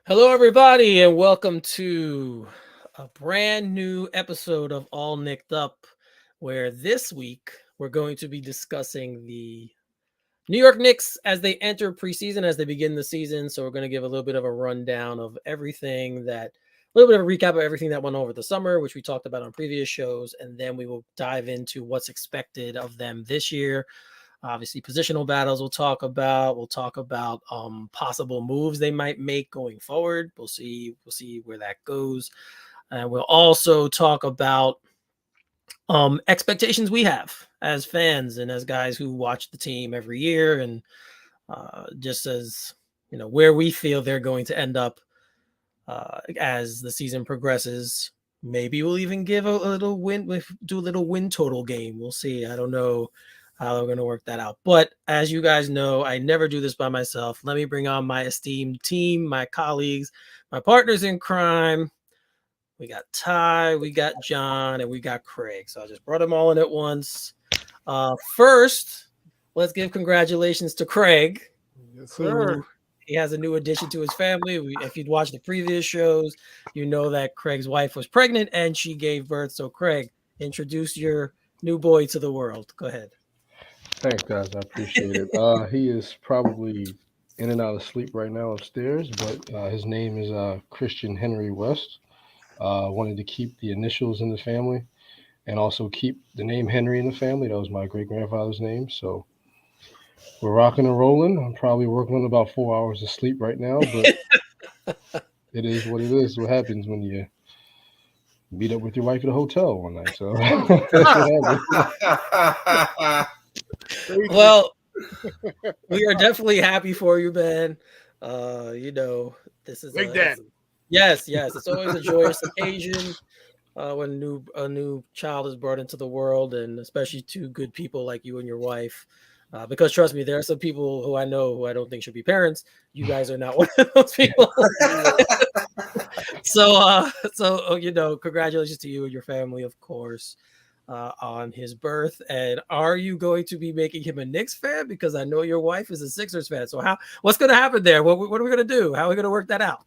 Hello, everybody, and welcome to a brand new episode of All Nicked Up, where this week we're going to be discussing the New York Knicks as they enter preseason, as they begin the season. So, we're going to give a little bit of a rundown of everything a little bit of a recap of everything that went over the summer, which we talked about on previous shows, and then we will dive into what's expected of them this year. Obviously, positional battles we'll talk about. We'll talk about possible moves they might make going forward. We'll see where that goes. And we'll also talk about expectations we have as fans and as guys who watch the team every year, and just as where we feel they're going to end up as the season progresses. Maybe we'll even give a little do a little win total game. We'll see. I don't know how we're going to work that out. But as you guys know, I never do this by myself. Let me bring on my esteemed team, my colleagues, my partners in crime. We got Ty, we got John, and we got Craig. So I just brought them all in at once. First, let's give congratulations to Craig. Yes, sir. He has a new addition to his family. If you'd watched the previous shows, you know that Craig's wife was pregnant and she gave birth. So, Craig, introduce your new boy to the world. Go ahead. Thanks, guys. I appreciate it. He is probably in and out of sleep right now upstairs, but his name is Christian Henry West. Wanted to keep the initials in the family and also keep the name Henry in the family. That was my great grandfather's name. So we're rocking and rolling. I'm probably working on about 4 hours of sleep right now, but it is what it is. What happens when you meet up with your wife at a hotel one night. So that's what happened. Well, we are definitely happy for you, man. This is Big Dad. Yes. It's always a joyous occasion when a new child is brought into the world, and especially two good people like you and your wife. Because trust me, there are some people who I know who I don't think should be parents. You guys are not one of those people. So, congratulations to you and your family, of course, on his birth. And are you going to be making him a Knicks fan? Because I know your wife is a Sixers fan. So, what's going to happen there? What are we going to do? How are we going to work that out?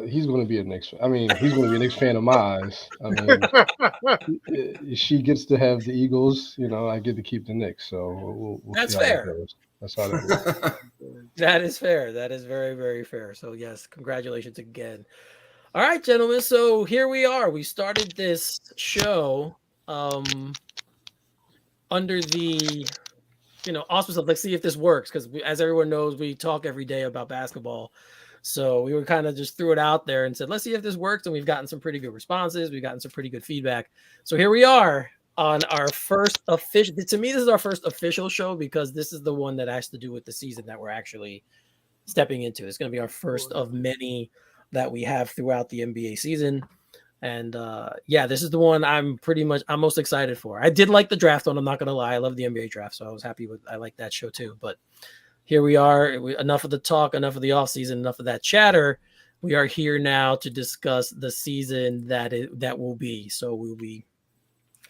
He's going to be a Knicks. I mean, he's going to be a Knicks fan of mine. I mean, she gets to have the Eagles. I get to keep the Knicks. So we'll That's see how fair. that goes. That's how that goes. That is fair. That is very, very fair. So, yes, congratulations again. All right, gentlemen. So here we are. We started this show under the auspice of let's see if this works, because as everyone knows, we talk every day about basketball. So we were kind of just threw it out there and said, let's see if this works. And we've gotten some pretty good responses. We've gotten some pretty good feedback. So here we are on our first official. To me, this is our first official show because this is the one that has to do with the season that we're actually stepping into. It's going to be our first of many that we have throughout the NBA season. And this is the one I'm most excited for. I did like the draft one. I'm not going to lie. I love the NBA draft. So I like that show too. But here we are. Enough of the talk, enough of the offseason, enough of that chatter. We are here now to discuss the season that will be. So we'll be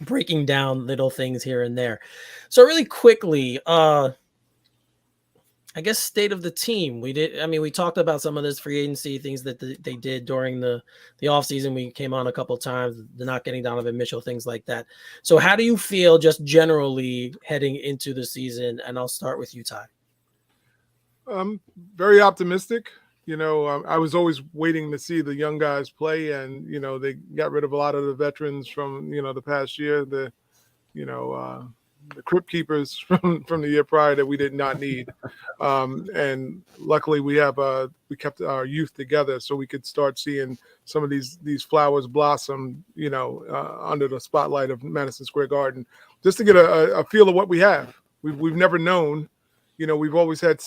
breaking down little things here and there. So really quickly, I guess state of the team. We talked about some of this free agency things that they did during the offseason. We came on a couple of times, the not getting Donovan Mitchell, things like that. So how do you feel just generally heading into the season? And I'll start with you, Ty. I'm very optimistic. I was always waiting to see the young guys play, and they got rid of a lot of the veterans from the past year. The crypt keepers from the year prior that we did not need, and luckily we kept our youth together so we could start seeing some of these flowers blossom. Under the spotlight of Madison Square Garden, just to get a feel of what we have. We've never known. We've always had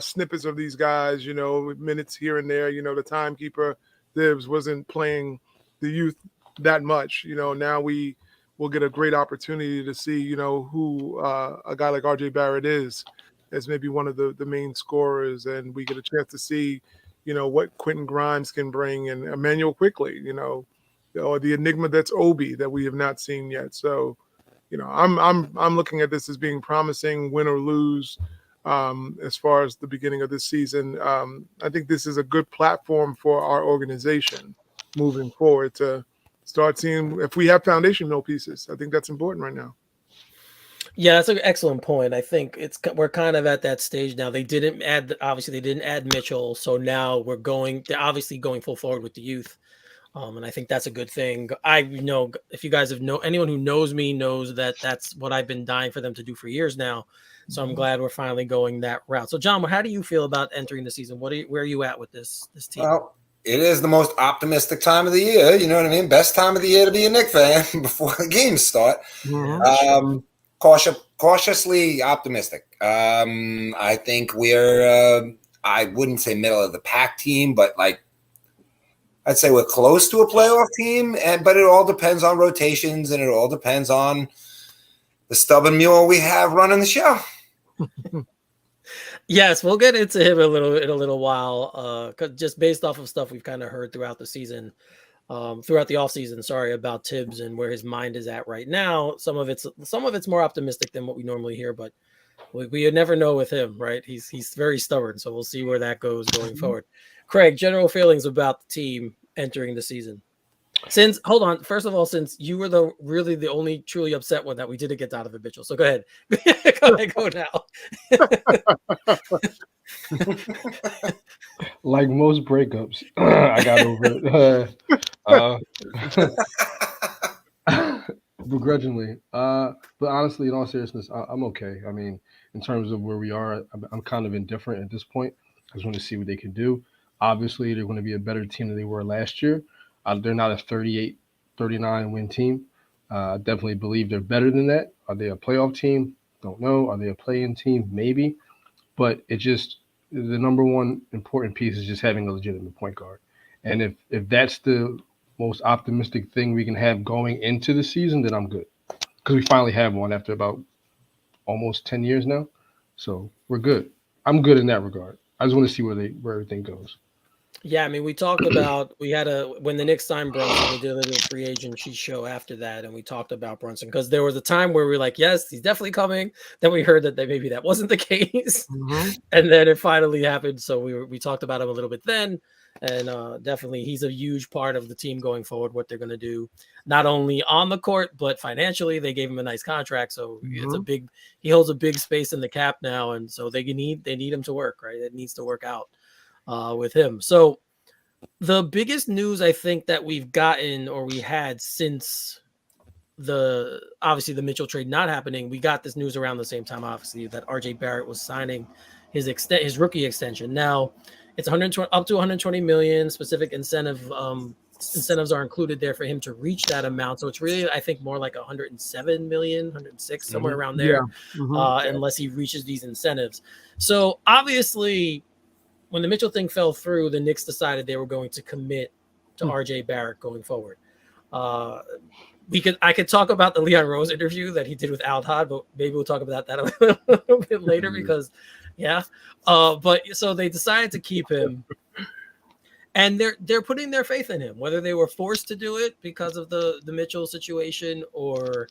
snippets of these guys, with minutes here and there. The timekeeper, Tibbs, wasn't playing the youth that much. Now we will get a great opportunity to see, who a guy like RJ Barrett is as maybe one of the main scorers. And we get a chance to see, what Quentin Grimes can bring and Emmanuel Quickly, or the enigma that's Obi that we have not seen yet. So, I'm looking at this as being promising, win or lose. as far as the beginning of this season. I think this is a good platform for our organization moving forward to start seeing if we have foundational pieces. I think that's important right now. Yeah, that's an excellent point. I think we're kind of at that stage now. They didn't add Mitchell, so now they're obviously going full forward with the youth. And I think that's a good thing. I know if you guys anyone who knows me knows that that's what I've been dying for them to do for years now. So I'm glad we're finally going that route. So John, how do you feel about entering the season? Where are you at with this team? Well, it is the most optimistic time of the year. You know what I mean? Best time of the year to be a Knicks fan before the games start. Mm-hmm. Cautiously optimistic. I think we're I wouldn't say middle of the pack team, but like I'd say we're close to a playoff team, but it all depends on rotations and it all depends on the stubborn mule we have running the show. Yes, we'll get into him in a little while, just based off of stuff we've kind of heard throughout the season, throughout the offseason, about Tibbs and where his mind is at right now. Some of it's more optimistic than what we normally hear, but we never know with him, right? He's very stubborn, so we'll see where that goes going forward. Craig, general feelings about the team entering the season. Hold on. First of all, since you were the only truly upset one that we didn't get Donovan Mitchell. So go ahead. Go now. Like most breakups, I got over it. Begrudgingly. But honestly, in all seriousness, I'm okay. I mean, in terms of where we are, I'm kind of indifferent at this point. I just want to see what they can do. Obviously, they're going to be a better team than they were last year. They're not a 38, 39 win team. Definitely believe they're better than that. Are they a playoff team? Don't know. Are they a play-in team? Maybe. But it just the number one important piece is just having a legitimate point guard. And if that's the most optimistic thing we can have going into the season, then I'm good. Because we finally have one after about almost 10 years now. So we're good. I'm good in that regard. I just want to see where everything goes. Yeah, I mean, we talked about when the Knicks signed Brunson, we did a little free agency show after that, and we talked about Brunson because there was a time where we were like, yes, he's definitely coming. Then we heard that maybe that wasn't the case, and then it finally happened. So we talked about him a little bit then, and definitely he's a huge part of the team going forward. What they're going to do, not only on the court but financially, they gave him a nice contract, so he holds a big space in the cap now, and so they need him to work, right? It needs to work out with him. So the biggest news I think that we've gotten or we had since obviously the Mitchell trade not happening, we got this news around the same time, obviously, that RJ Barrett was signing his rookie extension. Now it's up to 120 million. Specific incentives are included there for him to reach that amount. So it's really, I think, more like 107 million, 106, somewhere around there, unless he reaches these incentives. So obviously, when the Mitchell thing fell through, the Knicks decided they were going to commit to RJ Barrett going forward. I could talk about the Leon Rose interview that he did with Al Todd, but maybe we'll talk about that a little bit later because, but so they decided to keep him, and they're putting their faith in him, whether they were forced to do it because of the Mitchell situation or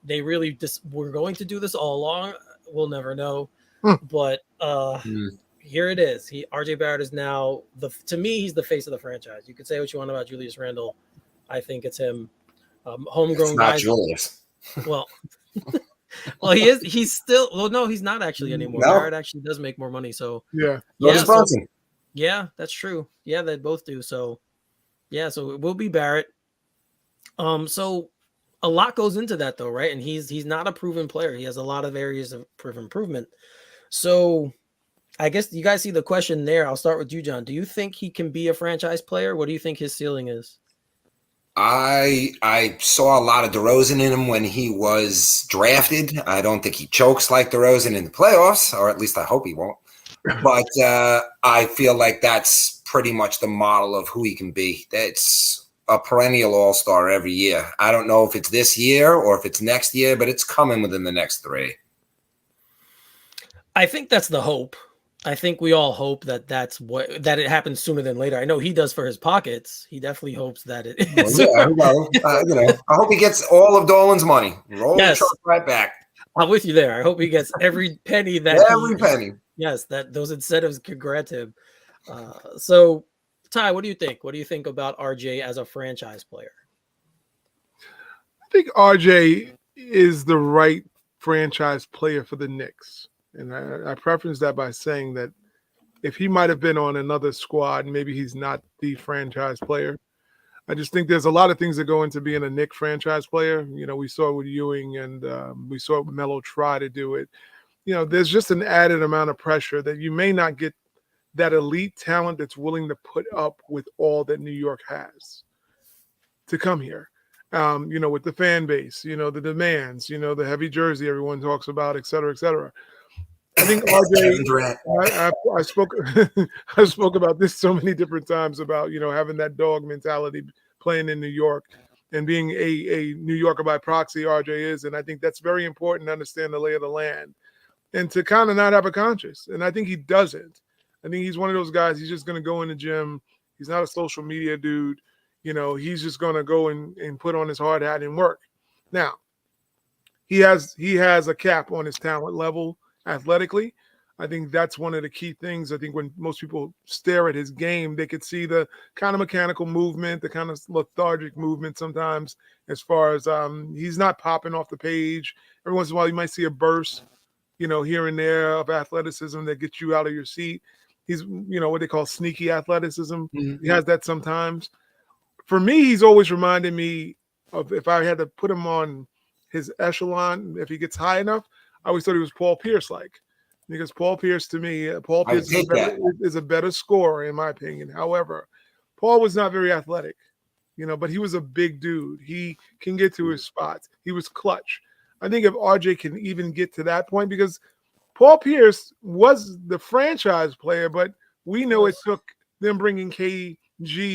they really just were going to do this all along. We'll never know, but here it is. RJ Barrett is now to me, he's the face of the franchise. You could say what you want about Julius Randle. I think it's him. Homegrown it's not guys. Julius. Well, he is. He's still. Well, no, he's not actually anymore. No. Barrett actually does make more money. So Brunson. Yeah, that's true. Yeah, they both do. So so it will be Barrett. So a lot goes into that though, right? And he's not a proven player. He has a lot of areas of improvement. So I guess you guys see the question there. I'll start with you, John. Do you think he can be a franchise player? What do you think his ceiling is? I saw a lot of DeRozan in him when he was drafted. I don't think he chokes like DeRozan in the playoffs, or at least I hope he won't. But I feel like that's pretty much the model of who he can be. That's a perennial all-star every year. I don't know if it's this year or if it's next year, but it's coming within the next 3. I think that's the hope. I think we all hope that it happens sooner than later. I know he does for his pockets. He definitely hopes that it is. I hope he gets all of Dolan's money. Roll the truck right back. I'm with you there. I hope he gets every penny that Every penny. Yes, that those incentives could grant him. So, Ty, what do you think? What do you think about RJ as a franchise player? I think RJ is the right franchise player for the Knicks. And I preference that by saying that if he might have been on another squad, maybe he's not the franchise player. I just think there's a lot of things that go into being a Knicks franchise player. You know, we saw it with Ewing and we saw Melo try to do it. You know, there's just an added amount of pressure that you may not get that elite talent that's willing to put up with all that New York has to come here. You know, with the fan base, you know, the demands, you know, the heavy jersey everyone talks about, et cetera, et cetera. I think RJ, I spoke I spoke about this so many different times about, you know, having that dog mentality playing in New York and being a New Yorker by proxy, RJ is. And I think that's very important to understand the lay of the land and to kind of not have a conscience. And I think he doesn't. I think he's one of those guys, he's just going to go in the gym. He's not a social media dude. You know, he's just going to go and put on his hard hat and work. Now, he has a cap on his talent level athletically. I think that's one of the key things. I think when most people stare at his game, they could see the kind of mechanical movement, the kind of lethargic movement sometimes as far as he's not popping off the page. Every once in a while, you might see a burst, you know, here and there of athleticism that gets you out of your seat. He's, you know, what they call sneaky athleticism. Mm-hmm. He has that sometimes. For me, he's always reminded me of if I had to put him on his echelon, if he gets high enough, I always thought he was Paul Pierce-like. Because Paul Pierce, to me, Paul Pierce is a better scorer, in my opinion. However, Paul was not very athletic, you know, but he was a big dude. He can get to his spots. He was clutch. I think if RJ can even get to that point, because Paul Pierce was the franchise player, but we know it took them bringing KG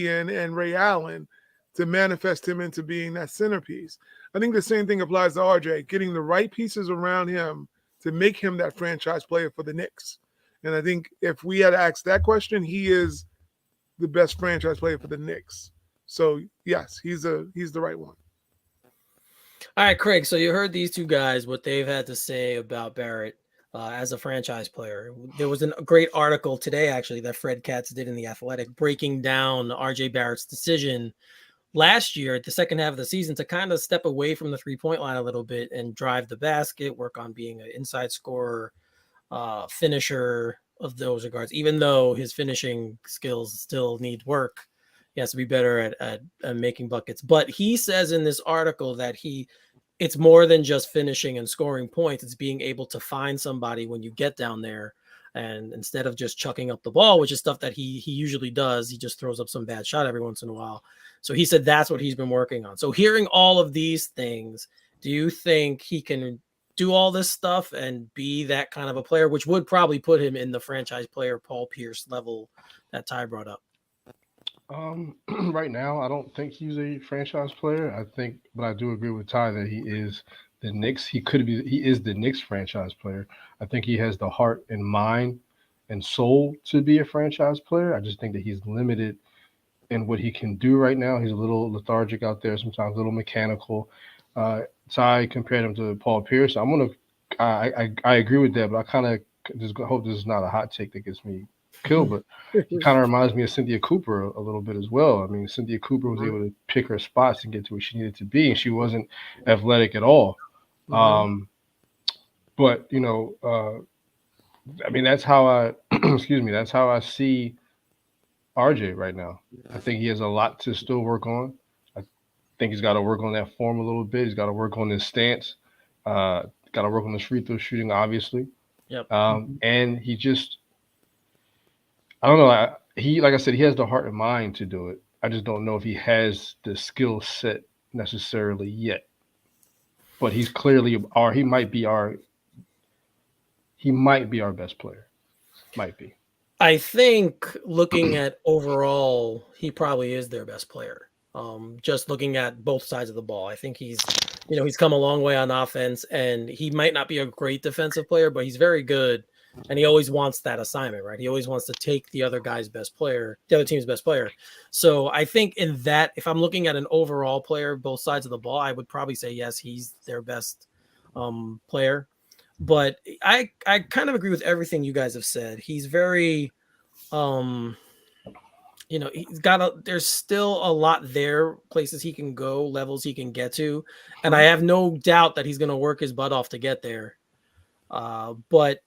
in and Ray Allen to manifest him into being that centerpiece. I think the same thing applies to RJ, getting the right pieces around him to make him that franchise player for the Knicks. And I think if we had to ask that question, he is the best franchise player for the Knicks. So, yes, he's the right one. All right, Craig, so you heard these two guys, what they've had to say about Barrett as a franchise player. There was a great article today, actually, that Fred Katz did in The Athletic, breaking down RJ Barrett's decision last year at the second half of the season to kind of step away from the three-point line a little bit and drive the basket, work on being an inside scorer, finisher of those regards. Even though his finishing skills still need work, he has to be better at making buckets. But he says in this article that it's more than just finishing and scoring points. It's being able to find somebody when you get down there. And instead of just chucking up the ball, which is stuff that he usually does, he just throws up some bad shot every once in a while. So he said that's what he's been working on. So hearing all of these things, do you think he can do all this stuff and be that kind of a player, which would probably put him in the franchise player Paul Pierce level that Ty brought up? Right now, I don't think he's a franchise player. But I do agree with Ty that he is the Knicks. He is the Knicks franchise player. I think he has the heart and mind and soul to be a franchise player. I just think that he's limited in what he can do right now. He's a little lethargic out there, sometimes a little mechanical. Ty compared him to Paul Pierce. I agree with that, but I kind of just hope this is not a hot take that gets me killed, but he kind of reminds me of Cynthia Cooper a little bit as well. I mean, Cynthia Cooper was able to pick her spots and get to where she needed to be, and she wasn't athletic at all. Mm-hmm. But, you know, I mean, that's how that's how I see RJ right now. I think he has a lot to still work on. I think he's got to work on that form a little bit. He's got to work on his stance. Got to work on his free throw shooting, obviously. Yep. And he just, I don't know. Like I said, he has the heart and mind to do it. I just don't know if he has the skill set necessarily yet. But he's clearly he might be our best player. Might be. I think looking at overall, he probably is their best player. Just looking at both sides of the ball, I think he's come a long way on offense, and he might not be a great defensive player, but he's very good. And he always wants that assignment, right? He always wants to take the other guy's best player, the other team's best player. So I think in that, if I'm looking at an overall player, both sides of the ball, I would probably say, yes, he's their best player. But I kind of agree with everything you guys have said. He's very, he's got there's still a lot there, places he can go, levels he can get to. And I have no doubt that he's going to work his butt off to get there. But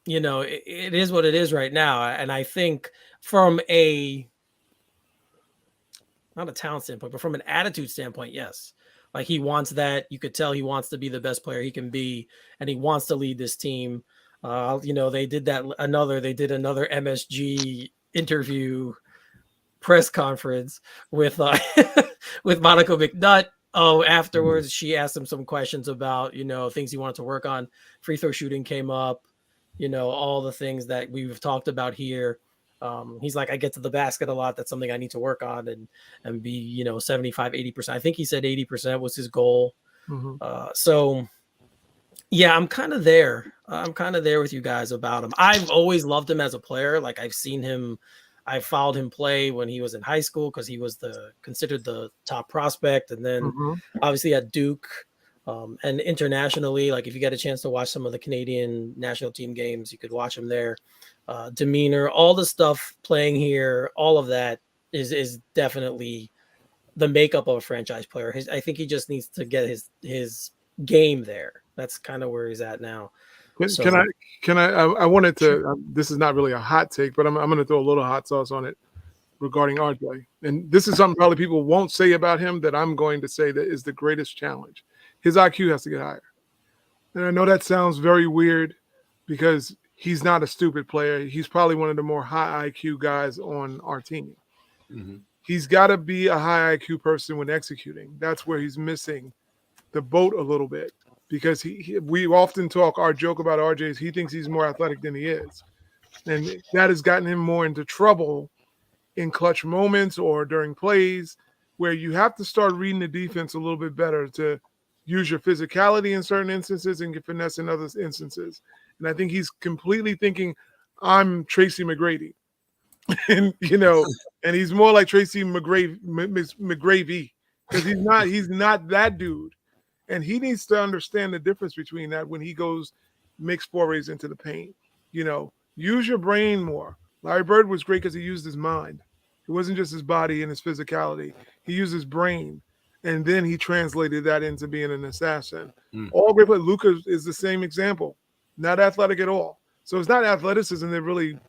it is what it is right now. And I think from not a talent standpoint, but from an attitude standpoint, yes. Like he wants that. You could tell he wants to be the best player he can be, and he wants to lead this team. They did another MSG interview press conference with with Monica McNutt. Afterwards, she asked him some questions about, things he wanted to work on. Free throw shooting came up, all the things that we've talked about here. He's like, I get to the basket a lot. That's something I need to work on and be, 75, 80%. I think he said 80% was his goal. So yeah, I'm kind of there. I'm kind of there with you guys about him. I've always loved him as a player. Like I followed him play when he was in high school because he was considered the top prospect. And then obviously at Duke, and internationally, like if you get a chance to watch some of the Canadian national team games, you could watch him there. Demeanor, all the stuff playing here, all of that is definitely the makeup of a franchise player. I think he just needs to get his game there. That's kind of where he's at now. I wanted to, this is not really a hot take, but I'm going to throw a little hot sauce on it regarding RJ. And this is something probably people won't say about him that I'm going to say that is the greatest challenge. His IQ has to get higher. And I know that sounds very weird because he's not a stupid player. He's probably one of the more high IQ guys on our team. He's got to be a high IQ person when executing. That's where he's missing the boat a little bit because we often talk, our joke about RJ is he thinks he's more athletic than he is. And that has gotten him more into trouble in clutch moments or during plays where you have to start reading the defense a little bit better to use your physicality in certain instances and your finesse in other instances. And I think he's completely thinking, I'm Tracy McGrady. And, and he's more like Tracy McGravy because he's not that dude. And he needs to understand the difference between that when he makes forays into the paint. Use your brain more. Larry Bird was great because he used his mind. It wasn't just his body and his physicality. He used his brain. And then he translated that into being an assassin. All great players. Luka is the same example. Not athletic at all. So it's not athleticism that really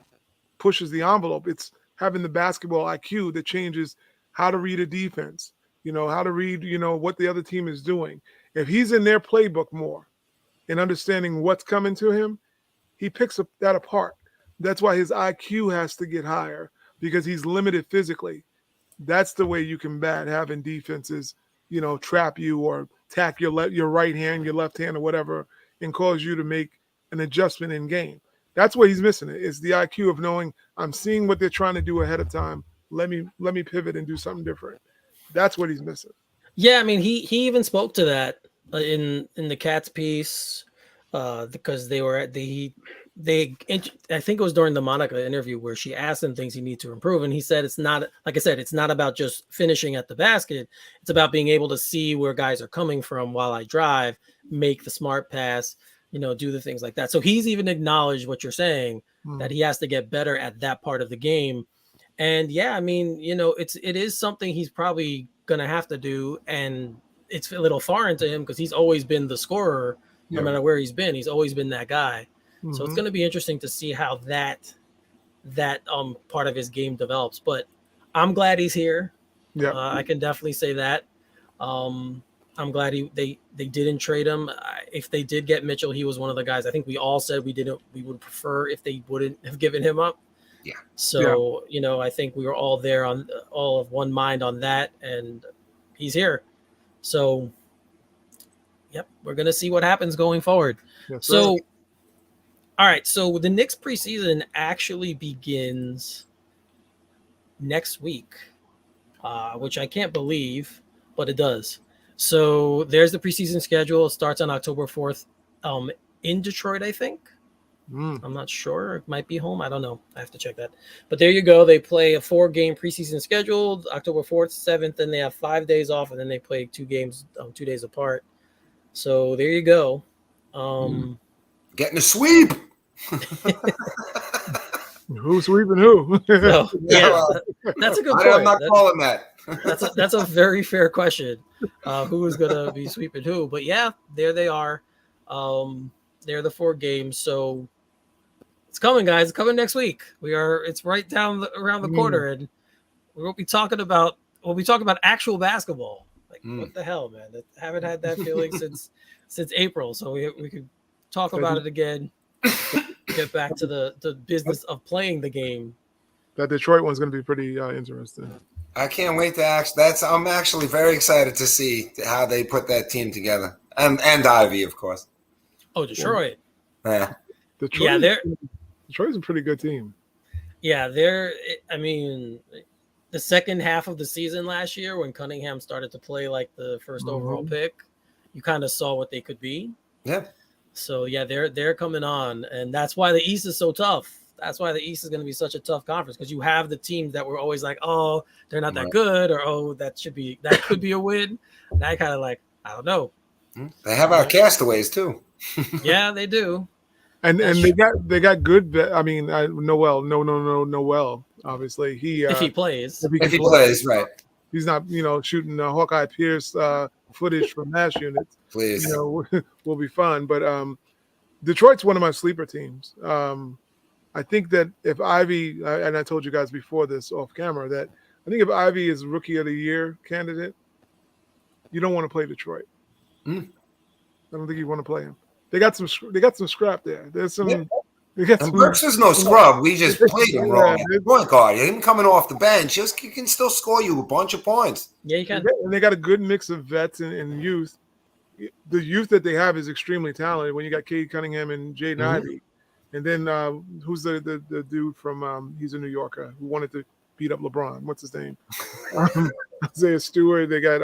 pushes the envelope. It's having the basketball IQ that changes how to read a defense, how to read, what the other team is doing. If he's in their playbook more and understanding what's coming to him, he picks that apart. That's why his IQ has to get higher because he's limited physically. That's the way you combat having defenses, trap you or tack your right hand, your left hand or whatever, and cause you to make an adjustment in game. That's where he's missing it. It's the IQ of knowing I'm seeing what they're trying to do ahead of time. Let me pivot and do something different. That's what he's missing. Yeah, I mean, he even spoke to that in the Cats piece because they were at I think it was during the Monica interview where she asked him things he needs to improve. And he said, it's not, like I said, it's not about just finishing at the basket. It's about being able to see where guys are coming from while I drive, make the smart pass, do the things like that. So he's even acknowledged what you're saying, that he has to get better at that part of the game. And yeah, I mean, it is something he's probably going to have to do. And it's a little foreign to him because he's always been the scorer, no matter where he's been. He's always been that guy. So it's going to be interesting to see how that part of his game develops. But I'm glad he's here. Yeah, I can definitely say that. I'm glad they didn't trade him. If they did get Mitchell, he was one of the guys. I think we all said we would prefer if they wouldn't have given him up. Yeah. So I think we were all there on all of one mind on that, and he's here. So, yep, we're gonna see what happens going forward. Yes, so. Right. All right, so the Knicks preseason actually begins next week, which I can't believe, but it does. So there's the preseason schedule. It starts on October 4th in Detroit, I think. I'm not sure. It might be home. I don't know. I have to check that. But there you go. They play a 4-game preseason schedule, October 4th, 7th, and they have 5 days off, and then they play 2 games 2 days apart. So there you go. Getting a sweep. Who's sweeping who? So, yeah, well, that's a good I'm point. not calling that. That's a very fair question. Who is going to be sweeping who? But yeah, there they are. They're the 4 games. So it's coming, guys. It's coming next week. It's right down around the corner, and we'll be talking about actual basketball. Like what the hell, man? I haven't had that feeling since April. So we could talk about it again. Get back to the business of playing the game. That Detroit one's going to be pretty interesting. I can't wait to I'm actually very excited to see how they put that team together, and Ivy, of course. Oh, Detroit. Yeah. Detroit's a pretty good team. Yeah, I mean, the second half of the season last year when Cunningham started to play like the first overall pick, you kind of saw what they could be. Yeah. So yeah, they're coming on, and that's why the East is so tough. That's why the East is going to be such a tough conference, because you have the teams that were always like, oh, they're not that good, or oh, that could be a win. And I kind of like, I don't know. They have our castaways too. Yeah, they do. And they got good. I mean, Noel. Obviously, if he plays, if he plays, right? He's not, shooting Hawkeye Pierce footage from MASH units. Please, will be fun. But Detroit's one of my sleeper teams. I think that if Ivy, and I told you guys before this off camera, that I think if Ivy is Rookie of the Year candidate, you don't want to play Detroit. I don't think you want to play him. They got some scrap there. There's some. Yeah. And Burks is no scrub. We just played him wrong. Point guard, him coming off the bench, he can still score you a bunch of points. Yeah, you can. And they got a good mix of vets and youth. The youth that they have is extremely talented. When you got Cade Cunningham and Jaden Ivey, and then who's the dude from? He's a New Yorker who wanted to beat up LeBron. What's his name? Isaiah Stewart. They got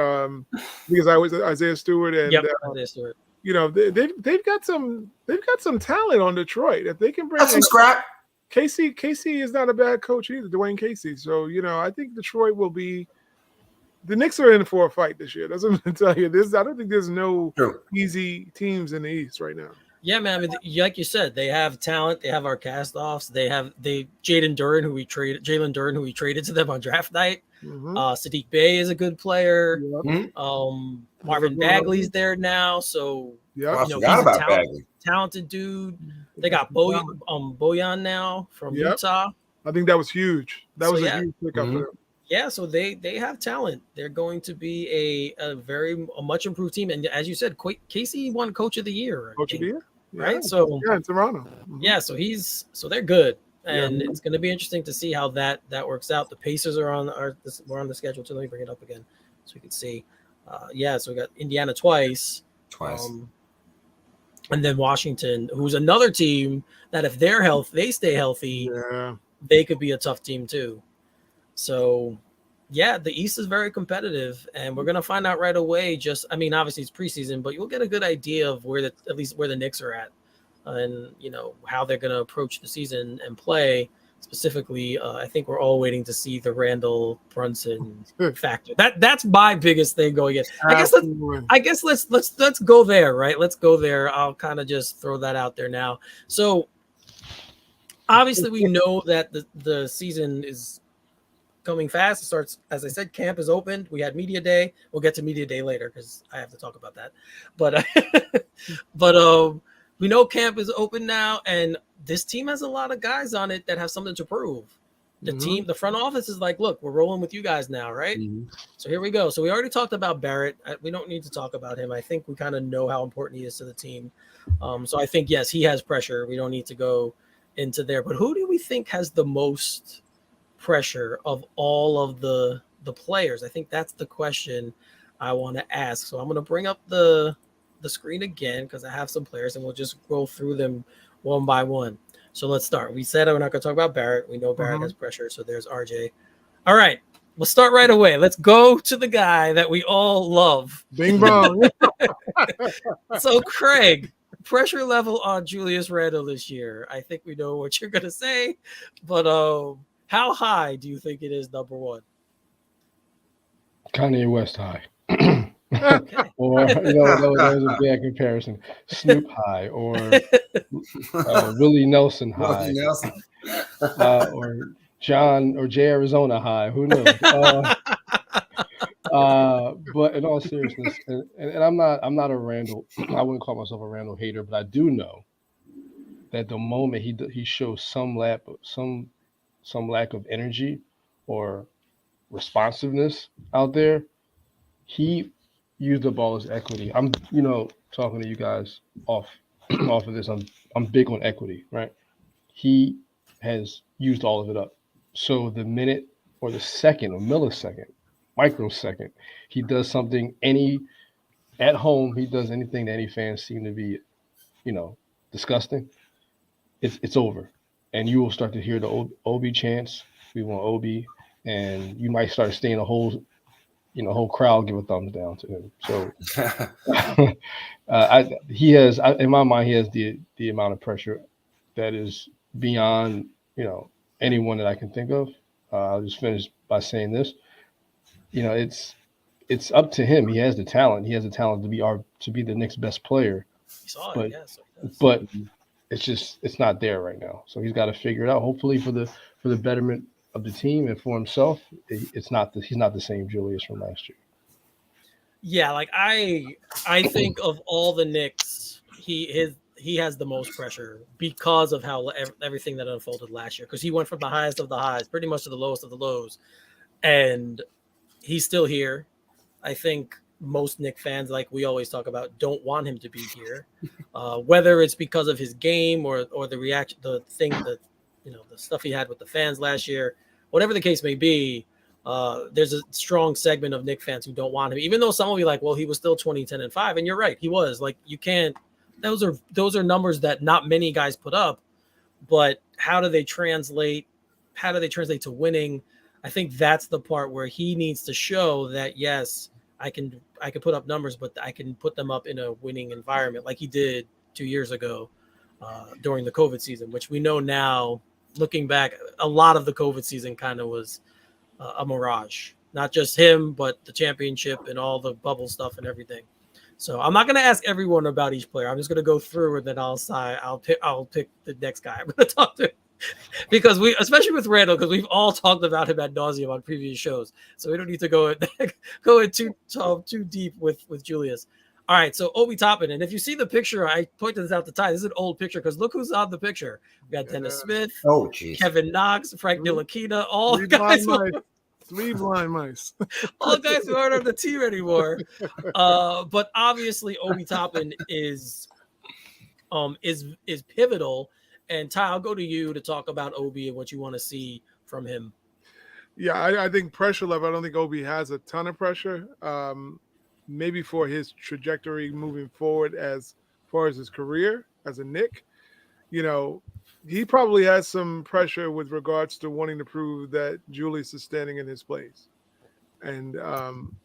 because I was Isaiah Stewart and Isaiah Stewart. They've got some talent on Detroit. If they can bring some scrap. Casey is not a bad coach either, Dwayne Casey. So I think Detroit will be. The Knicks are in for a fight this year. That's what I'm going to tell you. I don't think there's no easy teams in the East right now. Yeah, man. I mean, like you said, they have talent. They have our cast-offs. They have Jalen Duren, who we traded to them on draft night. Sadiq Bey is a good player. Marvin Bagley's there now, so he's a talented dude. They got Bojan now from Utah. I think that was huge. That was a huge pickup for them. Yeah, so they have talent. They're going to be a much improved team. And as you said, Casey won Coach of the Year. Coach of the Year, right? So in Toronto. Yeah, so they're good, and it's going to be interesting to see how that works out. The Pacers we're on the schedule too. Let me bring it up again so we can see. So we got Indiana twice, and then Washington, who's another team that if they stay healthy, they could be a tough team too. So, the East is very competitive, and we're gonna find out right away. Obviously it's preseason, but you'll get a good idea of where the Knicks are at, and how they're gonna approach the season and play. Specifically, I think we're all waiting to see the Randle Brunson factor. That's my biggest thing going in. I guess let's go there, right? Let's go there. I'll kind of just throw that out there now. So, obviously, we know that the season is coming fast. It starts, as I said, camp is opened. We had media day. We'll get to media day later because I have to talk about that. But we know camp is open now, and this team has a lot of guys on it that have something to prove. The front office is like, look, we're rolling with you guys now, right? So here we go. So we already talked about Barrett. We don't need to talk about him. I think we kind of know how important he is to the team. So I think, yes, he has pressure. We don't need to go into there. But who do we think has the most pressure of all of the players? I think that's the question I want to ask. So I'm going to bring up the screen again because I have some players, and we'll just go through them one by one. So let's start. We said we're not going to talk about Barrett. We know Barrett has pressure, so there's RJ. All right, we'll start right away. Let's go to the guy that we all love. Bing bong. So Craig, pressure level on Julius Randle this year. I think we know what you're going to say, but how high do you think it is, number one? Kanye West high. Okay. or that was a bad comparison. Snoop High or Willie Nelson Willie High, Nelson. or John or Jay Arizona High. Who knows? But in all seriousness, and I'm not a Randall. I wouldn't call myself a Randall hater, but I do know that the moment he shows some lack of energy or responsiveness out there, he used up all his equity. I'm talking to you guys off off of this. I'm big on equity, right? He has used all of it up. So the minute or the second or millisecond, microsecond, he does something at home, he does anything that any fans seem to be, disgusting. It's over, and you will start to hear the Obi chants. We want Obi, and you might start seeing a whole crowd give a thumbs down to him. So in my mind, he has the amount of pressure that is beyond anyone that I can think of. I'll just finish by saying this. It's up to him. He has the talent. He has the talent to be the next best player. You saw But it, yeah. So he does. but it's not there right now. So he's got to figure it out. Hopefully for the betterment of the team and for himself, he's not the same Julius from last year. Yeah, like I think of all the Knicks, he has the most pressure because of how everything that unfolded last year. Because he went from the highest of the highs, pretty much to the lowest of the lows, and he's still here. I think most Knicks fans, like we always talk about, don't want him to be here, whether it's because of his game or the reaction, the stuff he had with the fans last year, whatever the case may be. There's a strong segment of Knicks fans who don't want him, even though some will be like, well, he was still 20, 10, and 5. And you're right. He was. Like, you can't, those are numbers that not many guys put up, but how do they translate to winning? I think that's the part where he needs to show that, yes, I can put up numbers, but I can put them up in a winning environment like he did 2 years ago during the COVID season, which we know now, looking back, a lot of the COVID season kind of was a mirage. Not just him, but the championship and all the bubble stuff and everything. So I'm not going to ask everyone about each player. I'm just going to go through and then I'll pick the next guy I'm going to talk to, because especially with Randall, because we've all talked about him ad nauseum on previous shows. So we don't need to go in too deep with Julius. All right, so Obi Toppin, and if you see the picture, I pointed this out to Ty. This is an old picture because look who's on the picture. We got Dennis Smith, Kevin Knox, Frank Ntilikina, all guys. Three blind mice. All guys who aren't on the team anymore. But obviously, Obi Toppin is pivotal. And Ty, I'll go to you to talk about Obi and what you want to see from him. Yeah, I think pressure level. I don't think Obi has a ton of pressure. Maybe for his trajectory moving forward as far as his career as a Knick, he probably has some pressure with regards to wanting to prove that Julius is standing in his place. And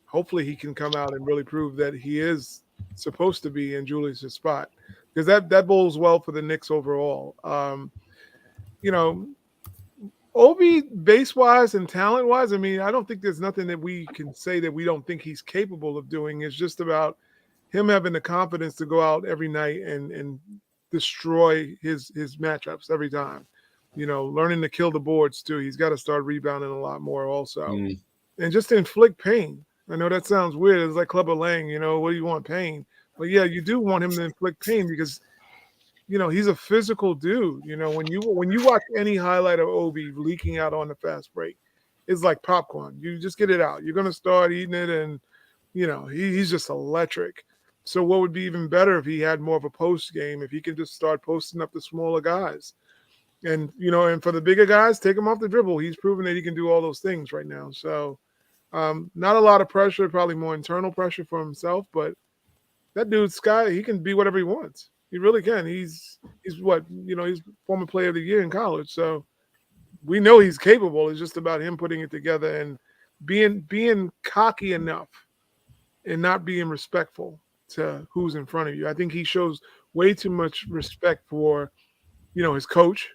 hopefully he can come out and really prove that he is supposed to be in Julius's spot, because that bodes well for the Knicks overall. Obi, base-wise and talent-wise, I mean, I don't think there's nothing that we can say that we don't think he's capable of doing. It's just about him having the confidence to go out every night and destroy his matchups every time. Learning to kill the boards, too. He's got to start rebounding a lot more also. And just to inflict pain. I know that sounds weird. It's like Clubber Lang, what do you want, pain? But, yeah, you do want him to inflict pain because – he's a physical dude. When you watch any highlight of Obi leaking out on the fast break, it's like popcorn. You just get it out. You're going to start eating it, and, he's just electric. So what would be even better if he had more of a post game, if he could just start posting up the smaller guys. And, and for the bigger guys, take him off the dribble. He's proven that he can do all those things right now. So not a lot of pressure, probably more internal pressure for himself, but that dude's guy, he can be whatever he wants. He really can. He's what, he's former player of the year in college. So we know he's capable. It's just about him putting it together and being cocky enough and not being respectful to who's in front of you. I think he shows way too much respect for, his coach.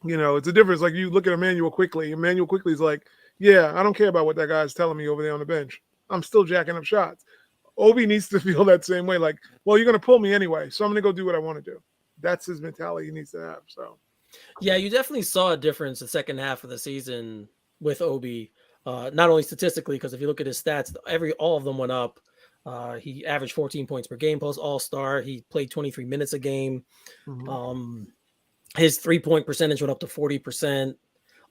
It's a difference. Like, you look at Emmanuel Quickley. Emmanuel Quickley's like, yeah, I don't care about what that guy's telling me over there on the bench. I'm still jacking up shots. Obi needs to feel that same way. Like, well, you're going to pull me anyway, so I'm going to go do what I want to do. That's his mentality he needs to have. So, yeah, you definitely saw a difference the second half of the season with Obi. Not only statistically, because if you look at his stats, all of them went up. He averaged 14 points per game post All-Star. He played 23 minutes a game. His 3-point percentage went up to 40%.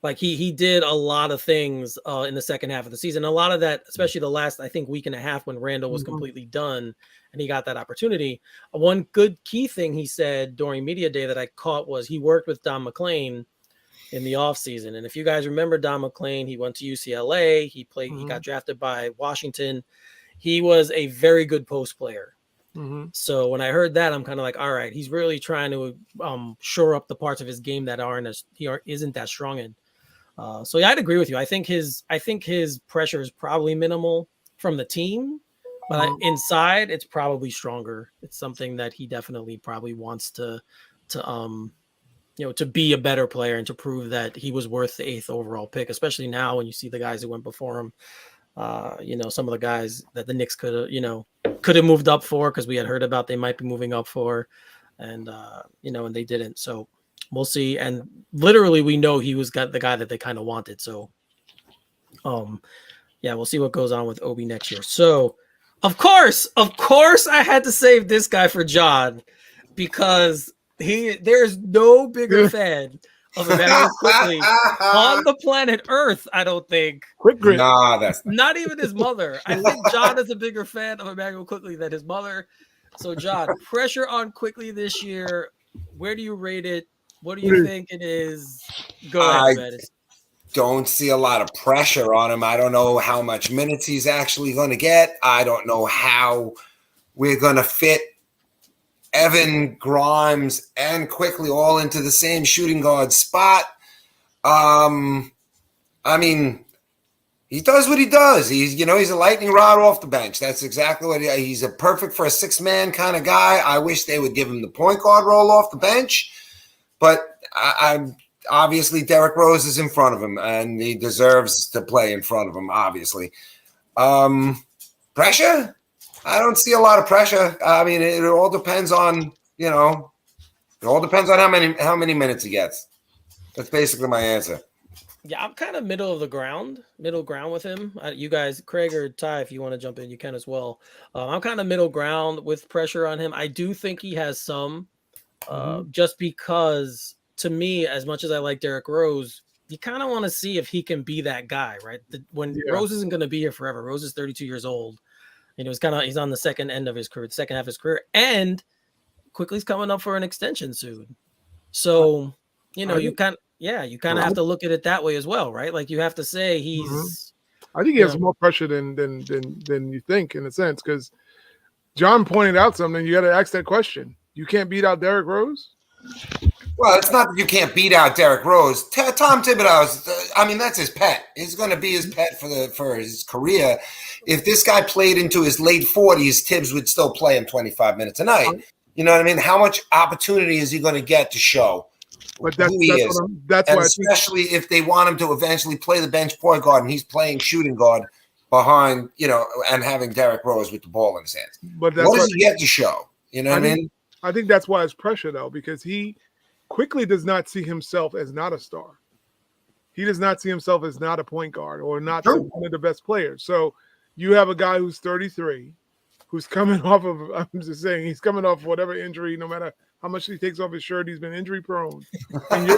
Like he did a lot of things in the second half of the season. A lot of that, especially the last, I think, week and a half when Randle was completely done and he got that opportunity. One good key thing he said during media day that I caught was he worked with Don McClain in the offseason. And if you guys remember Don McClain, he went to UCLA. He got drafted by Washington. He was a very good post player. So when I heard that, I'm kind of like, all right, he's really trying to shore up the parts of his game that isn't that strong in. So yeah, I'd agree with you. I think his pressure is probably minimal from the team, but inside it's probably stronger. It's something that he definitely probably wants to be a better player and to prove that he was worth the 8th overall pick, especially now when you see the guys who went before him. Some of the guys that the Knicks could have moved up for, because we had heard about they might be moving up for, and they didn't. So we'll see. And literally, we know he was the guy that they kind of wanted. So, we'll see what goes on with Obi next year. So, of course, I had to save this guy for John because there's no bigger fan of Emmanuel Quickly on the planet Earth, I don't think. Quick grit. Nah, that's not even his mother. I think John is a bigger fan of Emmanuel Quickly than his mother. So, John, pressure on Quickly this year. Where do you rate it? What do you think it is? Go ahead, Reddish. Don't see a lot of pressure on him. I don't know how much minutes he's actually going to get. I don't know how we're going to fit Evan, Grimes, and Quickly all into the same shooting guard spot. I mean, he does what he does. He's a lightning rod off the bench. That's exactly what he's a perfect for a 6-man kind of guy. I wish they would give him the point guard role off the bench, but I'm obviously Derrick Rose is in front of him, and he deserves to play in front of him. Obviously, pressure. I don't see a lot of pressure. I mean, it all depends on, how many minutes he gets. That's basically my answer. Yeah, I'm kind of middle ground with him. You guys, Craig or Ty, if you want to jump in, you can as well. I'm kind of middle ground with pressure on him. I do think he has some, just because to me, as much as I like Derrick Rose, you kind of want to see if he can be that guy, right? Rose isn't going to be here forever. Rose is 32 years old. He's on the second half of his career, and Quickly's coming up for an extension soon. So, you kind of have to look at it that way as well, right? Like you have to say he's. I think he has more pressure than you think, in a sense, because John pointed out something. You got to ask that question. You can't beat out Derrick Rose. Well, it's not that you can't beat out Derrick Rose. Tom Thibodeau, that's his pet. It's going to be his pet for his career. If this guy played into his late 40s, Tibbs would still play him 25 minutes a night. You know what I mean? How much opportunity is he going to get to show who he is? That's why, especially if they want him to eventually play the bench point guard and he's playing shooting guard behind, and having Derrick Rose with the ball in his hands. But what does he get to show? You know what I mean? I think that's why it's pressure, though, because he Quickly does not see himself as not a star. He does not see himself as not a point guard or not one of the best players. So you have a guy who's 33, who's coming off of, I'm just saying, he's coming off whatever injury, no matter how much he takes off his shirt, he's been injury prone. And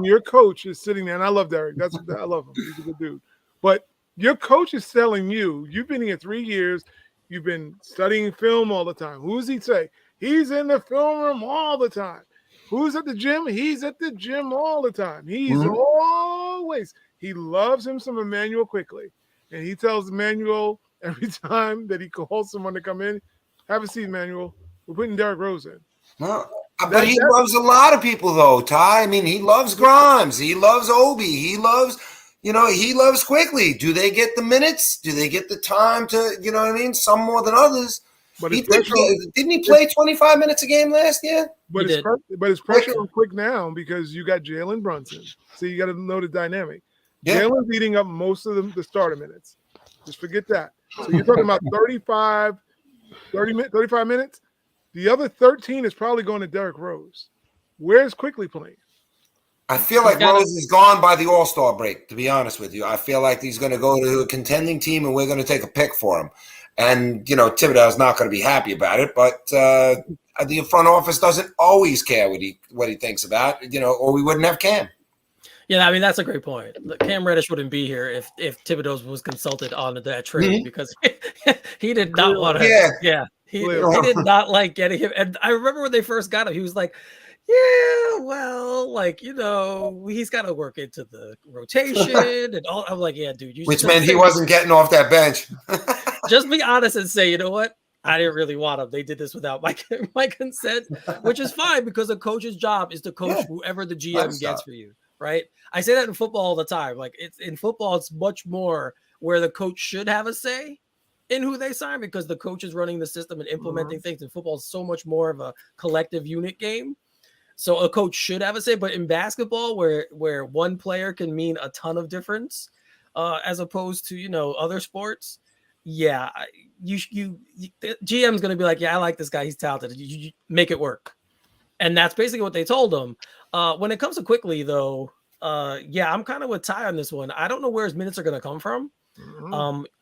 your coach is sitting there, and I love Derrick. I love him. He's a good dude. But your coach is telling you've been here 3 years, you've been studying film all the time. Who does he say? He's in the film room all the time. Who's at the gym? He's at the gym all the time. He's always. He loves him some Emmanuel Quickly. And he tells Emmanuel every time that he calls someone to come in, have a seat, Emmanuel. We're putting Derrick Rose in. No, but he loves a lot of people, though, Ty. I mean, he loves Grimes. He loves Obi. He loves Quickly. Do they get the minutes? Do they get the time to, some more than others? But didn't he play 25 minutes a game last year? But it's pressure on Quick now because you got Jalen Brunson. So you got to know the dynamic. Yeah. Jalen's eating up most of the starter minutes. Just forget that. So you're talking about 35 minutes. The other 13 is probably going to Derrick Rose. Where's Quickly playing? I feel like Rose is gone by the All-Star break, to be honest with you. I feel like he's going to go to a contending team and we're going to take a pick for him. And, Thibodeau's not going to be happy about it, but the front office doesn't always care what he thinks about, or we wouldn't have Cam. Yeah, I mean, that's a great point. Cam Reddish wouldn't be here if Thibodeau was consulted on that trade because he did not want to. Yeah, he did not like getting him. And I remember when they first got him, he was like, yeah, well, he's got to work into the rotation and all. I'm like, yeah, dude. Which meant he wasn't getting off that bench. Just be honest and say, you know what? I didn't really want him. They did this without my consent, which is fine because a coach's job is to coach whoever the GM gets for you, right? I say that in football all the time. Like in football, it's much more where the coach should have a say in who they sign because the coach is running the system and implementing things. And football is so much more of a collective unit game. So a coach should have a say, but in basketball, where one player can mean a ton of difference, as opposed to other sports, the GM's going to be like, yeah, I like this guy, he's talented. You make it work, and that's basically what they told him. When it comes to Quickly, though, I'm kind of with Ty on this one. I don't know where his minutes are going to come from.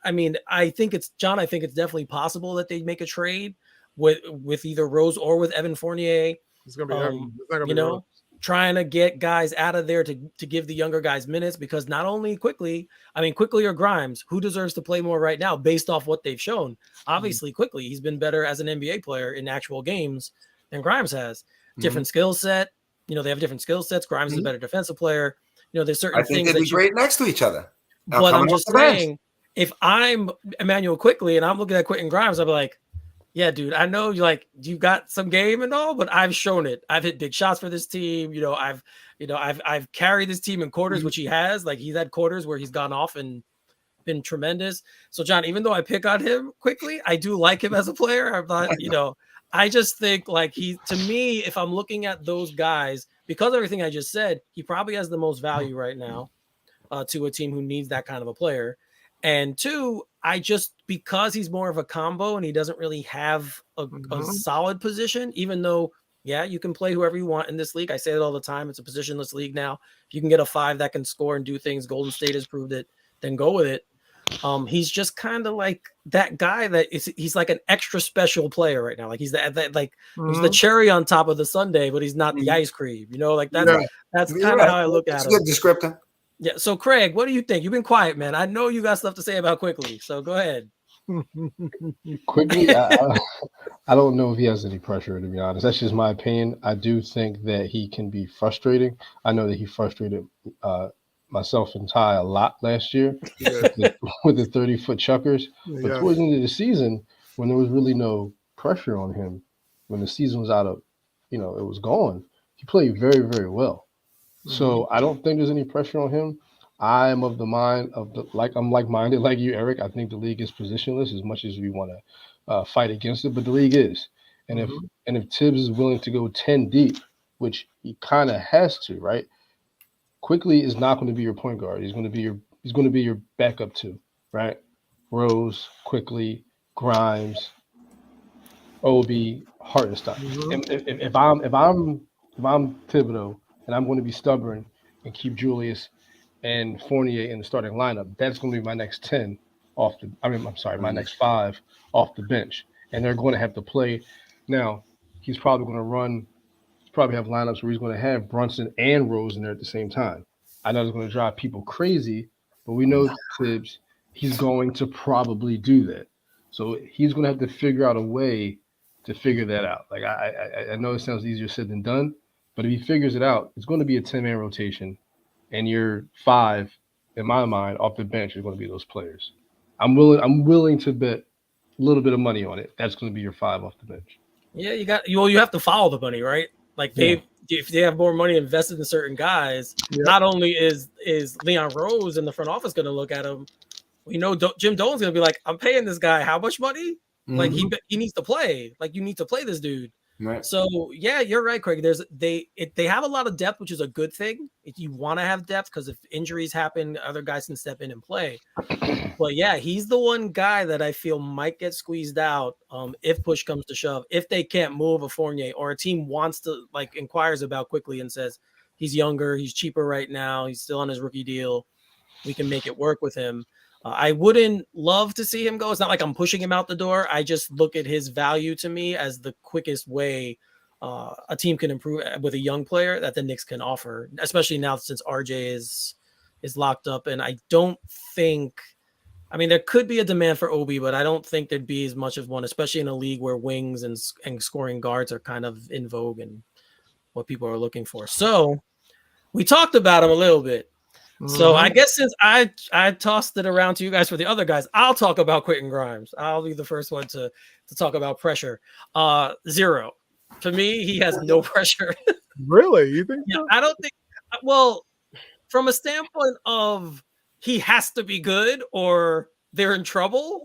I mean, I think it's definitely possible that they make a trade with either Rose or with Evan Fournier. It's gonna be it's not gonna be trying to get guys out of there to give the younger guys minutes because not only Quickly or Grimes, who deserves to play more right now based off what they've shown. Obviously, Quickly, he's been better as an NBA player in actual games than Grimes has. Different skill set. They have different skill sets. Grimes is a better defensive player. There's certain things they'd be great next to each other. But I'm just saying, if I'm Emmanuel Quickly and I'm looking at Quentin Grimes, I'll be like, yeah, dude, I know you got some game and all, but I've shown it. I've hit big shots for this team. I've carried this team in quarters, which he has. Like he's had quarters where he's gone off and been tremendous. So John, even though I pick on him Quickly, I do like him as a player. I'm not, I just think to me, if I'm looking at those guys, because of everything I just said, he probably has the most value right now to a team who needs that kind of a player. And two, because he's more of a combo and he doesn't really have a solid position, even though, you can play whoever you want in this league. I say it all the time. It's a positionless league now. If you can get a 5 that can score and do things, Golden State has proved it, then go with it. He's just kind of like that guy he's like an extra special player right now. Like he's he's the cherry on top of the sundae, but he's not the ice cream, that's kind of how I look at it. Good descriptor. Yeah. So Craig, what do you think? You've been quiet, man. I know you got stuff to say about Quickly, so go ahead. Quickly, I don't know if he has any pressure, to be honest. That's just my opinion. I do think that he can be frustrating. I know that he frustrated myself and Ty a lot last year with the 30-foot chuckers. But towards the end of the season, when there was really no pressure on him, when the season was out of, it was gone, he played very, very well. So I don't think there's any pressure on him. I am of the mind I'm like-minded like you, Eric. I think the league is positionless as much as we want to fight against it, but the league is. And if Tibbs is willing to go 10 deep, which he kind of has to, right? Quickly is not going to be your point guard. He's going to be your backup too, right? Rose, Quickly, Grimes, Obi, Hartenstein. If I'm Thibodeau and I'm going to be stubborn and keep Julius and Fournier in the starting lineup, that's going to be my next 10 my next 5 off the bench. And they're going to have to play. Now, he's probably have lineups where he's going to have Brunson and Rose in there at the same time. I know it's going to drive people crazy, but we know Tibbs, he's going to probably do that. So he's going to have to figure out a way to figure that out. Like I know it sounds easier said than done, but if he figures it out, it's going to be a 10-man rotation, and your 5, in my mind, off the bench is going to be those players. I'm willing to bet a little bit of money on it. That's going to be your 5 off the bench. Yeah, you have to follow the money, right? Like if they have more money invested in certain guys, not only is Leon Rose in the front office going to look at him, we know Jim Dolan's going to be like, I'm paying this guy how much money? Like he needs to play. Like you need to play this dude. Right. So yeah, you're right, Craig. They have a lot of depth, which is a good thing. If you want to have depth, because if injuries happen, other guys can step in and play. But yeah, he's the one guy that I feel might get squeezed out if push comes to shove. If they can't move a Fournier, or a team wants to inquires about quickly and says he's younger, he's cheaper right now, he's still on his rookie deal, we can make it work with him. I wouldn't love to see him go. It's not like I'm pushing him out the door. I just look at his value to me as the quickest way a team can improve with a young player that the Knicks can offer, especially now since RJ is locked up. And I don't think, I mean, there could be a demand for Obi, but I don't think there'd be as much of one, especially in a league where wings and scoring guards are kind of in vogue and what people are looking for. So we talked about him a little bit. So I guess since I tossed it around to you guys for the other guys, I'll talk about Quentin Grimes. I'll be the first one to talk about pressure. 0. To me, he has no pressure. Really? You think? Yeah, So? I don't think. Well, from a standpoint of he has to be good or they're in trouble,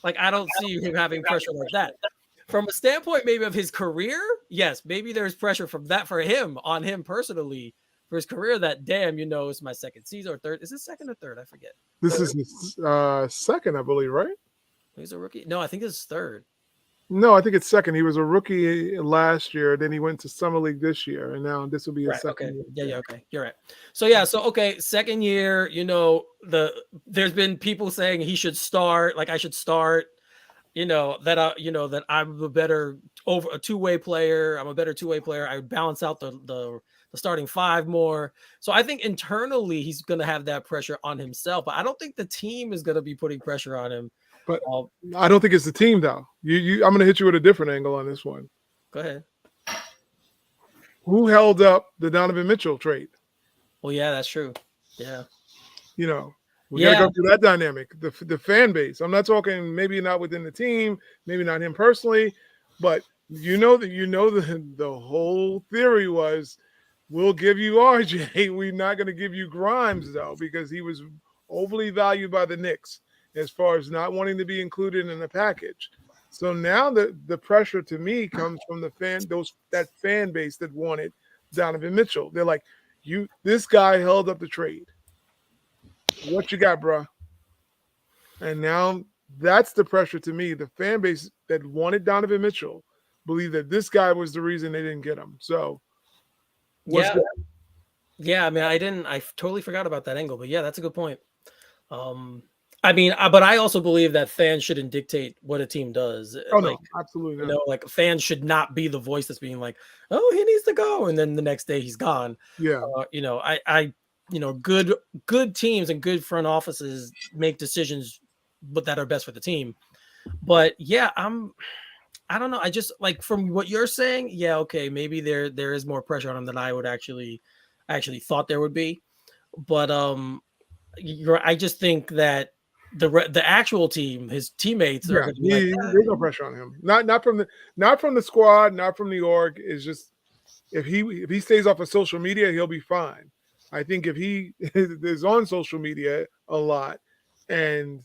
I don't see him having pressure like that. From a standpoint maybe of his career, yes, maybe there's pressure from that for him on him personally. For his career, that damn, it's my second season or third. Is it second or third? I forget. This is his second, I believe, right? He's a rookie. No, I think it's third. No, I think it's second. He was a rookie last year. Then he went to summer league this year, and now this will be his second. Okay. Year. Yeah. Okay. You're right. So okay, second year. There's been people saying he should start. I should start. That I'm a better a two-way player. I'm a better two-way player. I would balance out the starting 5 more. So I think internally he's going to have that pressure on himself, but I don't think the team is going to be putting pressure on him. But I don't think it's the team though. I'm going to hit you with a different angle on this one. Go ahead. Who held up the Donovan Mitchell trade? Well, yeah, that's true. Yeah. We got to go through that dynamic. The fan base. I'm not talking maybe not within the team, maybe not him personally, but the whole theory was we'll give you RJ. We're not going to give you Grimes though, because he was overly valued by the Knicks as far as not wanting to be included in the package. So now the pressure to me comes from that fan base that wanted Donovan Mitchell. They're like, this guy held up the trade. What you got, bro? And now that's the pressure to me. The fan base that wanted Donovan Mitchell believe that this guy was the reason they didn't get him. So, yeah. I mean, I totally forgot about that angle, but yeah, that's a good point. But I also believe that fans shouldn't dictate what a team does. Oh no, absolutely not. Fans should not be the voice that's being like, oh, he needs to go, and then the next day he's gone. Yeah. Good teams and good front offices make decisions that are best for the team. But yeah, I don't know. I just from what you're saying, yeah, okay, maybe there is more pressure on him than I would actually thought there would be. But I just think that the actual team, his teammates, are going to be there's no pressure on him. Not from the squad, not from the org. It's just if he stays off of social media, he'll be fine. I think if he is on social media a lot and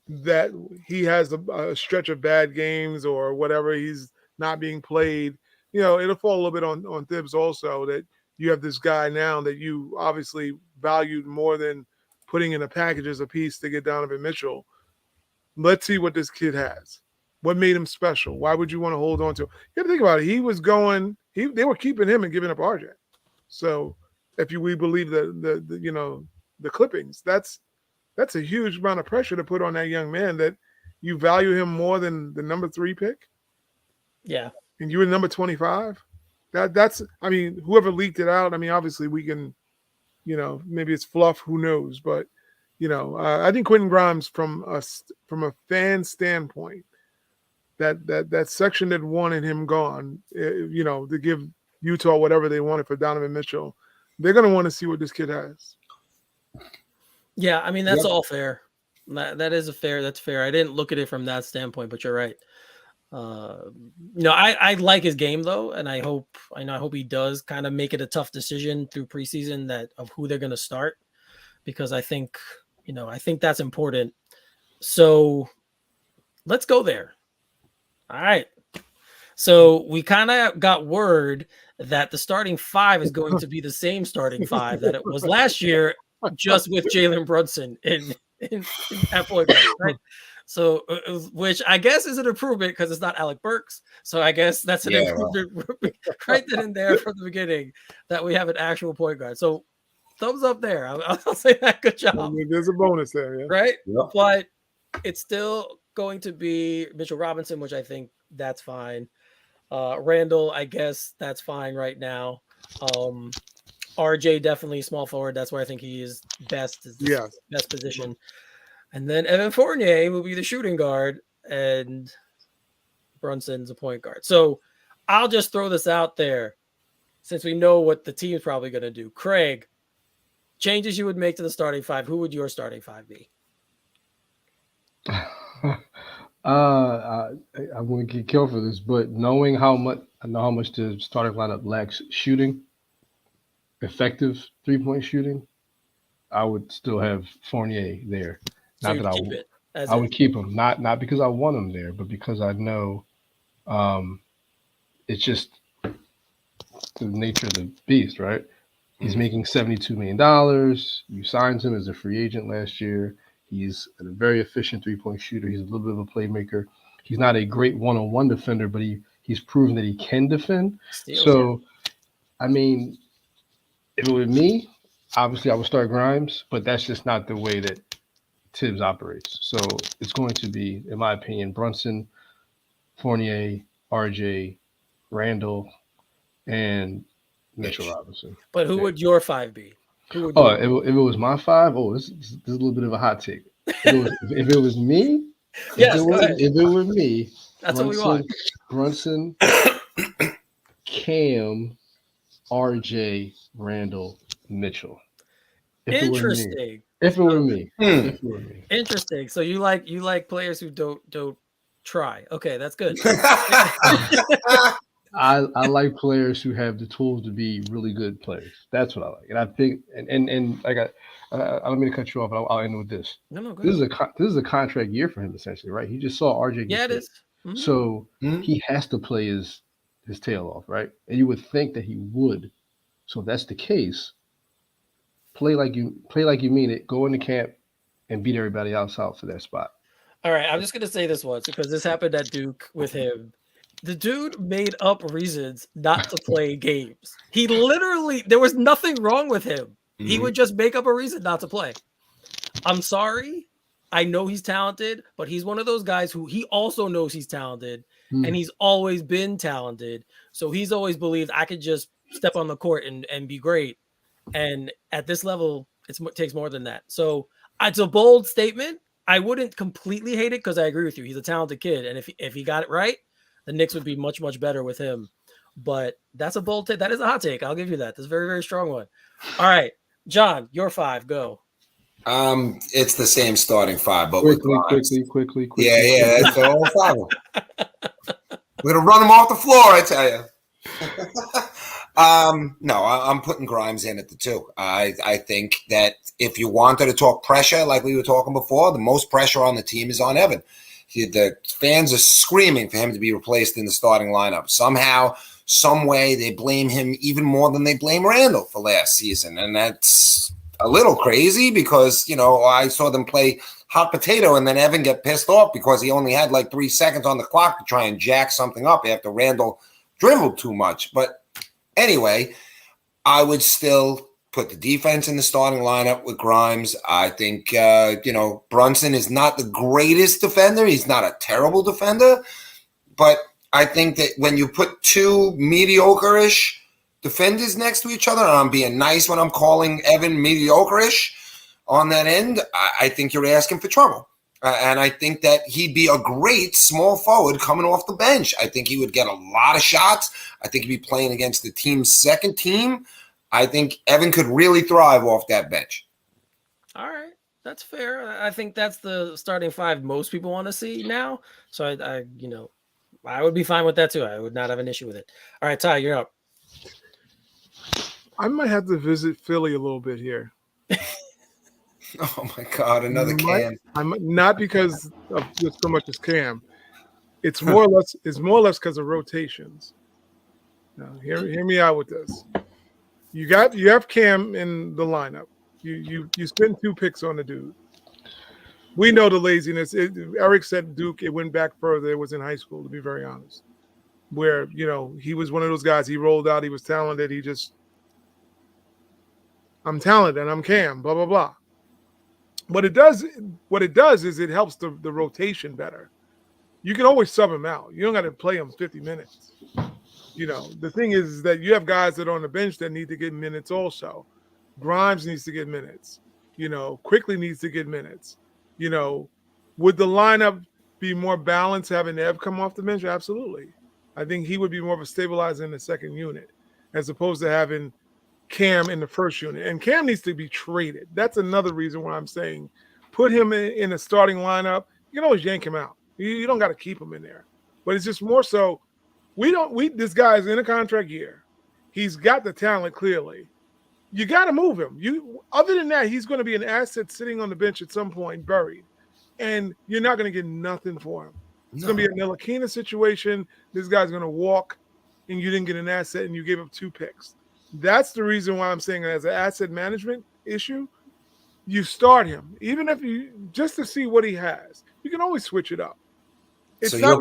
that he has a stretch of bad games or whatever, he's not being played, it'll fall a little bit on Tibbs also, that you have this guy now that you obviously valued more than putting in a package as a piece to get Donovan Mitchell. Let's see what this kid has. What made him special? Why would you want to hold on to him? You have to think about it. They were keeping him and giving up RJ. So if we believe the clippings, that's a huge amount of pressure to put on that young man that you value him more than the number 3 pick. Yeah. And you were number 25. Whoever leaked it out, obviously we can, maybe it's fluff, who knows, but I think Quentin Grimes from a fan standpoint, that section that wanted him gone, to give Utah whatever they wanted for Donovan Mitchell, they're going to want to see what this kid has. Yeah, that's all fair. That's fair. I didn't look at it from that standpoint, but you're right. I like his game though, and I hope he does kind of make it a tough decision through preseason of who they're going to start, because I think that's important. So let's go there. All right. So we kind of got word that the starting five is going to be the same starting five that it was last year, just with Jalen Brunson in at point guard, right? So, which I guess is an improvement because it's not Alec Burks. So I guess that's an improvement right then and there from the beginning that we have an actual point guard. So thumbs up there. I'll say that. Good job. There's a bonus there, yeah. Right? Yep. But it's still going to be Mitchell Robinson, which I think that's fine. Randle, I guess that's fine right now. RJ definitely small forward. That's where I think he is best. Best position. And then Evan Fournier will be the shooting guard, and Brunson's a point guard. So I'll just throw this out there, since we know what the team's probably going to do. Craig, changes you would make to the starting five. Who would your starting five be? I'm going to get killed for this, but knowing how much the starting lineup lacks shooting, effective 3-point shooting, I would still have Fournier there. So Not that keep it. I would keep him, not because I want him there, but because I know it's just the nature of the beast, right? He's making $72 million. You signed him as a free agent last year. He's a very efficient 3-point shooter. He's a little bit of a playmaker. He's not a great one-on-one defender, but he's proven that he can defend. I mean, if it were me, obviously I would start Grimes, but that's just not the way that Tibbs operates. So it's going to be, in my opinion, Brunson, Fournier, RJ, Randle, and Mitchell Robinson. But who would your five be? If it was my five, this is a little bit of a hot take. If it was me, yes, if it were me, that's what we want. Brunson, Cam, RJ, Randle, Mitchell. Interesting. If it were me. Interesting. So you like players who don't try. Okay, that's good. I like players who have the tools to be really good players. That's what I like, and I think, and like I don't mean to cut you off, but I'll end with this. No, go this is a contract year for him essentially, right? He just saw RJ. Yeah, it is. Mm-hmm. So he has to play his tail off, right? And you would think that he would. So if that's the case, play like you mean it. Go into camp and beat everybody else out for that spot. All right, I'm just gonna say this once because this happened at Duke with him. The dude made up reasons not to play games. He literally, there was nothing wrong with him. Mm-hmm. He would just make up a reason not to play. I'm sorry. I know he's talented, but he's one of those guys who he also knows he's talented and he's always been talented. So he's always believed I could just step on the court and be great. And at this level, it takes more than that. So it's a bold statement. I wouldn't completely hate it because I agree with you. He's a talented kid. And if he got it right, the Knicks would be much, much better with him. But that's a bold take. That is a hot take. I'll give you that. That's a very, very strong one. All right, John, your five. Go. It's the same starting five, but quickly. Yeah, that's the whole five. We're gonna run them off the floor, I tell you. No, I'm putting Grimes in at the 2. I think that if you wanted to talk pressure, like we were talking before, the most pressure on the team is on Evan. The fans are screaming for him to be replaced in the starting lineup. Somehow, some way, they blame him even more than they blame Randle for last season. And that's a little crazy because, I saw them play hot potato and then Evan get pissed off because he only had like 3 seconds on the clock to try and jack something up after Randle dribbled too much. But anyway, I would still put the defense in the starting lineup with Grimes. I think, Brunson is not the greatest defender. He's not a terrible defender. But I think that when you put 2 mediocre-ish defenders next to each other, and I'm being nice when I'm calling Evan mediocre-ish on that end, I think you're asking for trouble. And I think that he'd be a great small forward coming off the bench. I think he would get a lot of shots. I think he'd be playing against the team's second team. I think Evan could really thrive off that bench. All right. That's fair. I think that's the starting five most people want to see now. So I would be fine with that too. I would not have an issue with it. All right, Ty, you're up. I might have to visit Philly a little bit here. Oh my God, another Cam. I'm not because of just so much as Cam. It's more or less because of rotations. Now, hear me out with this. You have Cam in the lineup. You spend 2 picks on the dude. We know the laziness. Eric said Duke. It went back further. It was in high school, to be very honest, where he was one of those guys. He rolled out. He was talented. I'm talented. I'm Cam. Blah blah blah. What it does is it helps the rotation better. You can always sub him out. You don't got to play him 50 minutes. The thing is that you have guys that are on the bench that need to get minutes also. Grimes needs to get minutes. Quickly needs to get minutes. Would the lineup be more balanced having Ev come off the bench? Absolutely. I think he would be more of a stabilizer in the second unit as opposed to having Cam in the first unit. And Cam needs to be traded. That's another reason why I'm saying put him in a starting lineup. You can always yank him out. You don't got to keep him in there. But it's just more so this guy's in a contract year. He's got the talent clearly. You got to move him. Other than that, he's going to be an asset sitting on the bench at some point, buried. And you're not going to get nothing for him. It's going to be a Nilakina situation. This guy's going to walk, and you didn't get an asset, and you gave up 2 picks. That's the reason why I'm saying as an asset management issue, you start him. Even if just to see what he has. You can always switch it up. So you're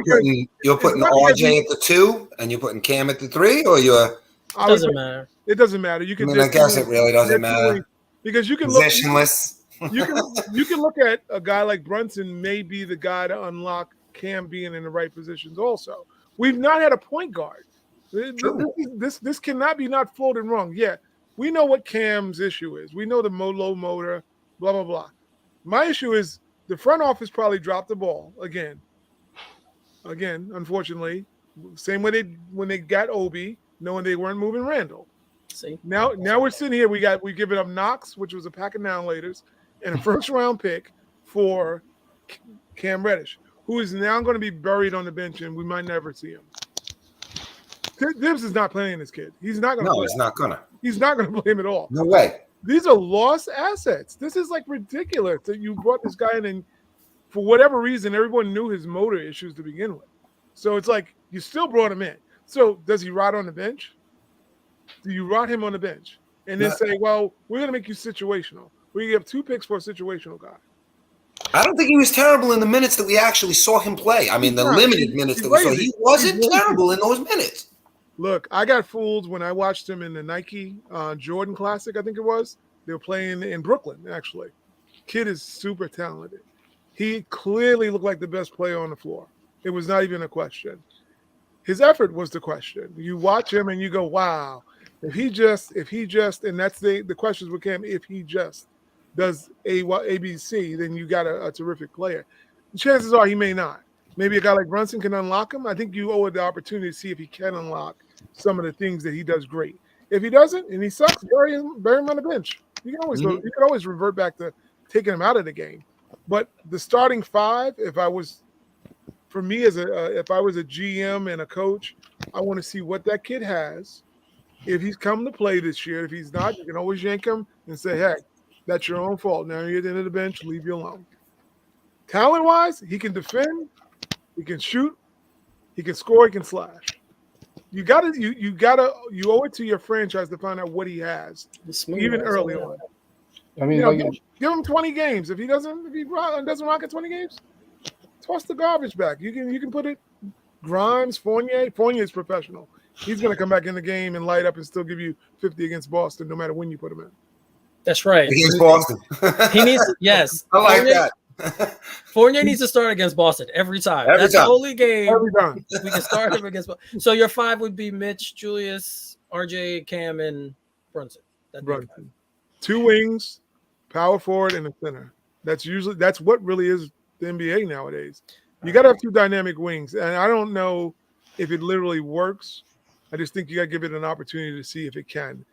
putting RJ at the 2 and you're putting Cam at the 3, or you're? It doesn't matter. It doesn't matter. You can. I guess it really doesn't matter because you can positionless. You can look at a guy like Brunson may be the guy to unlock Cam being in the right positions. Also, we've not had a point guard. This cannot be not floating wrong. Yeah, we know what Cam's issue is. We know the low motor. Blah blah blah. My issue is the front office probably dropped the ball again. Unfortunately, same way when they got Obi, knowing they weren't moving Randle. See, now we're sitting here. We've given up Knox, which was a pack of downlaters, and a first-round pick for Cam Reddish, who is now going to be buried on the bench, and we might never see him. Tibbs is not playing this kid. He's not going to. No, he's not going to. He's not going to play him at all. No way. These are lost assets. This is like ridiculous that you brought this guy in, and for whatever reason, everyone knew his motor issues to begin with. So it's like you still brought him in. So does he rot on the bench? Do you rot him on the bench and then say, well, we're going to make you situational? We give 2 picks for a situational guy. I don't think he was terrible in the minutes that we actually saw him play. I mean, the limited minutes that we saw, he wasn't terrible in those minutes. Look, I got fooled when I watched him in the Nike Jordan Classic, I think it was. They were playing in Brooklyn, actually. Kid is super talented. He clearly looked like the best player on the floor. It was not even a question. His effort was the question. You watch him and you go, wow, if he just, and that's the questions with Cam, if he just does ABC, then you got a terrific player. Chances are he may not. Maybe a guy like Brunson can unlock him. I think you owe it the opportunity to see if he can unlock some of the things that he does great. If he doesn't and he sucks, bury him on the bench. You can always revert back to taking him out of the game. But the starting 5, if I was a GM and a coach, I want to see what that kid has. If he's come to play this year, if he's not, you can always yank him and say, hey, that's your own fault. Now you're at the end of the bench, leave you alone. Talent-wise, he can defend, he can shoot, he can score, he can slash. You owe it to your franchise to find out what he has, even early on. I mean, give him 20 games. If he doesn't rock at 20 games, toss the garbage back. You can put it. Grimes, Fournier is professional. He's going to come back in the game and light up and still give you 50 against Boston, no matter when you put him in. That's right. Against Boston. He needs to, yes. I like that. Fournier needs to start against Boston every time. That's the only game we can start him against. So your 5 would be Mitch, Julius, RJ, Cam, and Brunson. Brunson. 2 wings, power forward, and a center. That's what really is the NBA nowadays. You got to have 2 dynamic wings, and I don't know if it literally works. I just think you got to give it an opportunity to see if it can.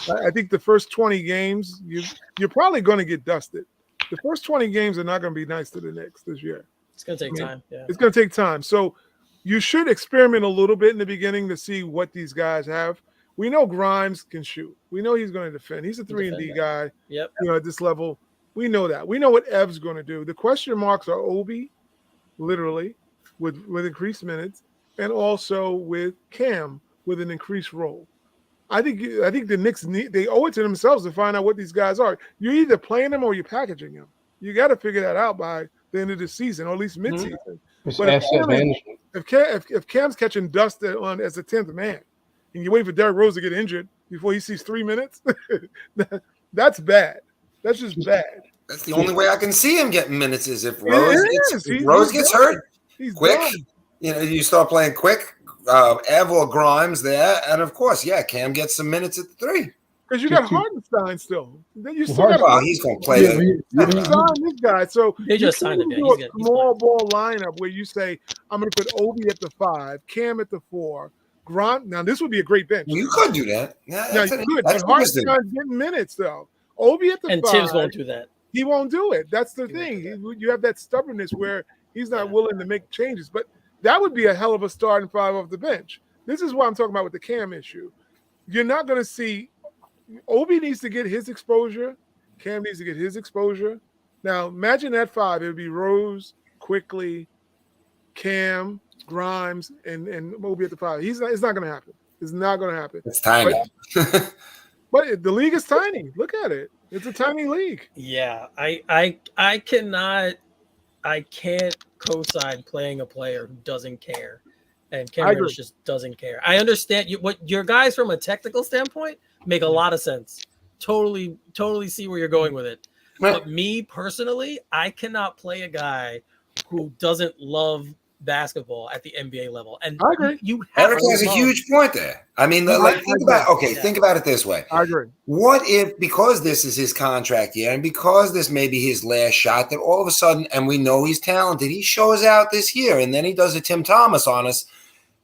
I think the first 20 games, you're probably going to get dusted. The first 20 games are not going to be nice to the Knicks this year. It's going to take time. Yeah, it's going to take time. So you should experiment a little bit in the beginning to see what these guys have. We know Grimes can shoot. We know he's going to defend. He's a 3-and-D guy. Yep. At this level, we know that. We know what Ev's going to do. The question marks are Obi, literally, with increased minutes, and also with Cam with an increased role. I think the Knicks they owe it to themselves to find out what these guys are. You're either playing them or you're packaging them. You got to figure that out by the end of the season, or at least midseason. It's But asset management. if Cam's catching dust on as a 10th man, and you wait for Derrick Rose to get injured before he sees 3 minutes, that's bad. That's just bad. That's the only way I can see him getting minutes is if It Rose is. gets He's hurt He's quick. done. You know, you start playing quick. Ev or Grimes there, and of course, Cam gets some minutes at the 3. Because you got Hartenstein still. You still Well, got he's going to play. you signed this guy, so They just you signed him. can Yeah, do he's a good. He's small ball lineup where you say, "I'm going to put Obi at the 5, Cam at the 4, Grant." Now this would be a great bench. You could do that. Yeah, Now you could, but Hartenstein's getting minutes though. Obi at the And 5. Tibbs won't do that. He won't do it. That's the thing. You have that stubbornness where he's not willing to make changes. But that would be a hell of a starting 5 off the bench. This is what I'm talking about with the Cam issue. You're not going to see – Obi needs to get his exposure. Cam needs to get his exposure. Now, imagine that 5. It would be Rose, Quickly, Cam, Grimes, and Obi at the 5. It's not going to happen. It's not going to happen. It's tiny. But the league is tiny. Look at it. It's a tiny league. Yeah, I can't co-sign playing a player who doesn't care, and Cam Reddish just doesn't care. I understand what your guys from a technical standpoint make a lot of sense. Totally see where you're going with it. But me personally, I cannot play a guy who doesn't love basketball at the NBA level. And I agree. Eric has a huge point there. I mean, think about it this way. I agree. What if, because this is his contract year and because this may be his last shot, that all of a sudden, and we know he's talented, he shows out this year and then he does a Tim Thomas on us,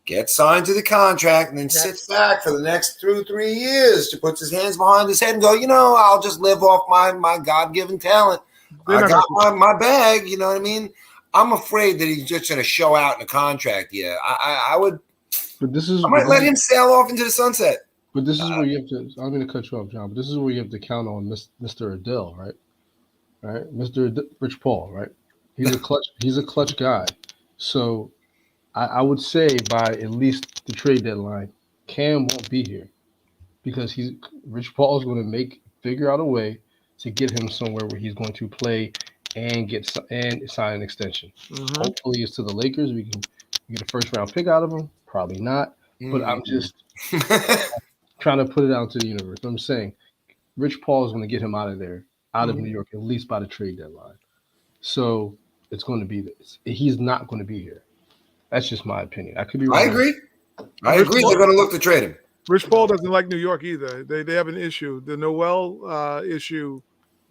gets signed to the contract, and then sits back for the next 2-3 years, to puts his hands behind his head and go, I'll just live off my God-given talent. I got my bag, you know what I mean? I'm afraid that he's just going to show out in a contract year. I would. But I might let him sail off into the sunset. But this is where you have to. I'm going to cut you off, John. But this is where you have to count on Mr. Adele, right? Right, Mr. Rich Paul, right? He's a clutch. He's a clutch guy. So, I would say by at least the trade deadline, Cam won't be here because Rich Paul is going to figure out a way to get him somewhere where he's going to play and sign an extension. Mm-hmm. Hopefully it's to the Lakers. We can get a first round pick out of him. Probably not. Mm-hmm. But I'm just trying to put it out to the universe. I'm saying Rich Paul is going to get him out of there, out of New York, at least by the trade deadline. So it's going to be this. He's not going to be here. That's just my opinion. I could be wrong. I agree. They're going to look to trade him. Rich Paul doesn't like New York either. They have an issue. The Noel issue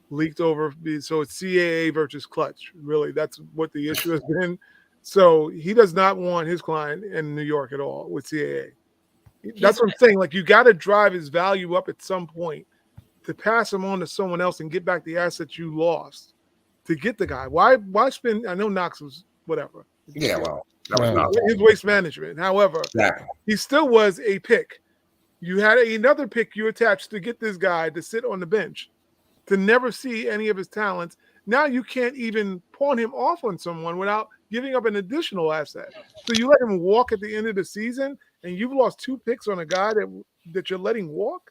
leaked over, so it's CAA versus clutch. Really, that's what the issue has been. So he does not want his client in New York at all with CAA. That's what I'm saying. Like, you got to drive his value up at some point to pass him on to someone else and get back the assets you lost to get the guy. Why spend? I know Knox was whatever. Yeah, well, that was not his waste management. However, he still was a pick. You had another pick you attached to get this guy to sit on the bench, to never see any of his talents. Now you can't even pawn him off on someone without giving up an additional asset. So you let him walk at the end of the season, and you've lost 2 picks on a guy that you're letting walk.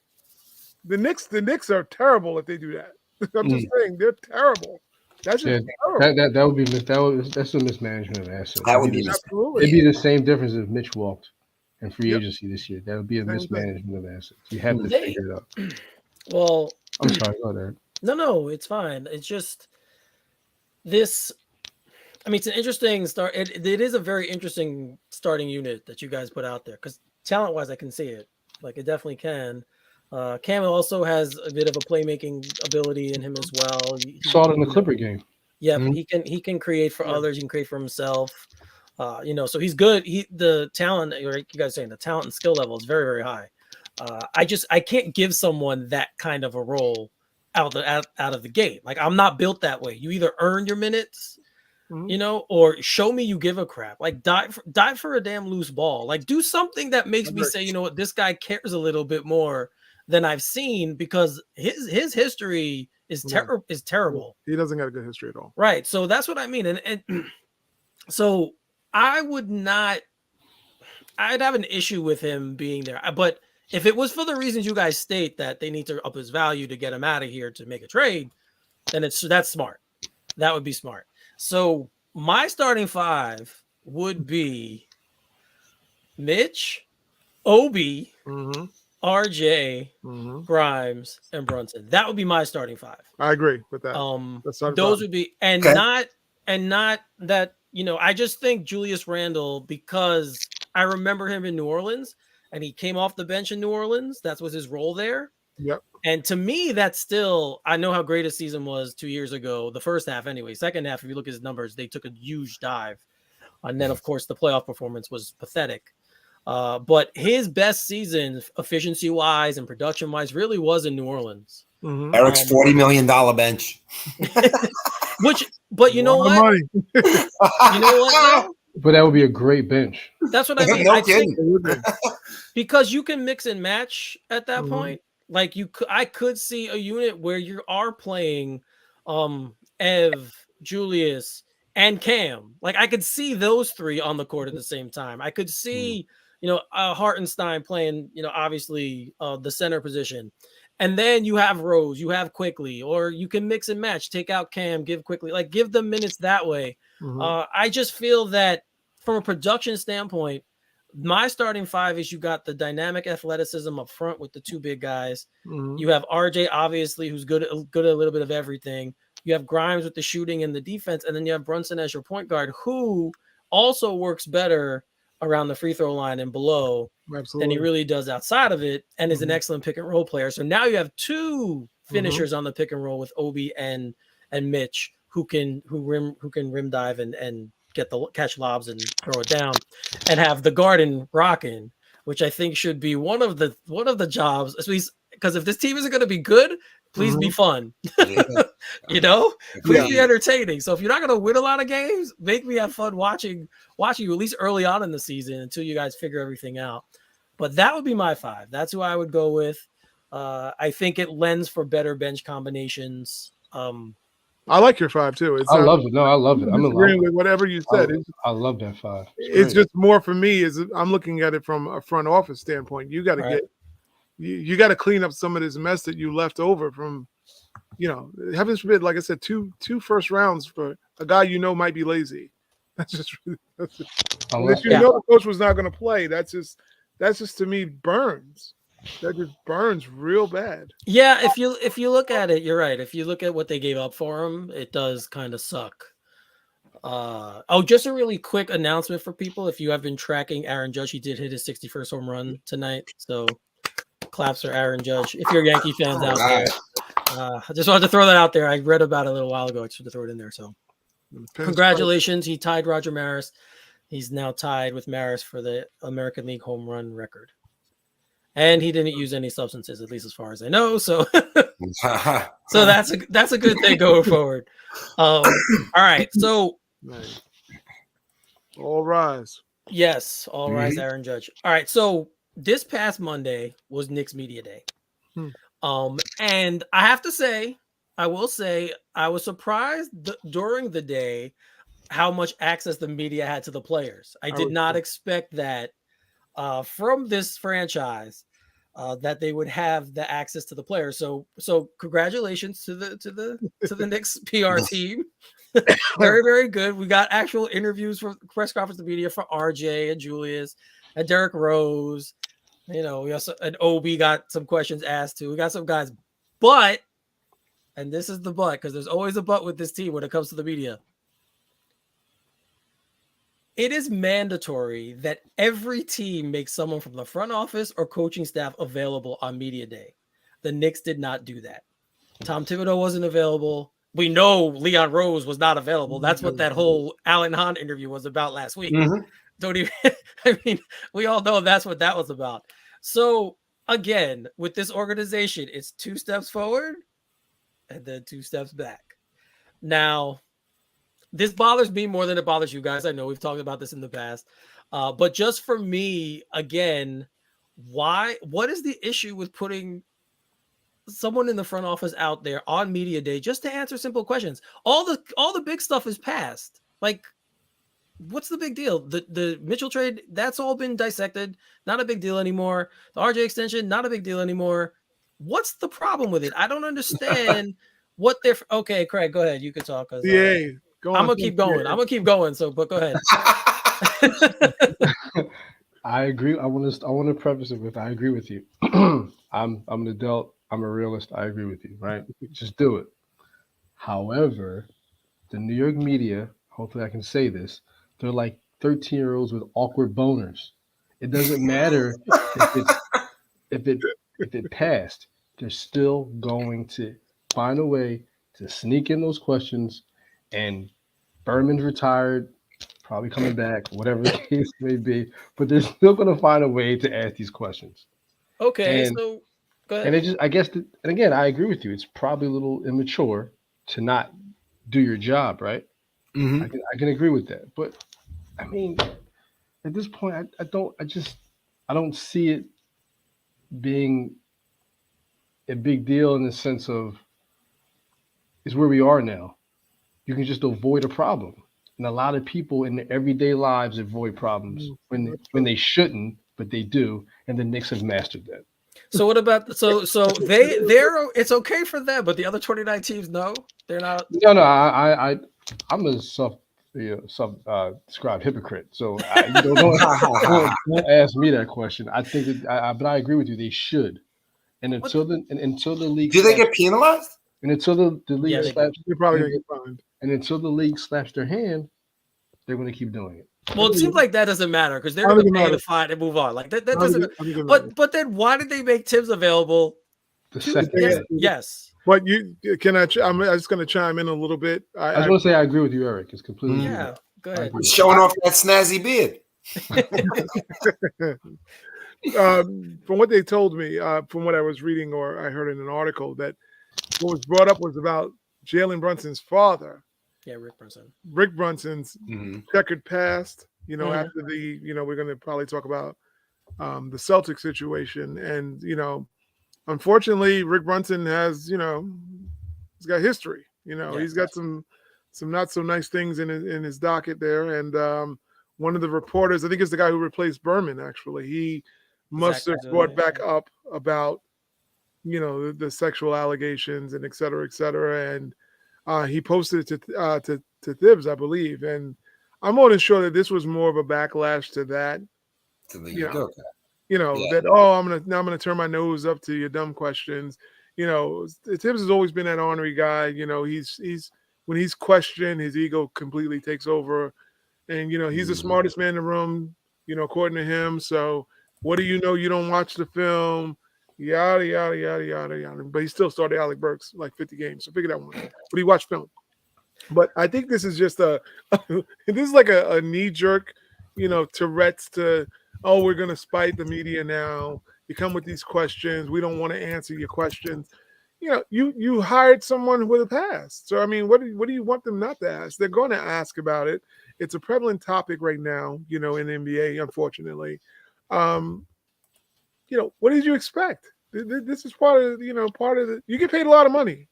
The Knicks are terrible if they do that. I'm just saying, they're terrible. That's just terrible. That's a mismanagement of assets. That would be absolutely. It'd be the same difference if Mitch walked in free agency this year. That would be a mismanagement of assets. You have to figure it out. Well, I'm sorry, go ahead. No, it's fine. It's just this. I mean, it's an interesting start. It is a very interesting starting unit that you guys put out there because talent-wise, I can see it. Like, it definitely can. Cam also has a bit of a playmaking ability in him as well. He saw it in the Clipper game. Yeah, he can create for others. He can create for himself. So he's good. The talent, you guys are saying the talent and skill level is very, very high. I can't give someone that kind of a role out of the gate. Like, I'm not built that way. You either earn your minutes, or show me you give a crap. Like, die for a damn loose ball. Like, do something that makes me say, you know what, this guy cares a little bit more than I've seen, because his history is terrible. He doesn't got a good history at all. Right. So that's what I mean. And so I would not. I'd have an issue with him being there, but if it was for the reasons you guys state that they need to up his value to get him out of here to make a trade, then that's smart. That would be smart. So my starting five would be Mitch, Obi, RJ, Grimes, and Brunson. That would be my starting five. I agree with that. Those would be, and not that, I just think Julius Randle, because I remember him in New Orleans and he came off the bench in New Orleans. That was his role there. Yep. And to me, that's still, I know how great his season was 2 years ago, the first half anyway. Second half, if you look at his numbers, they took a huge dive. And then, of course, the playoff performance was pathetic. But his best season, efficiency-wise and production-wise, really was in New Orleans. Eric's $40 million bench. But you know what? You know what? Though? But that would be a great bench. That's what I mean. No I kidding. think because you can mix and match at that point. Like I could see a unit where you are playing Ev, Julius, and Cam. Like I could see those three on the court at the same time. I could see, Hartenstein playing, obviously the center position. And then you have Rose, you have Quickly, or you can mix and match, take out Cam, give Quickly, like give them minutes that way. I just feel that from a production standpoint, my starting five is you got the dynamic athleticism up front with the two big guys. You have RJ, obviously, who's good at a little bit of everything. You have Grimes with the shooting and the defense, and then you have Brunson as your point guard, who also works better around the free throw line and below than he really does outside of it, and is an excellent pick and roll player. So now you have two finishers on the pick and roll with Obi and Mitch who can rim dive and get the catch lobs and throw it down, and have the garden rocking, which I think should be one of the jobs, at least, because if this team isn't going to be good, please be fun. Please be entertaining. So if you're not going to win a lot of games, make me have fun watching you, at least early on in the season, until you guys figure everything out. But that would be my five. That's who I would go with. I think it lends for better bench combinations. I like your five too. I love it. No, I love it. I'm agreeing with whatever you said. I love that five. It's just more for me is I'm looking at it from a front office standpoint. You got to you got to clean up some of this mess that you left over from, heavens forbid, like I said, two first rounds for a guy might be lazy. If the coach was not going to play, that's just to me burns. That just burns real bad. Yeah, if you look at it, you're right. If you look at what they gave up for him, it does kind of suck. Just a really quick announcement for people. If you have been tracking Aaron Judge, he did hit his 61st home run tonight. So claps for Aaron Judge. If you're Yankee fans out there, I just wanted to throw that out there. I read about it a little while ago. I just wanted to throw it in there. So congratulations. He tied Roger Maris. He's now tied with Maris for the American League home run record. And he didn't use any substances, at least as far as I know. So, so that's a good thing going forward. All right. So, all rise. Yes, all rise, Aaron Judge. All right. So this past Monday was Knicks Media Day. And I have to say, I was surprised during the day how much access the media had to the players. I did not expect that from this franchise, that they would have the access to the players. So congratulations to the Knicks PR team. Very, very good. We got actual interviews for press conference media for RJ and Julius and Derrick Rose. We also, and Obi got some questions asked too. We got some guys, but, and this is the but, because there's always a but with this team when it comes to the media. It is mandatory that every team makes someone from the front office or coaching staff available on media day. The Knicks did not do that. Tom Thibodeau wasn't available. We know Leon Rose was not available. That's what that whole Alan Hahn interview was about last week. We all know that's what that was about. So again, with this organization, it's 2 steps forward and then 2 steps back. Now, this bothers me more than it bothers you guys. I know we've talked about this in the past. But just for me, again, what is the issue with putting someone in the front office out there on media day just to answer simple questions? All the big stuff is past. Like, what's the big deal? The Mitchell trade, that's all been dissected. Not a big deal anymore. The RJ extension, not a big deal anymore. What's the problem with it? I don't understand what they're. Okay, Craig, go ahead. You can talk. Cause Yeah, go on. I'm gonna keep going. I'm gonna keep going. So, but go ahead. I agree. I want to preface it with I agree with you. I'm an adult. I'm a realist. I agree with you. Right? Just do it. However, the New York media, hopefully I can say this, they're like 13-year-olds with awkward boners. It doesn't matter if it passed. They're still going to find a way to sneak in those questions. And Berman's retired, probably coming back, whatever the case may be, but they're still going to find a way to ask these questions. Okay, And, so go ahead. and it just, I guess, and again, I agree with you. It's probably a little immature to not do your job, right? Mhm. I can agree with that. But I mean, at this point, I don't see it being a big deal in the sense of it's where we are now. You can just avoid a problem. And a lot of people in their everyday lives avoid problems when they shouldn't, but they do. And the Knicks have mastered that. So what about so they're it's okay for them, but the other 29 teams, no, they're not. No, I'm a described hypocrite. So don't ask me that question. I think but I agree with you. They should. And until the league, Do they get penalized? and until the league Yeah, they slaps, You're probably gonna get fined. and until the league slaps their hand, they're going to keep doing it. Well, it seems like that doesn't matter because they're I going think to it pay the matters. fine and move on. Like that I doesn't. think it matters. But then why did they make Tibbs available? The to- second, yes, day. yes, But I'm just going to chime in a little bit. I just want to say I agree with you, Eric. It's completely yeah. Go ahead. agree. Showing off that snazzy beard. From what they told me, from what I was reading or I heard in an article, that what was brought up was about Jalen Brunson's father, Yeah, Rick Brunson. Rick Brunson's Mhm. checkered past. Mhm. After we're going to probably talk about the Celtic situation, and unfortunately, Rick Brunson has he's got history. Yeah. He's got some not so nice things in his docket there, and one of the reporters, I think it's the guy who replaced Berman, actually, he must Zach have brought Guzzo, back up about the sexual allegations and et cetera, and he posted it to Tibbs, I believe, and I'm more than sure that this was more of a backlash to that. Okay. That I'm gonna turn my nose up to your dumb questions. Tibbs has always been that ornery guy. He's when he's questioned, his ego completely takes over, and he's the smartest man in the room. According to him. So what do you know? You don't watch the film. Yada yada yada yada yada. But he still started Alec Burks like 50 games. So figure that one. But he watched film. But I think this is just this is like a knee jerk, Tourette's to, oh, we're gonna spite the media now. You come with these questions. We don't want to answer your questions. You hired someone with a past. So I mean, what do you want them not to ask? They're going to ask about it. It's a prevalent topic right now, in the NBA, unfortunately. What did you expect? This is part of the. You get paid a lot of money.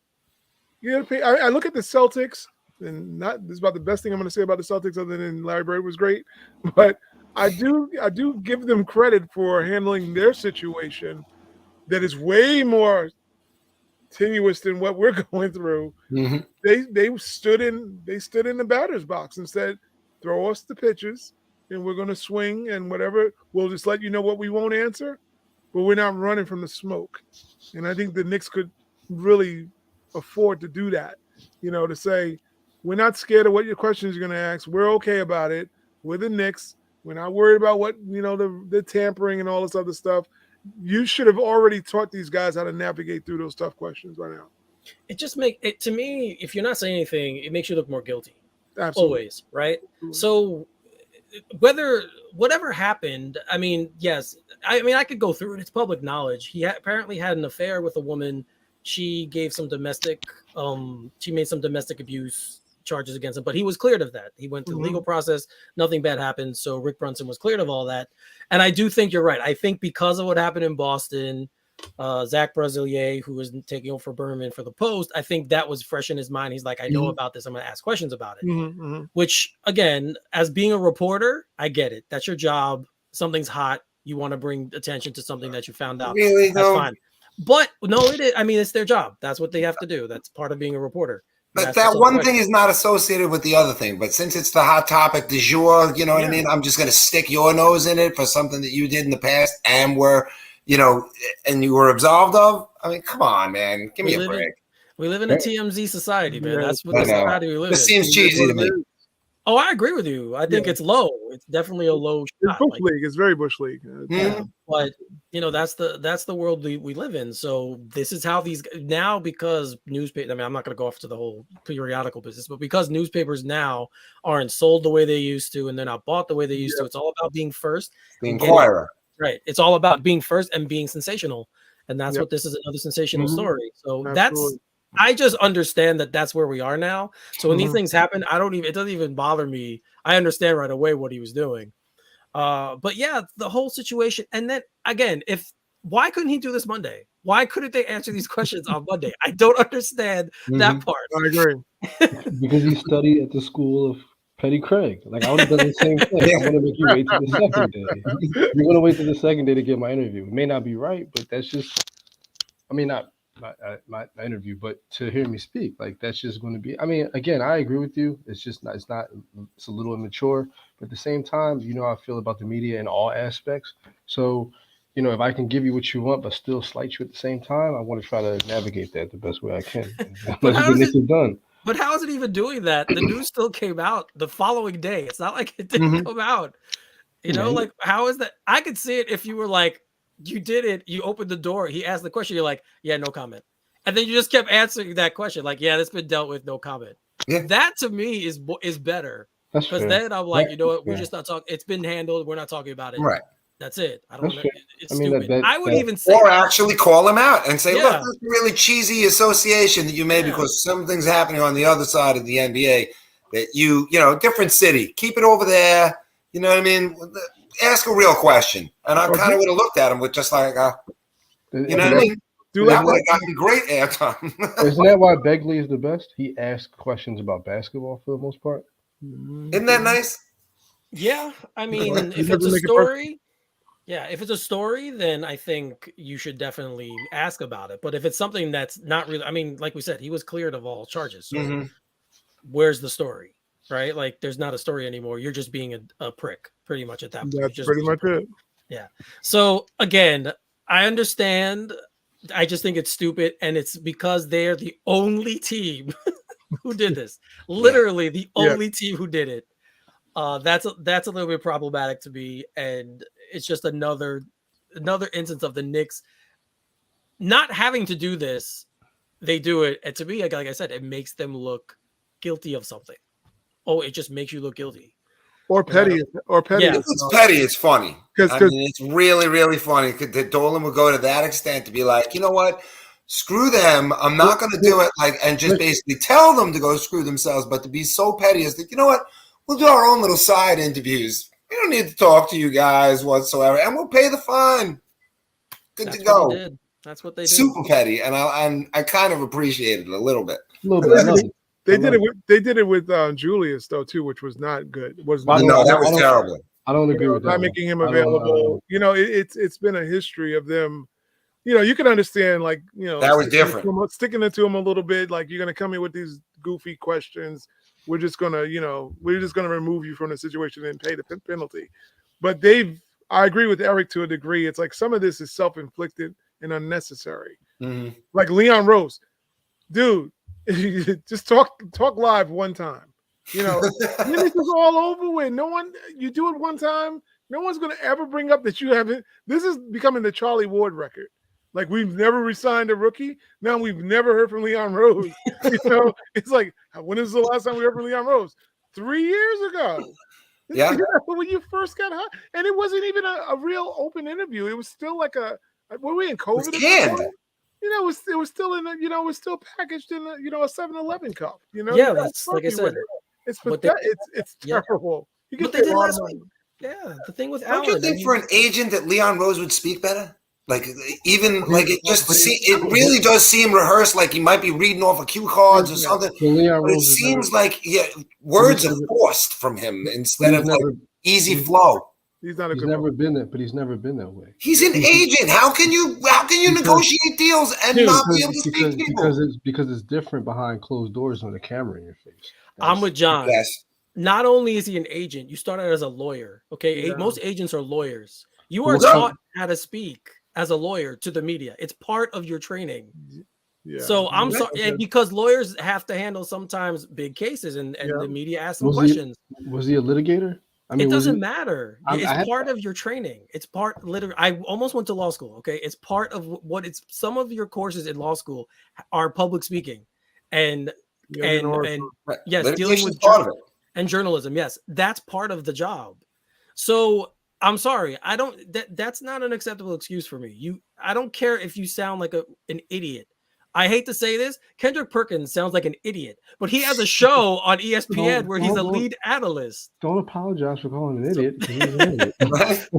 You get paid. I look at the Celtics, and this is about the best thing I'm going to say about the Celtics, other than Larry Bird was great, but I do give them credit for handling their situation that is way more tenuous than what we're going through. Mhm. They stood in the batter's box and said, throw us the pitches and we're going to swing and whatever. We'll just let you know what we won't answer, but we're not running from the smoke. And I think the Knicks could really afford to do that, to say, we're not scared of what your questions are going to ask. We're okay about it. We're the Knicks. We're not worried about what, the tampering and all this other stuff. You should have already taught these guys how to navigate through those tough questions by now. It just makes it, to me, if you're not saying anything, it makes you look more guilty. Absolutely. Always, right? Absolutely. So whatever happened, I mean, yes, I could go through it. It's public knowledge. He apparently had an affair with a woman. She gave some domestic, she made some domestic abuse charges against him, but he was cleared of that. He went through the legal process. Nothing bad happened. So Rick Brunson was cleared of all that. And I do think you're right. I think because of what happened in Boston, Zach Brasilier, who was taking over for Berman for the Post, I think that was fresh in his mind. He's like, I know about this. I'm going to ask questions about it. Which, again, as being a reporter, I get it. That's your job. Something's hot. You want to bring attention to something that you found out. Really? That's fine. But no, it is. I mean, it's their job. That's what they have to do. That's part of being a reporter. But that one thing is not associated with the other thing. But since it's the hot topic du jour, you know what I mean? I'm just going to stick your nose in it for something that you did in the past and were, you know, and you were absolved of. I mean, come on, man. Give me a break. We live in a TMZ society, man. That's what the society we live in. This seems cheesy to me. Oh, I agree with you. I think it's low. It's definitely a low shot. It's bush league. It's very bush league. But you know, that's the world we live in. So this is how these now, because newspaper. I mean, I'm not going to go off to the whole periodical business, but because newspapers now aren't sold the way they used to, and they're not bought the way they used to. It's all about being first, the inquirer. Right. It's all about being first and being sensational, and that's what this is, another sensational story. So that's. I just understand that that's where we are now. So when these things happen, it doesn't even bother me. I understand right away what he was doing. But yeah, the whole situation. And then again, why couldn't he do this Monday? Why couldn't they answer these questions on Monday? I don't understand that part. I agree. Because he studied at the school of Petty Craig. Like, I would have done the same thing. I'm going to make you wait till the second day. You're going to wait till the second day to get my interview. It may not be right, but that's just, I mean, not my interview, but to hear me speak, like, that's just going to be, I mean, again, I agree with you. It's just not, it's a little immature, but at the same time, you know how I feel about the media in all aspects. So, you know, if I can give you what you want, but still slight you at the same time, I want to try to navigate that the best way I can. But how is it even doing that? The news still came out the following day. It's not like it didn't come out. You know, like, how is that? I could see it if you were like, you did it. You opened the door. He asked the question. You're like, yeah, no comment. And then you just kept answering that question. Like, yeah, that's been dealt with. No comment. Yeah. That to me is better. Because then I'm like, you know what? We're just not talking. It's been handled. We're not talking about it. Right. That's it. I don't know. It's stupid. I would even say, or actually call him out and say, look, this is a really cheesy association that you made because something's happening on the other side of the NBA that you know, different city. Keep it over there. You know what I mean? Ask a real question, and I kind of would have looked at him with just like, you know what I mean? That would have gotten great airtime. Isn't that why Begley is the best? He asks questions about basketball for the most part. Isn't that nice? Yeah, I mean, if it's a story, if it's a story, then I think you should definitely ask about it. But if it's something that's not really, I mean, like we said, he was cleared of all charges. So where's the story? Right? Like, there's not a story anymore. You're just being a prick, pretty much at that point. That's pretty much it. Yeah. So again, I understand. I just think it's stupid, and it's because they're the only team who did this. Literally, the only team who did it. That's a little bit problematic to me, and it's just another instance of the Knicks not having to do this. They do it, and to me, like I said, it makes them look guilty of something. Oh, it just makes you look guilty. Or petty. Yeah. If it's petty, it's funny. I mean, it's really, really funny that Dolan would go to that extent to be like, you know what? Screw them. I'm not going to do it. Like, and just basically tell them to go screw themselves, but to be so petty as that, you know what? We'll do our own little side interviews. We don't need to talk to you guys whatsoever, and we'll pay the fine. Good to go. That's what they did. Super petty, and I kind of appreciate it a little bit. They did it with Julius though too, which was not good. No, that was terrible. I don't agree with that. Not making him available. You know, it's been a history of them. You know, you can understand, like, you know, that was different. Sticking it to him a little bit, like, you're gonna come in with these goofy questions. We're just gonna remove you from the situation and pay the penalty. But I agree with Eric to a degree. It's like some of this is self-inflicted and unnecessary. Like Leon Rose, dude. Just talk live one time, you know. Then this is all over with. You do it one time, no one's going to ever bring up that you haven't. This is becoming the Charlie Ward record. Like, we've never re-signed a rookie. Now we've never heard from Leon Rose. You know, it's like, when is the last time we heard from Leon Rose? 3 years ago. Yeah. You know, when you first got hired, and it wasn't even a real open interview. It was still like were we in COVID? You know, it was still in a, you know, it was still packaged in a, you know, a 7-Eleven cup. You know, that's like I said, it's terrible. You but they did last week. Yeah, the thing with Don't you think for an agent that Leon Rose would speak better? Like even like it really does seem rehearsed. Like he might be reading off of cue cards or something. But it seems like words are forced from him instead of like easy flow. He's not a He's good never been that, but he's never been that way. He's an agent. How can you negotiate deals and not be able to speak to people? Because it's different behind closed doors when the camera in your face. I'm with John. Yes. Not only is he an agent, you start out as a lawyer. Okay, Yeah. most agents are lawyers. You are taught how to speak as a lawyer to the media. It's part of your training. Yeah. So I'm sorry, and because lawyers have to handle sometimes big cases, and the media asks them questions. Was he a litigator? I mean, it doesn't matter. It's part of your training. It's part literally. I almost went to law school. Okay, it's part of what it's. Some of your courses in law school are public speaking, and yes, dealing with and journalism. Yes, that's part of the job. So I'm sorry. I don't. That's not an acceptable excuse for me. I don't care if you sound like an idiot. I hate to say this, Kendrick Perkins sounds like an idiot, but he has a show on ESPN where he's a lead analyst. Don't apologize for calling an idiot. He's an idiot.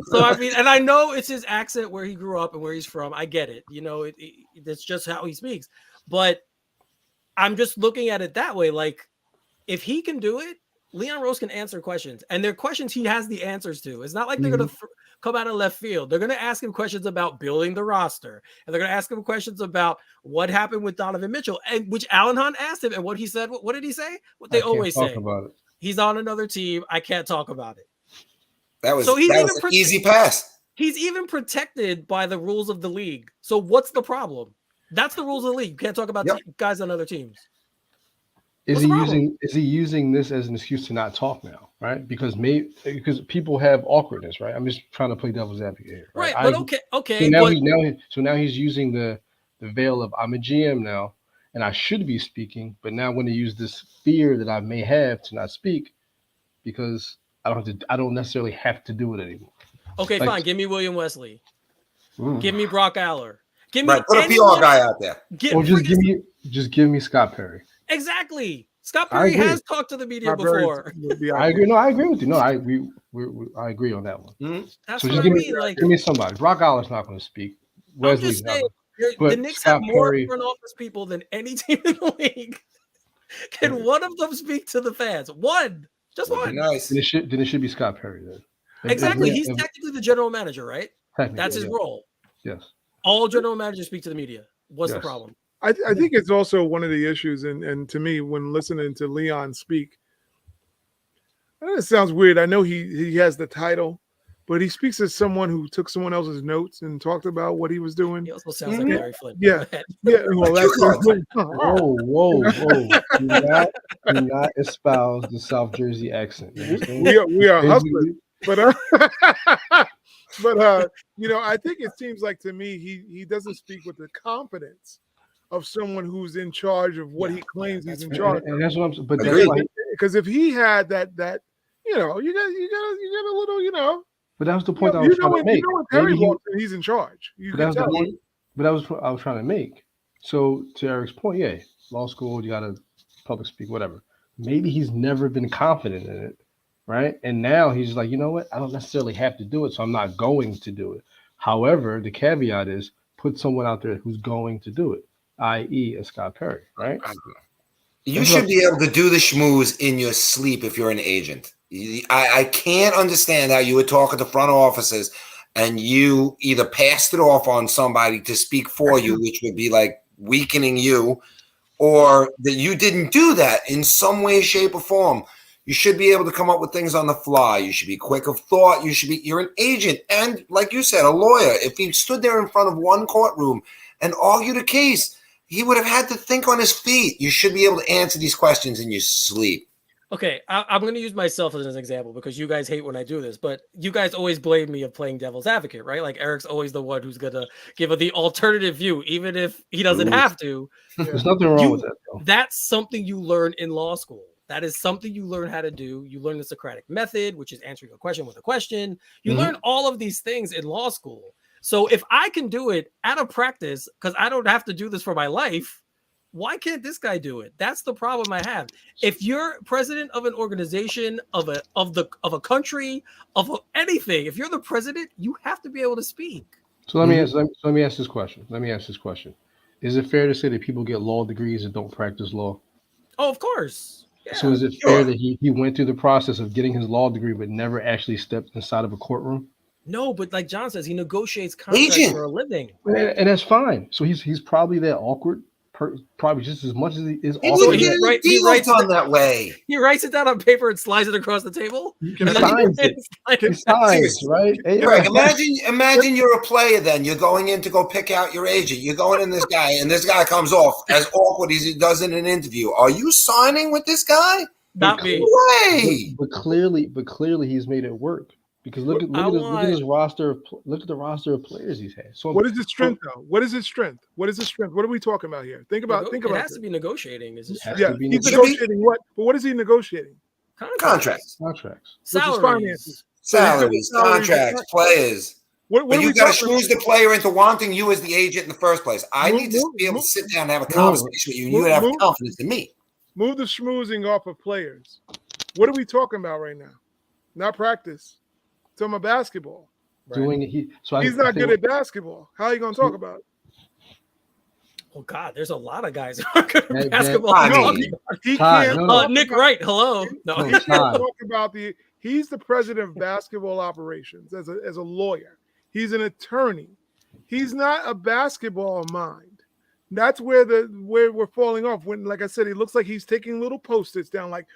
So I mean, and I know it's his accent where he grew up and where he's from. I get it. You know, that's just how he speaks. But I'm just looking at it that way. Like, if he can do it, Leon Rose can answer questions, and they're questions he has the answers to. It's not like they're going to come out of left field. They're going to ask him questions about building the roster, and they're going to ask him questions about what happened with Donovan Mitchell, and which Alan Hunt asked him, and what he said. What did he say? What they always say about it. He's on another team. I can't talk about it. That was an easy pass. He's even protected by the rules of the league. So what's the problem? That's the rules of the league. You can't talk about guys on other teams. Is he using this as an excuse to not talk now, right? Because people have awkwardness, right? I'm just trying to play devil's advocate here, right? But okay. So now he's using the veil of I'm a GM now, and I should be speaking, but now I'm going to use this fear that I may have to not speak because I don't necessarily have to do it anymore. Okay, fine. Give me William Wesley. Give me Brock Aller. Give me put a PR guy out there. Just give me Scott Perry. Exactly. Scott Perry has talked to the media before. I agree. No, I agree with you. No, I agree on that one. Mm-hmm. That's so what just I mean. Give me somebody. Brock Aller's not going to speak. Wesley's not. The Knicks have more front office people than any team in the league. Can one of them speak to the fans? One. Just one. Nice. Then it should be Scott Perry then. Exactly. He's technically the general manager, right? That's his role. Yes. All general managers speak to the media. What's the problem? I think it's also one of the issues, and to me, when listening to Leon speak, I know it sounds weird. I know he has the title, but he speaks as someone who took someone else's notes and talked about what he was doing. He also sounds like Larry Flynn. Yeah. Well, whoa! Do not espouse the South Jersey accent. We are hustlers, but I think it seems like to me he doesn't speak with the confidence of someone who's in charge of what he claims he's in charge. And that's what I'm. But because if he had that, you got a little, But that was the point I was trying to make. When Perry walks in, he's in charge. But that was what I was trying to make. So to Eric's point, law school, you got to public speak, whatever. Maybe he's never been confident in it, right? And now he's like, you know what? I don't necessarily have to do it, so I'm not going to do it. However, the caveat is put someone out there who's going to do it, i.e. a Scott Perry, right? You should be able to do the schmooze in your sleep if you're an agent. I can't understand how you would talk at the front offices and you either passed it off on somebody to speak for you, which would be like weakening you, or that you didn't do that in some way, shape, or form. You should be able to come up with things on the fly. You should be quick of thought. You're an agent. And like you said, a lawyer. If he stood there in front of one courtroom and argued a case, he would have had to think on his feet. You should be able to answer these questions in your sleep. Okay, I'm going to use myself as an example because you guys hate when I do this, but you guys always blame me of playing devil's advocate, right? Like Eric's always the one who's going to give the alternative view, even if he doesn't have to. There's nothing wrong with that, though. That's something you learn in law school. That is something you learn how to do. You learn the Socratic method, which is answering a question with a question. You learn all of these things in law school. So if I can do it out of practice, because I don't have to do this for my life, why can't this guy do it? That's the problem I have. If you're president of an organization, of a country, of anything, if you're the president, you have to be able to speak. So let me ask this question. Is it fair to say that people get law degrees and don't practice law? Oh, of course. Yeah. So is it fair that he went through the process of getting his law degree but never actually stepped inside of a courtroom? No, but like John says, he negotiates contracts Agent. for a living. And that's fine. So he's probably that awkward, probably just as much as he is He awkward. wouldn't get any deals done that way. He writes it down on paper and slides it across the table. He signs it. He signs, right? Hey, Greg, imagine you're a player then. You're going in to go pick out your agent. You're going in this guy, and this guy comes off as awkward as he does in an interview. Are you signing with this guy? Not me. Way. But clearly he's made it work. Because look at his roster. Look at the roster of players he's had. So what is his strength, though? What is his strength? What are we talking about here? Think about. It has to be negotiating. Is his yeah, he's negotiating what? But what is he negotiating? Contracts. Salaries, contracts, players. But you've got to schmooze the player into wanting you as the agent in the first place. I need to be able to sit down and have a conversation with you, and you have confidence in me. Move the schmoozing off of players. What are we talking about right now? Not practice. Talking about basketball. He's not good at basketball. How are you going to talk about it? Oh God, there's a lot of guys who are good at basketball. He can't. Nick Wright, hello. No, he can't talk about He's the president of basketball operations as a lawyer. He's an attorney. He's not a basketball mind. That's where we're falling off. When, like I said, he looks like he's taking little post-its down, like,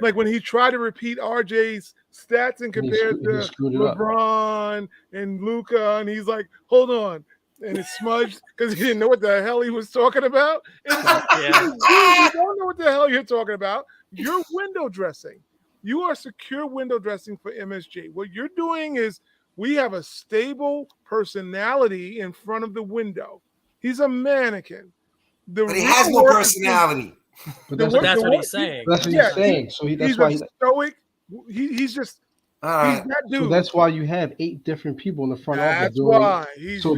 like when he tried to repeat RJ's stats and compare to LeBron and Luka, and he's like, hold on. And it's smudged because he didn't know what the hell he was talking about. And like, you don't know what the hell you're talking about. You're window dressing. You are secure window dressing for MSG. What you're doing is we have a stable personality in front of the window. He's a mannequin. But he has no personality. That's what he's saying. That's what he's saying. So that's why he's stoic. He's just he's that dude. So that's why you have 8 different people in the front office. That's why.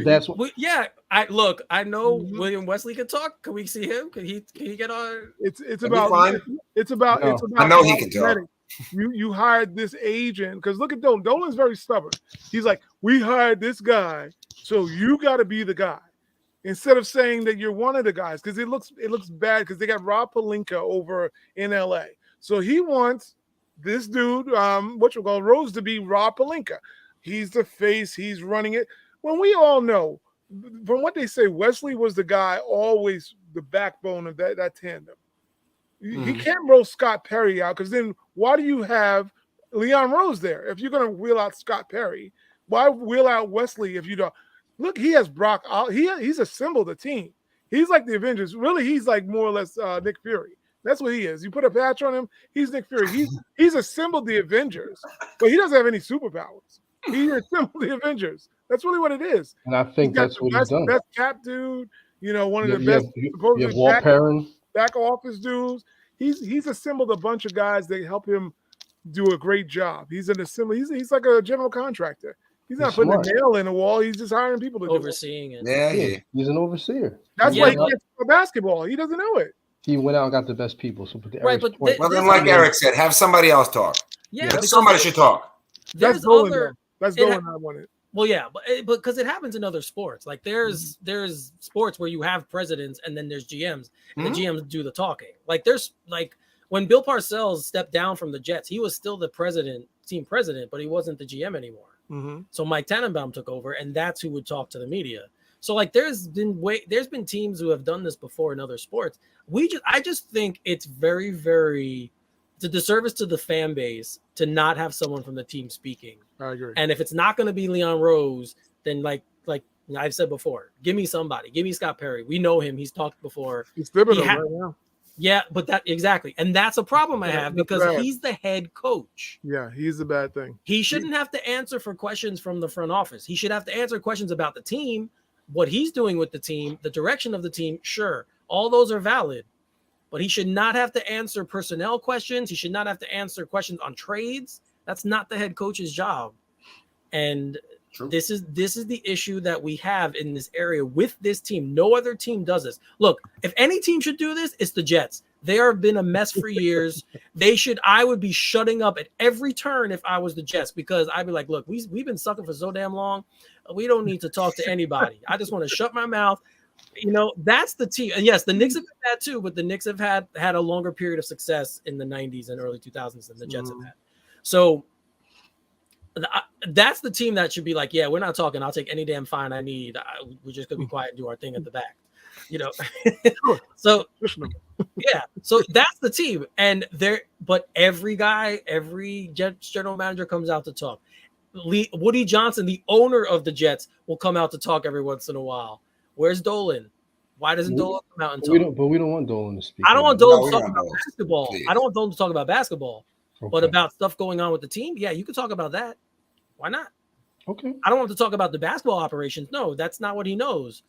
That's what. I know William Wesley can talk. Can we see him? Can he get on? It's about. I know he can talk. You hired this agent because look at Dolan. Dolan's very stubborn. He's like, we hired this guy, so you got to be the guy. Instead of saying that you're one of the guys, because it looks bad because they got Rob Pelinka over in LA. So he wants this dude, Rose, to be Rob Pelinka. He's the face. He's running it. When we all know, from what they say, Wesley was the guy, always the backbone of that tandem. He can't roll Scott Perry out because then why do you have Leon Rose there? If you're going to wheel out Scott Perry, why wheel out Wesley if you don't? Look, he has Brock. He's assembled a team. He's like the Avengers. Really, he's like more or less Nick Fury. That's what he is. You put a patch on him, he's Nick Fury. He's assembled the Avengers, but he doesn't have any superpowers. He assembled the Avengers. That's really what it is. And I think that's what he's done. Best cap dude, one of the best. Walt Perrin. Back office dudes. He's assembled a bunch of guys that help him do a great job. He's an assembly. He's like a general contractor. He's not putting a nail in the wall. He's just hiring people to overseeing it. Yeah. He's an overseer. That's why he gets for basketball. He doesn't know it. He went out and got the best people. So well, then, like Eric said, have somebody else talk. Yeah, somebody should talk. That's Dolan. That's Dolan. I want it. Well, yeah, but because it happens in other sports. Like there's sports where you have presidents and then there's GMs, and the GMs do the talking. Like there's like when Bill Parcells stepped down from the Jets, he was still the team president, but he wasn't the GM anymore. So Mike Tannenbaum took over, and that's who would talk to the media. So like there's been teams who have done this before in other sports. I just think it's very, very it's a disservice to the fan base to not have someone from the team speaking. I agree. And if it's not going to be Leon Rose, then like I've said before, give me somebody. Give me Scott Perry. We know him. He's talked before. He's Thibodeau right now. Yeah, but exactly. And that's a problem I have because he's the head coach. Yeah, he's the bad thing. He shouldn't have to answer for questions from the front office. He should have to answer questions about the team, what he's doing with the team, the direction of the team. Sure, all those are valid. But he should not have to answer personnel questions. He should not have to answer questions on trades. That's not the head coach's job. And this is the issue that we have in this area with this team. No other team does this. Look, if any team should do this, it's the Jets. They have been a mess for years. I would be shutting up at every turn if I was the Jets, because I'd be like, look, we've been sucking for so damn long. We don't need to talk to anybody. I just want to shut my mouth. That's the team. And yes, the Knicks have been bad too, but the Knicks have had a longer period of success in the 90s and early 2000s than the Jets have had. So that's the team that should be like, yeah, we're not talking. I'll take any damn fine I need. We're just going to be quiet and do our thing at the back. So yeah, so that's the team. And but every Jets general manager comes out to talk. Woody Johnson, the owner of the Jets, will come out to talk every once in a while. Where's Dolan? Why doesn't Dolan come out and talk? We don't want Dolan to speak. I don't want Dolan to talk about basketball. Please. I don't want Dolan to talk about basketball. Okay. But about stuff going on with the team, yeah, you can talk about that. Why not? Okay. I don't want to talk about the basketball operations. No, that's not what he knows.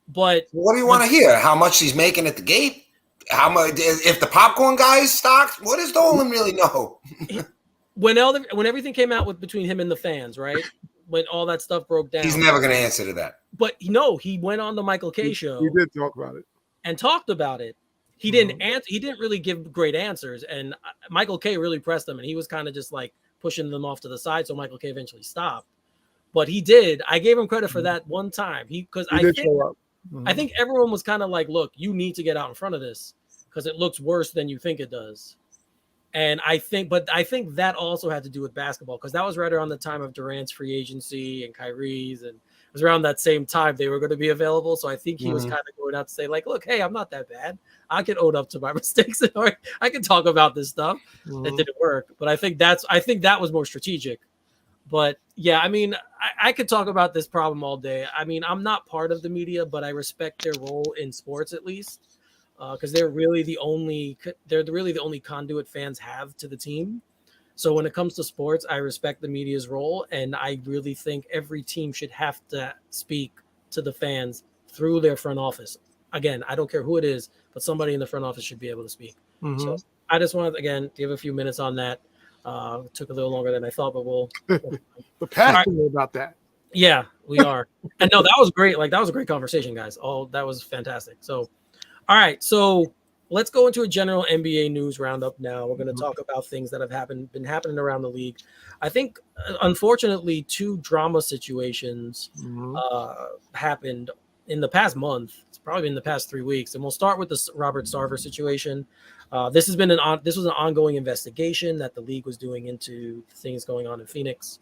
But what do you want to hear? How much he's making at the gate? How much? If the popcorn guy is stocked, what does Dolan really know? when everything came out between him and the fans, right? When all that stuff broke down, he's never going to answer to that. But no, he went on the Michael Kay show. He did talk about it and talked about it. He didn't answer. He didn't really give great answers, and Michael Kay really pressed him, and he was kind of just like pushing them off to the side. So Michael Kay eventually stopped. But he did. I gave him credit for that one time. I think everyone was kind of like, look, you need to get out in front of this because it looks worse than you think it does. And I think that also had to do with basketball, because that was right around the time of Durant's free agency and Kyrie's, and it was around that same time they were going to be available. So I think he was kind of going out to say, like, look, hey, I'm not that bad. I can own up to my mistakes. I can talk about this stuff. It didn't work. But I think that was more strategic. But yeah, I mean, I could talk about this problem all day. I mean, I'm not part of the media, but I respect their role in sports, at least, because they're really the only conduit fans have to the team. So when it comes to sports, I respect the media's role, and I really think every team should have to speak to the fans through their front office. Again, I don't care who it is, but somebody in the front office should be able to speak. So I just wanted, again, give a few minutes on that. It took a little longer than I thought, but we're passionate about that. Yeah, we are. And no, that was great. Like, that was a great conversation, guys. That was fantastic. So, all right. So let's go into a general NBA news roundup now. We're going to talk about things that have been happening around the league. I think, unfortunately, 2 drama situations happened in the past month. It's probably been the past 3 weeks. And we'll start with the Robert Sarver situation. This was an ongoing investigation that the league was doing into things going on in Phoenix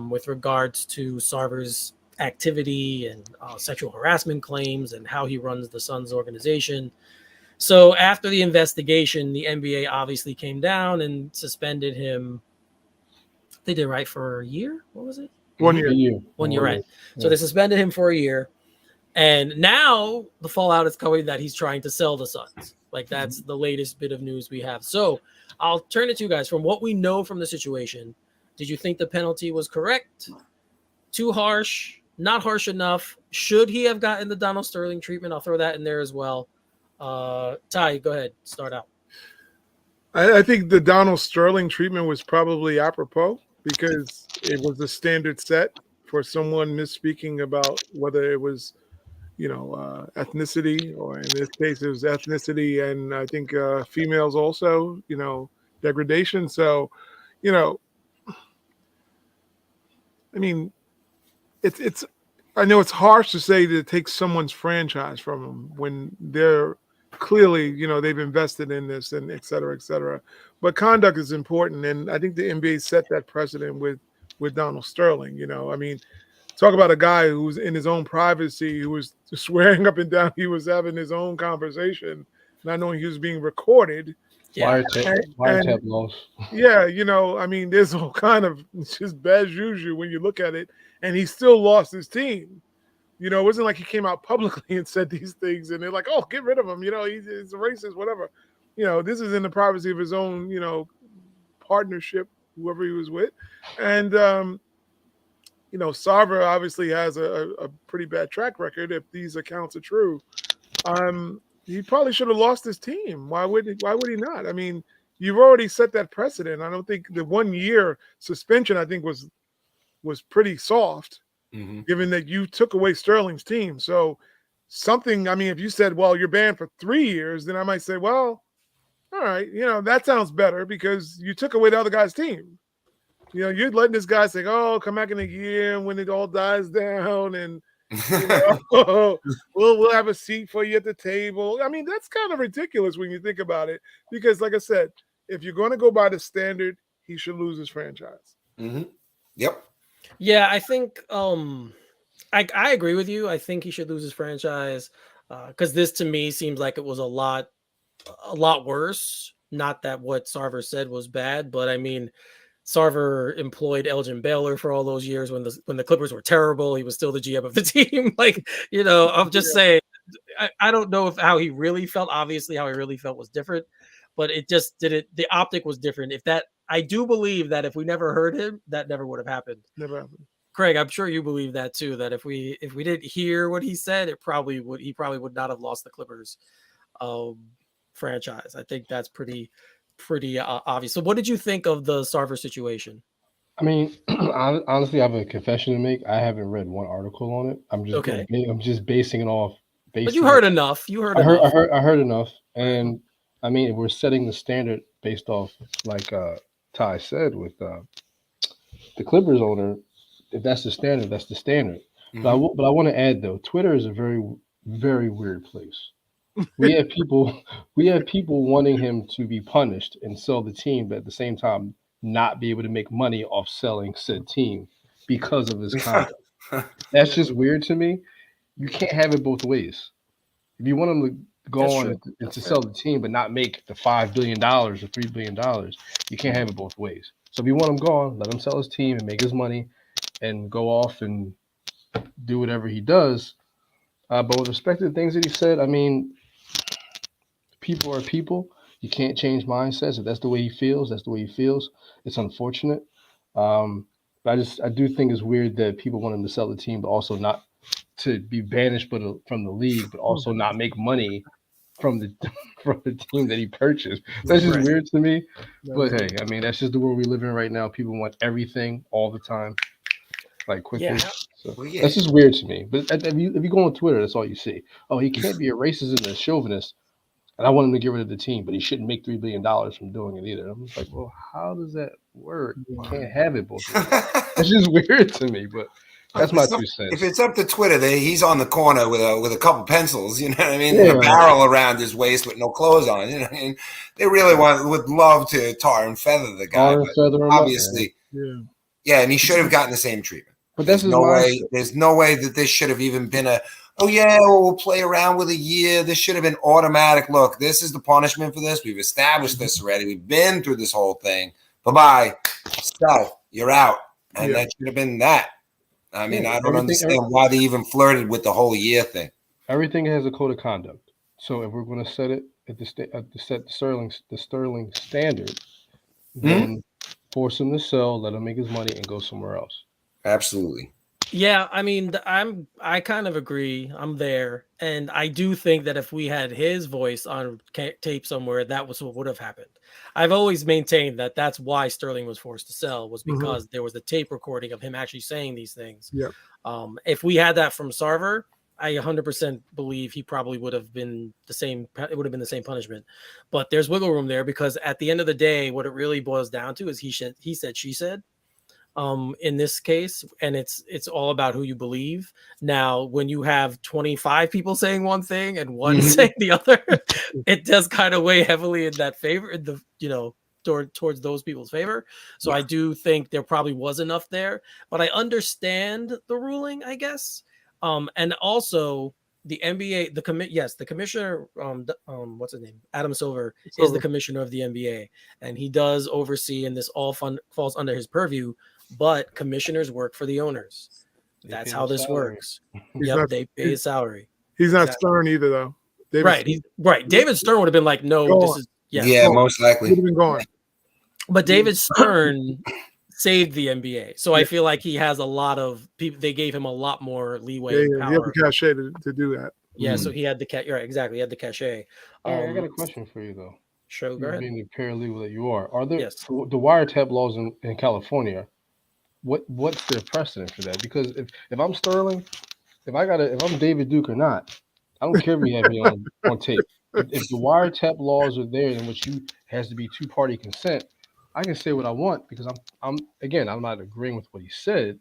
with regards to Sarver's activity and sexual harassment claims and how he runs the Suns organization. So after the investigation, the NBA obviously came down and suspended him. They did, right, for a year? What was it? 1 year. 1 year, right. So they suspended him for a year. And now the fallout is coming that he's trying to sell the Suns. Like, that's the latest bit of news we have. So I'll turn it to you guys. From what we know from the situation, did you think the penalty was correct? Too harsh? Not harsh enough? Should he have gotten the Donald Sterling treatment? I'll throw that in there as well. Ty, go ahead. Start out. I think the Donald Sterling treatment was probably apropos because it was the standard set for someone misspeaking about whether it was, ethnicity, or in this case, it was ethnicity, and I think females also, degradation. So, I mean, it's. I know it's harsh to say that it takes someone's franchise from them when they're clearly, they've invested in this and et cetera, et cetera. But conduct is important, and I think the NBA set that precedent with Donald Sterling. I mean, talk about a guy who's in his own privacy, who was swearing up and down he was having his own conversation, not knowing he was being recorded. Yeah. Wiretap laws. Yeah, I mean, there's all kind of just bad juju when you look at it, and he still lost his team. It wasn't like he came out publicly and said these things, and they're like, "Oh, get rid of him." He's a racist, whatever. This is in the privacy of his own, partnership, whoever he was with, and Sarver obviously has a pretty bad track record if these accounts are true. He probably should have lost his team. Why would he not? I mean, you've already set that precedent. I don't think the 1 year suspension, I think, was pretty soft, given that you took away Sterling's team. So something, I mean, if you said, well, you're banned for 3 years, then I might say, well, all right, that sounds better because you took away the other guy's team. You're letting this guy say, "Oh, come back in a year when it all dies down, and we'll have a seat for you at the table." I mean, that's kind of ridiculous when you think about it. Because, like I said, if you're going to go by the standard, he should lose his franchise. Mm-hmm. Yep. Yeah, I think I agree with you. I think he should lose his franchise because this to me seems like it was a lot worse. Not that what Sarver said was bad, but I mean, Sarver employed Elgin Baylor for all those years when the Clippers were terrible. He was still the GM of the team. I'm just saying, I don't know how he really felt. Obviously, how he really felt was different, but it just didn't. The optic was different. I do believe that if we never heard him, that never would have happened. Never happened. Craig, I'm sure you believe that too. That if we didn't hear what he said, he probably would not have lost the Clippers franchise. I think that's pretty obvious. So what did you think of the Sarver situation? I mean, honestly, I have a confession to make. I haven't read one article on it. I'm just basing it off. But you heard enough. I heard enough. And I mean, if we're setting the standard based off, like Ty said, with the Clippers owner, if that's the standard, that's the standard. Mm-hmm. But I want to add though, Twitter is a very, very weird place. We have people wanting him to be punished and sell the team, but at the same time not be able to make money off selling said team because of his conduct. That's just weird to me. You can't have it both ways. If you want him to go on and to sell the team but not make the $5 billion or $3 billion, you can't have it both ways. So if you want him gone, let him sell his team and make his money and go off and do whatever he does. But with respect to the things that he said, I mean, people are people. You can't change mindsets. If that's the way he feels, that's the way he feels. It's unfortunate. But I do think it's weird that people want him to sell the team, but also not to be banished from the league, but also not make money from the team that he purchased. That's just weird to me. But hey, I mean, that's just the world we live in right now. People want everything all the time, like quickly. Yeah. So that's just weird to me. But if you go on Twitter, that's all you see. Oh, he can't be a racist and a chauvinist, and I want him to get rid of the team, but he shouldn't make $3 billion from doing it either. I'm just like, well, how does that work? You can't have it both ways. That's just weird to me, but that's my 2 cents. If it's up to Twitter, he's on the corner with a couple pencils, you know what I mean, and a barrel around his waist with no clothes on. You know what I mean? They really would love to tar and feather the guy, but obviously, and he should have gotten the same treatment. But there's no way that this should have even been we'll play around with a year. This should have been automatic. Look, this is the punishment for this. We've established this already. We've been through this whole thing. Bye-bye. So you're out. And that should have been that. I mean, I don't understand why they even flirted with the whole year thing. Everything has a code of conduct. So if we're going to set it set the Sterling standard, then force him to sell, let him make his money, and go somewhere else. Absolutely. Yeah, I mean, I kind of agree. I'm there, and I do think that if we had his voice on tape somewhere, that was what would have happened. I've always maintained that that's why Sterling was forced to sell, was because there was a tape recording of him actually saying these things. Yeah. If we had that from Sarver, I 100% believe he probably would have been the same. It would have been the same punishment. But there's wiggle room there, because at the end of the day, what it really boils down to is he said, she said. In this case, and it's all about who you believe. Now, when you have 25 people saying one thing and one saying the other, it does kind of weigh heavily in that favor, towards those people's favor. So I do think there probably was enough there, but I understand the ruling, I guess. And also the NBA, the commissioner, what's his name? Adam Silver is the commissioner of the NBA, and he does oversee, and this all falls under his purview. But commissioners work for the owners. That's how this works. They pay his salary. He's not Stern either, though. David Stern would have been like, no, this is most likely would have been gone. But David Stern saved the NBA, so I feel like he has a lot of people. They gave him a lot more leeway. He had the cachet to do that. Yeah, so he had the right, exactly. He had the cachet. I got a question for you though. Sure, go ahead. Being the paralegal that you are there the wiretap laws in California? What's the precedent for that? Because if I'm Sterling, if I'm David Duke or not, I don't care if you have me on tape. if the wiretap laws are there in which you has to be two-party consent, I can say what I want because I'm not agreeing with what he said,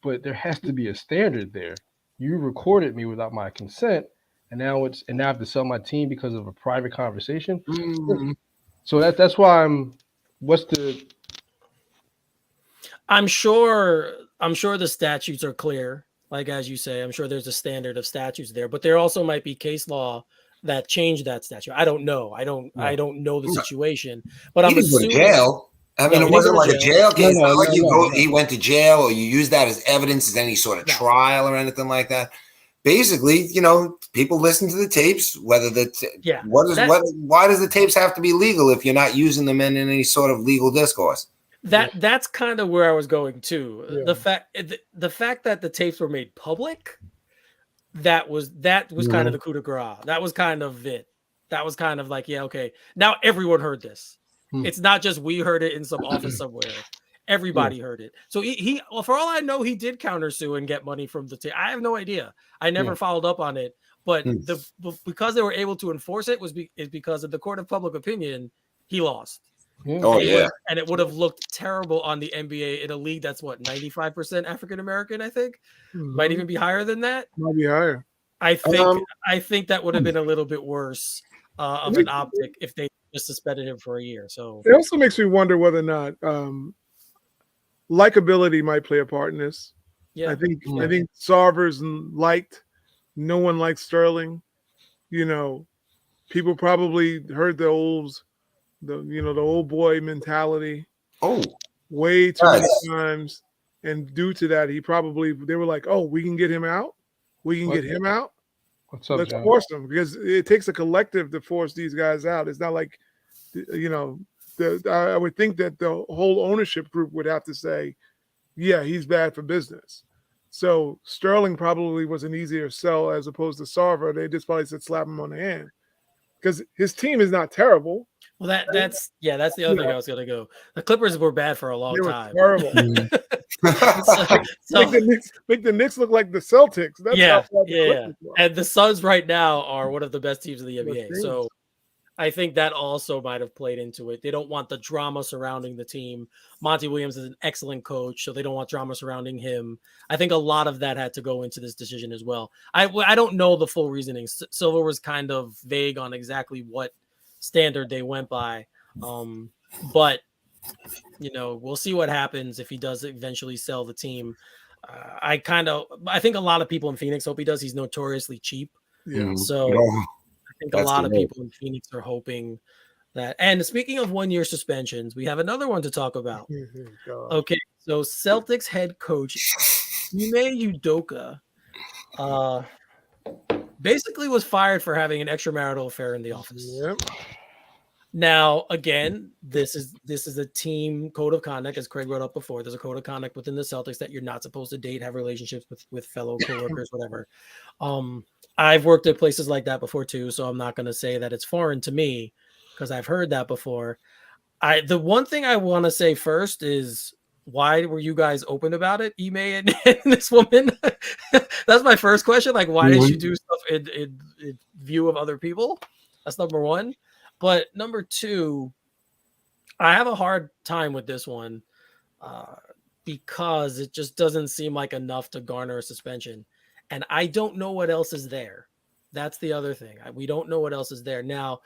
but there has to be a standard there. You recorded me without my consent, and now I have to sell my team because of a private conversation. So that's why what's the I'm sure the statutes are clear. Like as you say, I'm sure there's a standard of statutes there, but there also might be case law that change that statute. I don't know. I don't know the situation, but He I'm didn't go to assuming jail. I mean, No, it he didn't wasn't go to like a jail. jail case. No, It's not like no. he went to jail or you use that as evidence as any sort of No. trial or anything like that. Basically, people listen to the tapes. Whether why does the tapes have to be legal if you're not using them in any sort of legal discourse? That's kind of where I was going to. Yeah. The fact that the tapes were made public, that was kind of the coup de grace. That was kind of it. That was kind of like, yeah, okay. Now everyone heard this. It's not just we heard it in some office somewhere. Everybody heard it. So he well, for all I know, he did countersue and get money from the tape. I have no idea. I never followed up on it. But because they were able to enforce it is because of the court of public opinion. He lost. And it would have looked terrible on the NBA in a league that's 95% African American. I think might even be higher than that. Might be higher. I think that would have been a little bit worse of an optic if they just suspended him for a year. So it also makes me wonder whether or not likability might play a part in this. Yeah, I think Sarver's liked. No one likes Sterling. People probably heard the old boy mentality. Way too many times, and due to that, they were like, "Oh, we can get him out. We can get him out. What's up, Let's John? force him because it takes a collective to force these guys out. It's not like, I would think that the whole ownership group would have to say, yeah, he's bad for business. So Sterling probably was an easier sell as opposed to Sarver. They just probably said slap him on the hand because his team is not terrible. Well, that's the other thing I was gonna go. The Clippers were bad for a long time. Terrible. Make the Knicks look like the Celtics. That's how bad the Clippers were. And the Suns right now are one of the best teams in the NBA. So I think that also might have played into it. They don't want the drama surrounding the team. Monty Williams is an excellent coach, so they don't want drama surrounding him. I think a lot of that had to go into this decision as well. I don't know the full reasoning. Silver was kind of vague on exactly what standard they went by. But we'll see what happens if he does eventually sell the team. I think a lot of people in Phoenix hope he does. He's notoriously cheap. Yeah. So I think a lot of people in Phoenix are hoping that. And speaking of 1-year suspensions, we have another one to talk about. Okay, so Celtics head coach Ime Udoka basically was fired for having an extramarital affair in the office. Yep. Now, again, this is a team code of conduct, as Craig wrote up before. There's a code of conduct within the Celtics that you're not supposed to date, have relationships with fellow coworkers, whatever. I've worked at places like that before too, so I'm not going to say that it's foreign to me because I've heard that before. The one thing I want to say first is, why were you guys open about it, Ime and this woman? That's my first question. Like, why did you do stuff in view of other people? That's number one. But number two, I have a hard time with this one because it just doesn't seem like enough to garner a suspension. And I don't know what else is there. That's the other thing. We don't know what else is there. Now,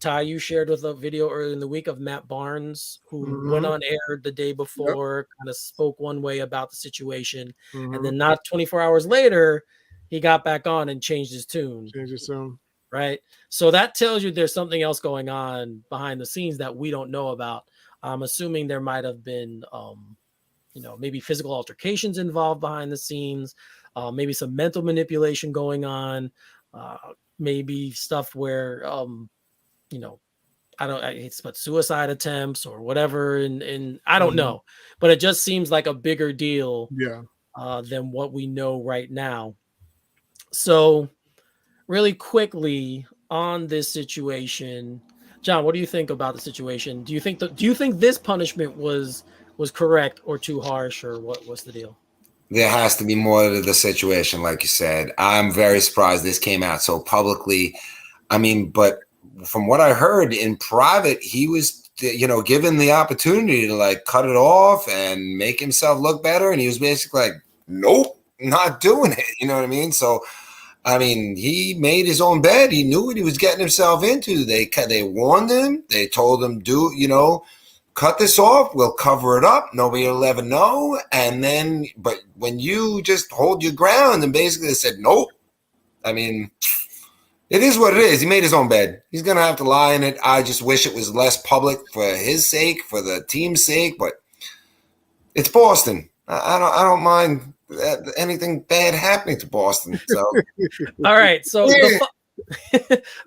Ty, you shared with a video earlier in the week of Matt Barnes, who went on air the day before, kind of spoke one way about the situation. And then not 24 hours later, he got back on and changed his tune. Right. So that tells you there's something else going on behind the scenes that we don't know about. I'm assuming there might have been, maybe physical altercations involved behind the scenes, maybe some mental manipulation going on, maybe stuff where, but suicide attempts or whatever. And I don't know, but it just seems like a bigger deal than what we know right now. So really quickly on this situation, John, what do you think about the situation? Do you think this punishment was correct or too harsh, or what's the deal? There has to be more to the situation, like you said. I'm very surprised this came out so publicly. I mean, but from what I heard in private, he was, given the opportunity to like cut it off and make himself look better. And he was basically like, nope, not doing it. You know what I mean? So, I mean, he made his own bed. He knew what he was getting himself into. They warned him. They told him, cut this off. We'll cover it up. Nobody will ever know. And then, but when you just hold your ground and basically said, nope, I mean, it is what it is. He made his own bed. He's going to have to lie in it. I just wish it was less public for his sake, for the team's sake, but it's Boston. I don't mind anything bad happening to Boston. So, all right. So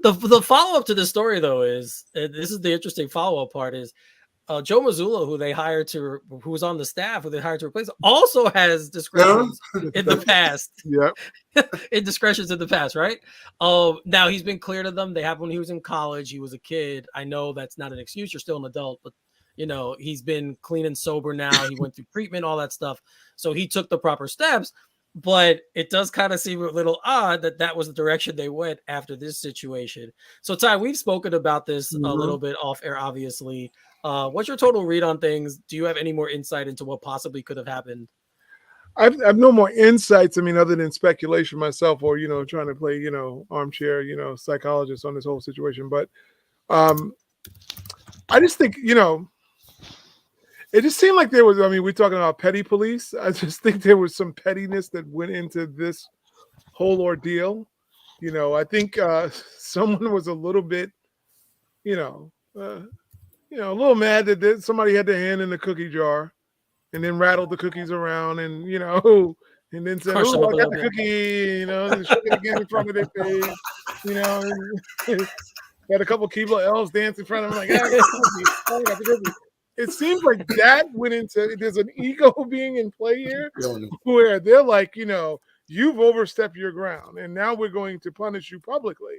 the follow-up to this story, though, is, this is the interesting follow-up part, is Joe Mazzulla, who was on the staff, who they hired to replace, also has discretions in the past. Yep. Indiscretions in the past, right? Now he's been clear to them. They have when he was in college, he was a kid. I know that's not an excuse. You're still an adult, but he's been clean and sober now. He went through treatment, all that stuff. So he took the proper steps. But it does kind of seem a little odd that was the direction they went after this situation. So, Ty, we've spoken about this a little bit off air, obviously. What's your total read on things? Do you have any more insight into what possibly could have happened? I've no more insights. I mean, other than speculation myself, or trying to play armchair psychologist on this whole situation. But I just think it just seemed like there was. I mean, we're talking about petty police. I just think there was some pettiness that went into this whole ordeal. I think someone was a little bit, a little mad that somebody had their hand in the cookie jar, and then rattled the cookies around, and and then said, "Oh, I got the cookie," and shook it again in front of their face, and had a couple Keebler elves dance in front of them, like, "I got the cookie." It seems like that went into. There's an ego being in play here, where they're like, you've overstepped your ground, and now we're going to punish you publicly.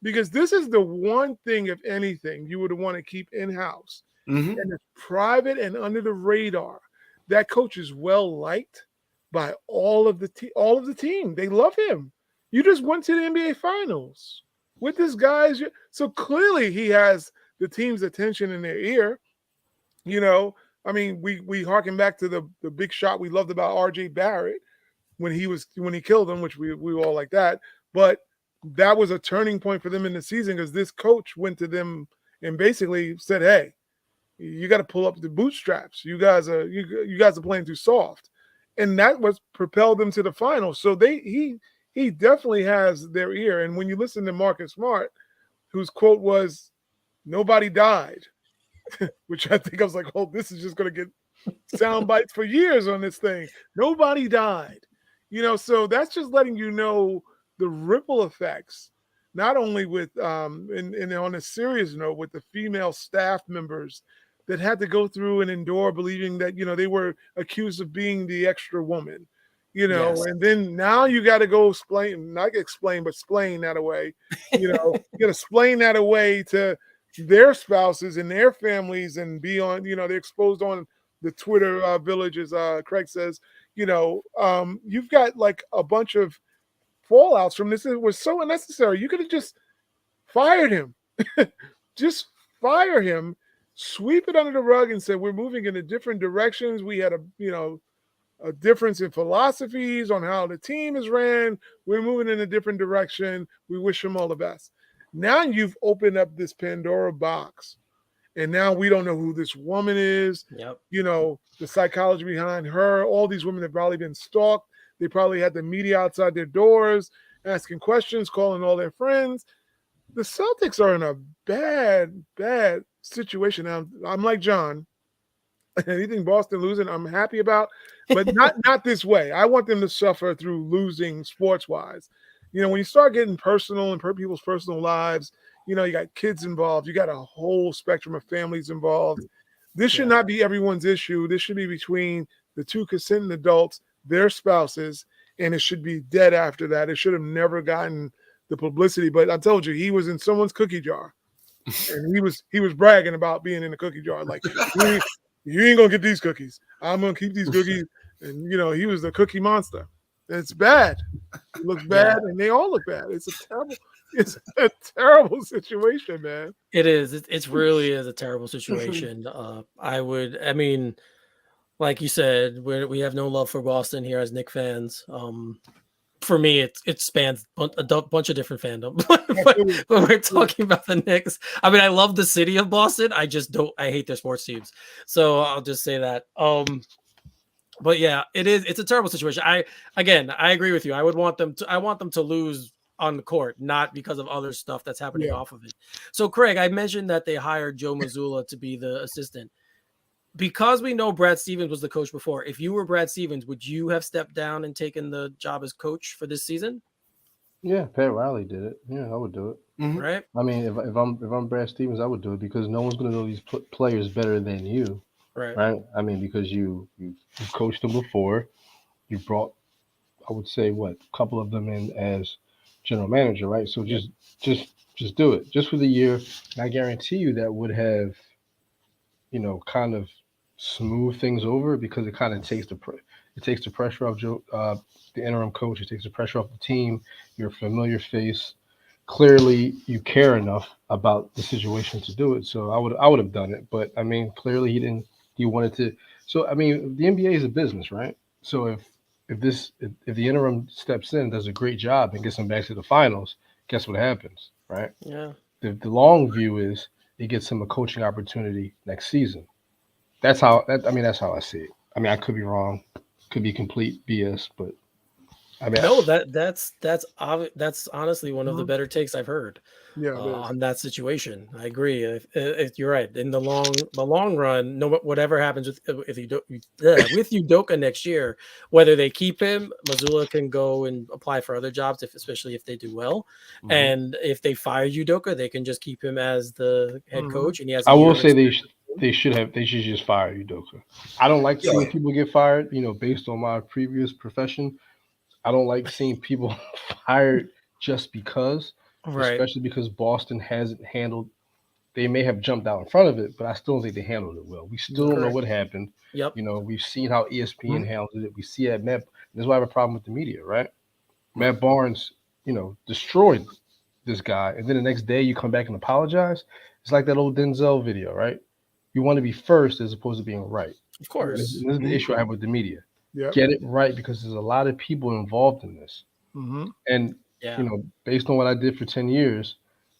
Because this is the one thing, if anything, you would want to keep in-house. And it's private and under the radar. That coach is well liked by all of the team. They love him. You just went to the NBA Finals with this guy. So clearly he has the team's attention in their ear. I mean, we harken back to the big shot we loved about RJ Barrett when he killed him, which we all like that. But that was a turning point for them in the season, because this coach went to them and basically said, "Hey, you got to pull up the bootstraps. You guys are playing too soft," and that was propelled them to the finals. So he definitely has their ear. And when you listen to Marcus Smart, whose quote was, "Nobody died," which I think I was like, "Oh, this is just going to get sound bites for years on this thing." Nobody died, So that's just letting you know the ripple effects, not only with and on a serious note, with the female staff members that had to go through and endure believing that they were accused of being the extra woman, Yes. And then now you got to go explain that away. You got to explain that away to their spouses and their families, and be on, they're exposed on the Twitter village, as Craig says. You've got like a bunch of fallouts from this. It was so unnecessary. You could have just fired him. Just fire him, sweep it under the rug, and say, we're moving in different directions. We had a difference in philosophies on how the team is ran. We're moving in a different direction. We wish him all the best. Now you've opened up this Pandora box, and now we don't know who this woman is. Yep. The psychology behind her. All these women have probably been stalked. They probably had the media outside their doors asking questions, calling all their friends. The Celtics are in a bad, bad situation. Now, I'm like John. Anything Boston losing, I'm happy about, but not this way. I want them to suffer through losing sports-wise. When you start getting personal and people's personal lives, you got kids involved. You got a whole spectrum of families involved. This should not be everyone's issue. This should be between the two consenting adults, their spouses, and it should be dead after that. It should have never gotten the publicity. But I told you, he was in someone's cookie jar, and he was bragging about being in the cookie jar. Like, you ain't gonna get these cookies. I'm gonna keep these cookies. And he was the cookie monster. And it's bad. It looks bad, and they all look bad. It's a It's a terrible situation, man. It is. It's really is a terrible situation. I mean, like you said, we have no love for Boston here as Knicks fans. For me, it spans a bunch of different fandom. But when we're talking about the Knicks, I mean, I love the city of Boston. I just don't. I hate their sports teams. So I'll just say that. But yeah, it's a terrible situation. I agree with you. I want them to lose on the court, not because of other stuff that's happening off of it. So Craig, I mentioned that they hired Joe Mazzulla to be the assistant. Because we know Brad Stevens was the coach before, if you were Brad Stevens, would you have stepped down and taken the job as coach for this season? Yeah, Pat Riley did it. Yeah, I would do it. Mhm. Right? I mean, if I'm Brad Stevens, I would do it because no one's going to know these players better than you, Right. I mean, because you've coached them before, you brought, I would say, a couple of them in as general manager, right? So just do it just for the year. And I guarantee you that would have, kind of smooth things over because it kind of takes the pressure off Joe, the interim coach. It takes the pressure off the team. You're a familiar face. Clearly, you care enough about the situation to do it. So I would have done it. But I mean, clearly he didn't. He wanted to. So I mean, the NBA is a business, right? So if the interim steps in, does a great job, and gets them back to the finals, guess what happens, right? Yeah. The long view is it gets him a coaching opportunity next season. That's how I see it. I mean, I could be wrong, could be complete BS, but I mean, No, that's honestly one of the better takes I've heard. Yeah, On that situation, I agree. If you're right, in the long run, whatever happens with Udoka next year, whether they keep him, Mazzulla can go and apply for other jobs, especially if they do well. Mhm. And if they fire Udoka, they can just keep him as the head coach, and he has. I will say they should just fire Udoka. I don't like seeing people get fired. Based on my previous profession, I don't like seeing people fired just because. Right. Especially because Boston hasn't handled. They may have jumped out in front of it, but I still don't think they handled it well. We still don't know what happened. Yep. We've seen how ESPN handled it. We see that Matt. This is why I have a problem with the media, right? Matt Barnes, destroyed this guy, and then the next day you come back and apologize. It's like that old Denzel video, right? You want to be first as opposed to being right. Of course. This is the issue I have with the media. Yep. Get it right because there's a lot of people involved in this, and. Yeah. Based on what I did for 10 years,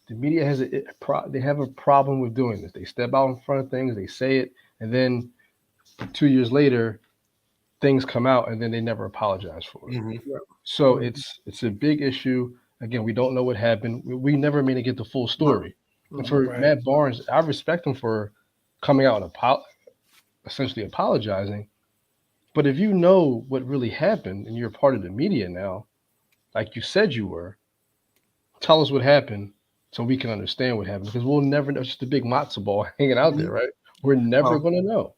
the media has they have a problem with doing this. They step out in front of things, they say it, and then 2 years later, things come out, and then they never apologize for it. Mhm. So it's a big issue. Again, we don't know what happened. We never may get the full story. And for Matt Barnes, I respect him for coming out and essentially apologizing. But if you know what really happened and you're part of the media now, like you said you were, tell us what happened so we can understand what happened because we'll never know. It's just a big matzo ball hanging out there, right? We're never going to know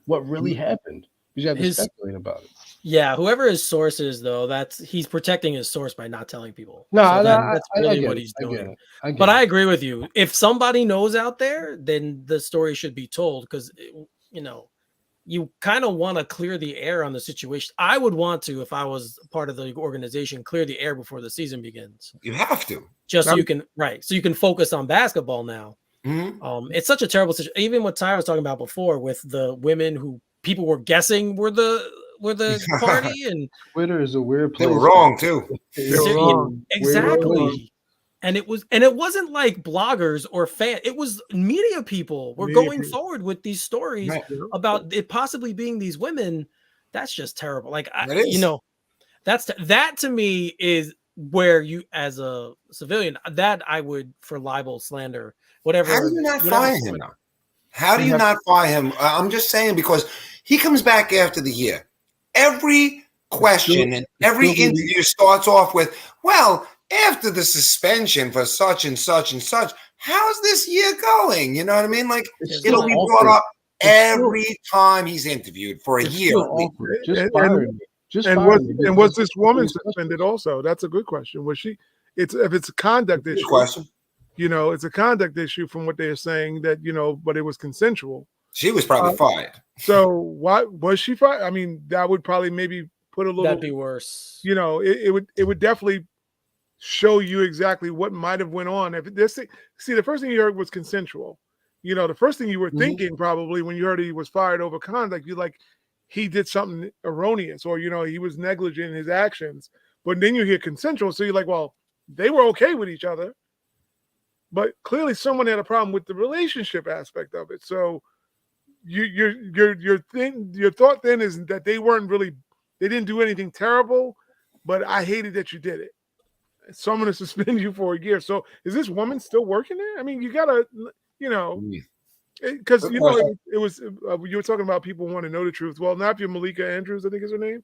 what really happened. You just have to speculate about it. Yeah, whoever his source is, though, he's protecting his source by not telling people. No, that's really what he's doing. But I agree with you. If somebody knows out there, then the story should be told because, you kind of want to clear the air on the situation. I would want to, if I was part of the organization, clear the air before the season begins. You have to. So you can focus on basketball now. Mm-hmm. It's such a terrible situation. Even what Ty was talking about before with the women who people were guessing were the party, and Twitter is a weird place. They were wrong too. They were wrong. Exactly. And it wasn't like bloggers or fan. It was media people were going forward with these stories about it possibly being these women. That's just terrible. Like, that to me is where you, as a civilian, that I would for libel, slander, whatever. How do you not fire him? How do you not fire him? I'm just saying because he comes back after the year. Every question and every interview starts off with, well, after the suspension for such and such and such, how's this year going? You know what I mean? Like, it'll be brought up every time he's interviewed for a year. Just fire him. And was this woman suspended also? That's a good question. Was she? If it's a conduct issue. Question. It's a conduct issue from what they're saying that, but it was consensual. She was probably fired. So why was she fired? I mean, that would probably maybe put a little. That'd be worse. It would definitely show you exactly what might have went on. If this, see, the first thing you heard was consensual. You know, the first thing you were thinking probably when you heard he was fired over conduct, you like he did something erroneous, or you know he was negligent in his actions. But then you hear consensual, so you're like, well, they were okay with each other, but clearly someone had a problem with the relationship aspect of it. So your thought then is that they didn't do anything terrible, but I hated that you did it. So I'm going to suspend you for a year. So is this woman still working there? I mean, you gotta, you know, because you know it was you were talking about people want to know the truth. Well, not if you're Malika Andrews, I think is her name.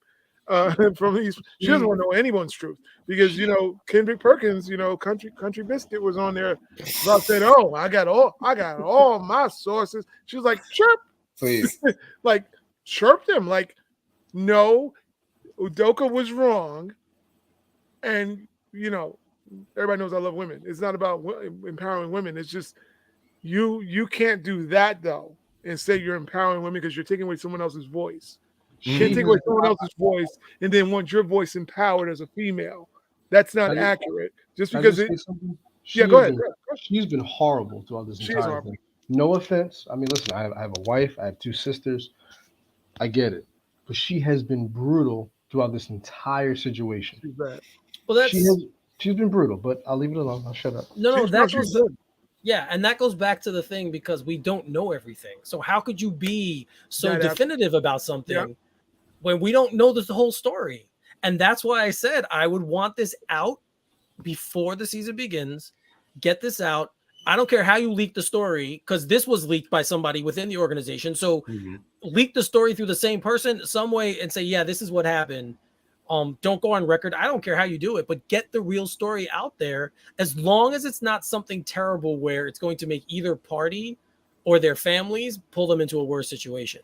From East, she doesn't want to know anyone's truth because you know Kendrick Perkins, you know, Country Biscuit was on there about saying, "Oh, I got all my sources." She was like, "Chirp, Please, like chirp them." Like, no, Udoka was wrong, and you know, everybody knows I love women. It's not about empowering women. It's just you can't do that though and say you're empowering women because you're taking away someone else's voice. You can't take away someone else's voice and then want your voice empowered as a female. That's not accurate. Just because go ahead. She's been horrible throughout this entire thing. No offense. I mean, listen, I have a wife. I have 2 sisters. I get it. But she has been brutal throughout this entire situation. She's bad. Well, she's been brutal, but I'll leave it alone. I'll shut up. No, that goes good. Yeah, and that goes back to the thing because we don't know everything. So how could you be so definitive about something when we don't know the whole story? And that's why I said I would want this out before the season begins. Get this out. I don't care how you leak the story because this was leaked by somebody within the organization. So leak the story through the same person some way and say, yeah, this is what happened. Don't go on record. I don't care how you do it, but get the real story out there as long as it's not something terrible where it's going to make either party or their families pull them into a worse situation.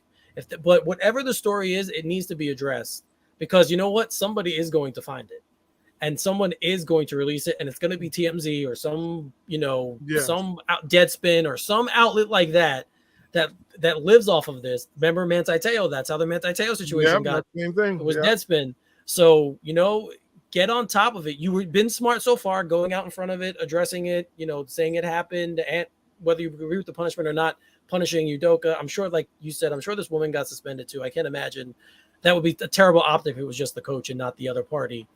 But whatever the story is, it needs to be addressed because you know what? Somebody is going to find it and someone is going to release it and it's going to be TMZ or some, you know, some Deadspin or some outlet like that lives off of this. Remember Manti Te'o? That's how the Manti Te'o situation got. Same thing. It was Deadspin. So, you know, get on top of it. You've been smart so far, going out in front of it, addressing it, you know, saying it happened, and whether you agree with the punishment or not, punishing Udoka. I'm sure, like you said, I'm sure this woman got suspended too. I can't imagine that would be a terrible optic if it was just the coach and not the other party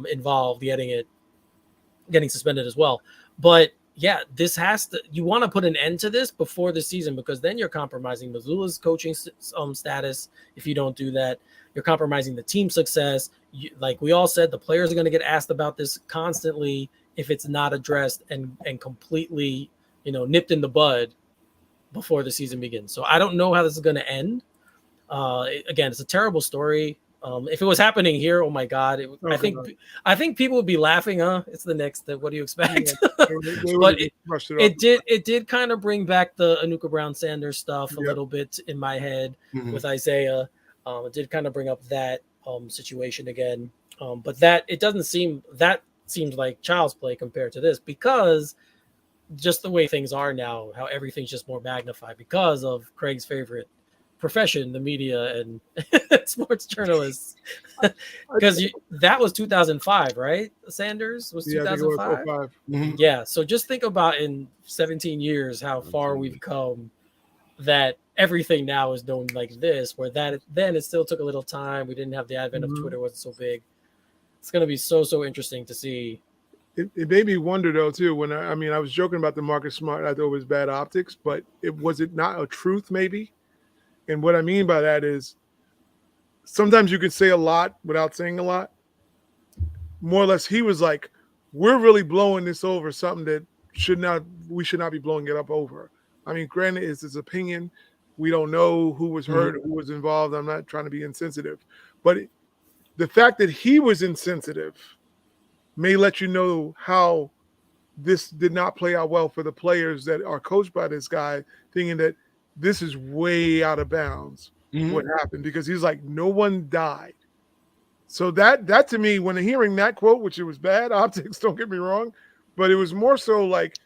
involved getting suspended as well. But yeah, you want to put an end to this before the season because then you're compromising Missoula's coaching status. If you don't do that, you're compromising the team success. Like we all said, the players are going to get asked about this constantly if it's not addressed and completely, you know, nipped in the bud before the season begins. So I don't know how this is going to end. Again, it's a terrible story. If it was happening here, oh my God! I think people would be laughing. It's the Knicks. What do you expect? But it did kind of bring back the Anuka Brown Sanders stuff a little bit in my head with Isaiah. It did kind of bring up that situation again. But that seems like child's play compared to this because just the way things are now, how everything's just more magnified because of Craig's favorite profession, the media and sports journalists. Because that was 2005, right? Sanders was 2005. Yeah. So just think about in 17 years how far we've come. That everything now is known like this. Where then it still took a little time. We didn't have the advent of Twitter, wasn't so big. It's going to be so interesting to see. It made me wonder though too. When I was joking about the Marcus Smart. I thought it was bad optics, but was it not a truth maybe? And what I mean by that is sometimes you can say a lot without saying a lot. More or less, he was like, we're really blowing this over something that we should not be blowing it up over. I mean, granted, it's his opinion. We don't know who was hurt, who was involved. I'm not trying to be insensitive. But the fact that he was insensitive may let you know how this did not play out well for the players that are coached by this guy, thinking that this is way out of bounds what happened because he's like, no one died. So that to me, when hearing that quote, which it was bad optics, don't get me wrong, but it was more so like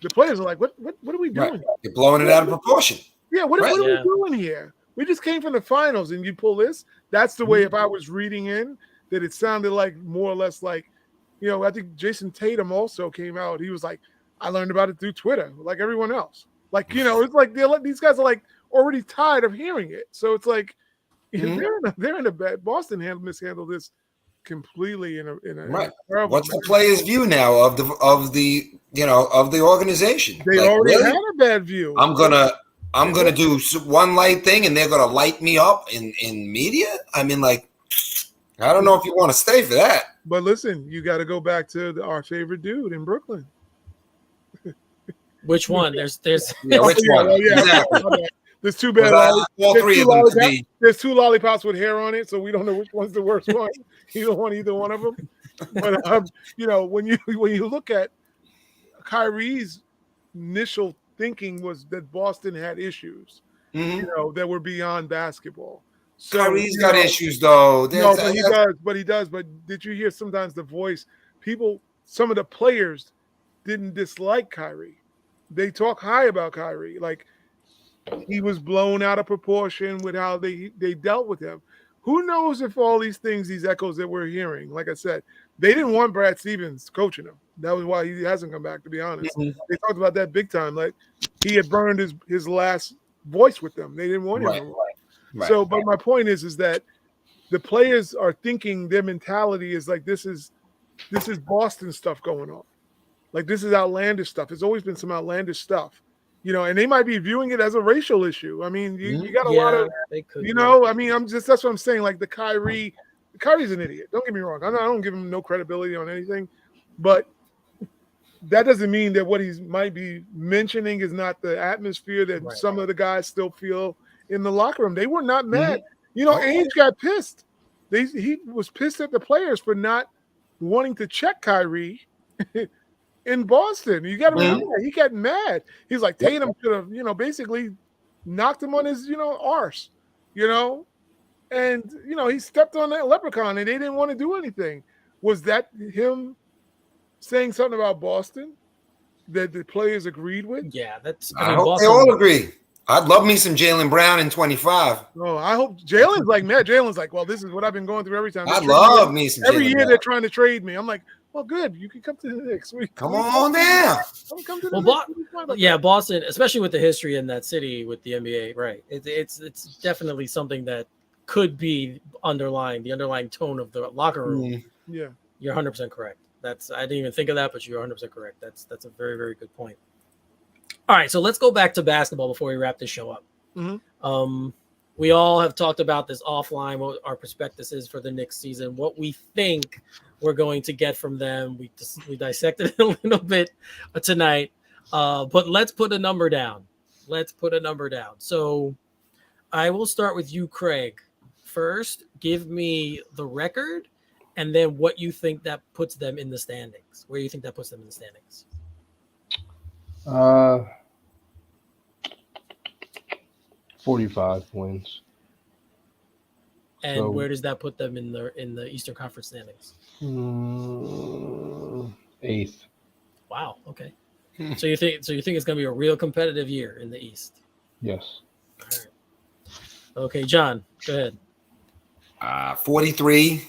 the players are like, what are we doing? Right. You're blowing it out of proportion. Yeah, what are we doing here? We just came from the finals and you pull this. That's the way if I was reading in that it sounded like more or less like I think Jason Tatum also came out. He was like, I learned about it through Twitter, like everyone else. Like, it's like these guys are like already tired of hearing it. So it's like they're in a bad. Boston mishandled this completely in a Right. terrible What's the manner. player's view now of the organization? They Like, already really? had a bad view. I'm gonna do one light thing, and they're gonna light me up in media. I mean, like, I don't know if you want to stay for that. But listen, you got to go back to our favorite dude in Brooklyn. Which one? There's Yeah, which one? Well, yeah. Exactly. There's two bad. All three of them to be. There's two lollipops with hair on it, so we don't know which one's the worst one. You don't want either one of them. But when you look at Kyrie's initial thinking was that Boston had issues, that were beyond basketball. So Kyrie's got issues though. No, but he does. But did you hear sometimes the voice? Some of the players didn't dislike Kyrie. They talk high about Kyrie. Like, he was blown out of proportion with how they dealt with him. Who knows if all these things, these echoes that we're hearing, like I said, they didn't want Brad Stevens coaching him. That was why he hasn't come back, to be honest. They talked about that big time. Like, he had burned his last voice with them. They didn't want him. Right. So, but my point is that the players are thinking, their mentality is like, this is Boston stuff going on. Like, this is outlandish stuff. There's always been some outlandish stuff, and they might be viewing it as a racial issue. I mean, you got a lot of, I mean, that's what I'm saying. Like, Kyrie's an idiot. Don't get me wrong. I don't give him no credibility on anything, but that doesn't mean that what he might be mentioning is not the atmosphere that some of the guys still feel in the locker room. They were not mad. Ainge got pissed. He was pissed at the players for not wanting to check Kyrie in Boston. You got to remember that. He got mad. He's like, Tatum should have, basically knocked him on his, arse, and, he stepped on that leprechaun and they didn't want to do anything. Was that him saying something about Boston that the players agreed with? Yeah, I hope Boston, they all agree. I'd love me some Jaylen Brown in 25. Oh, I hope Jalen's like mad. Jalen's like, well, this is what I've been going through every time. I'd love me some every Jaylen year Brown. They're trying to trade me. I'm like, well, good. You can come to the Knicks. Come on down. Come to the Knicks. Boston, especially with the history in that city with the NBA, right? It's definitely something that could be the underlying tone of the locker room. Yeah, you're 100% correct. I didn't even think of that, but you're 100% correct. That's a very, very good point. All right, so let's go back to basketball before we wrap this show up. We all have talked about this offline, what our prospectus is for the Knicks season, what we think we're going to get from them. We dissected it a little bit tonight, but let's put a number down. So I will start with you, Craig. First, give me the record and then what you think that puts them in the standings. Where you think that puts them in the standings? 45 wins. And where does that put them in the Eastern Conference standings? 8th. Wow. Okay. So you think it's going to be a real competitive year in the East? Yes. All right. Okay, John, go ahead. 43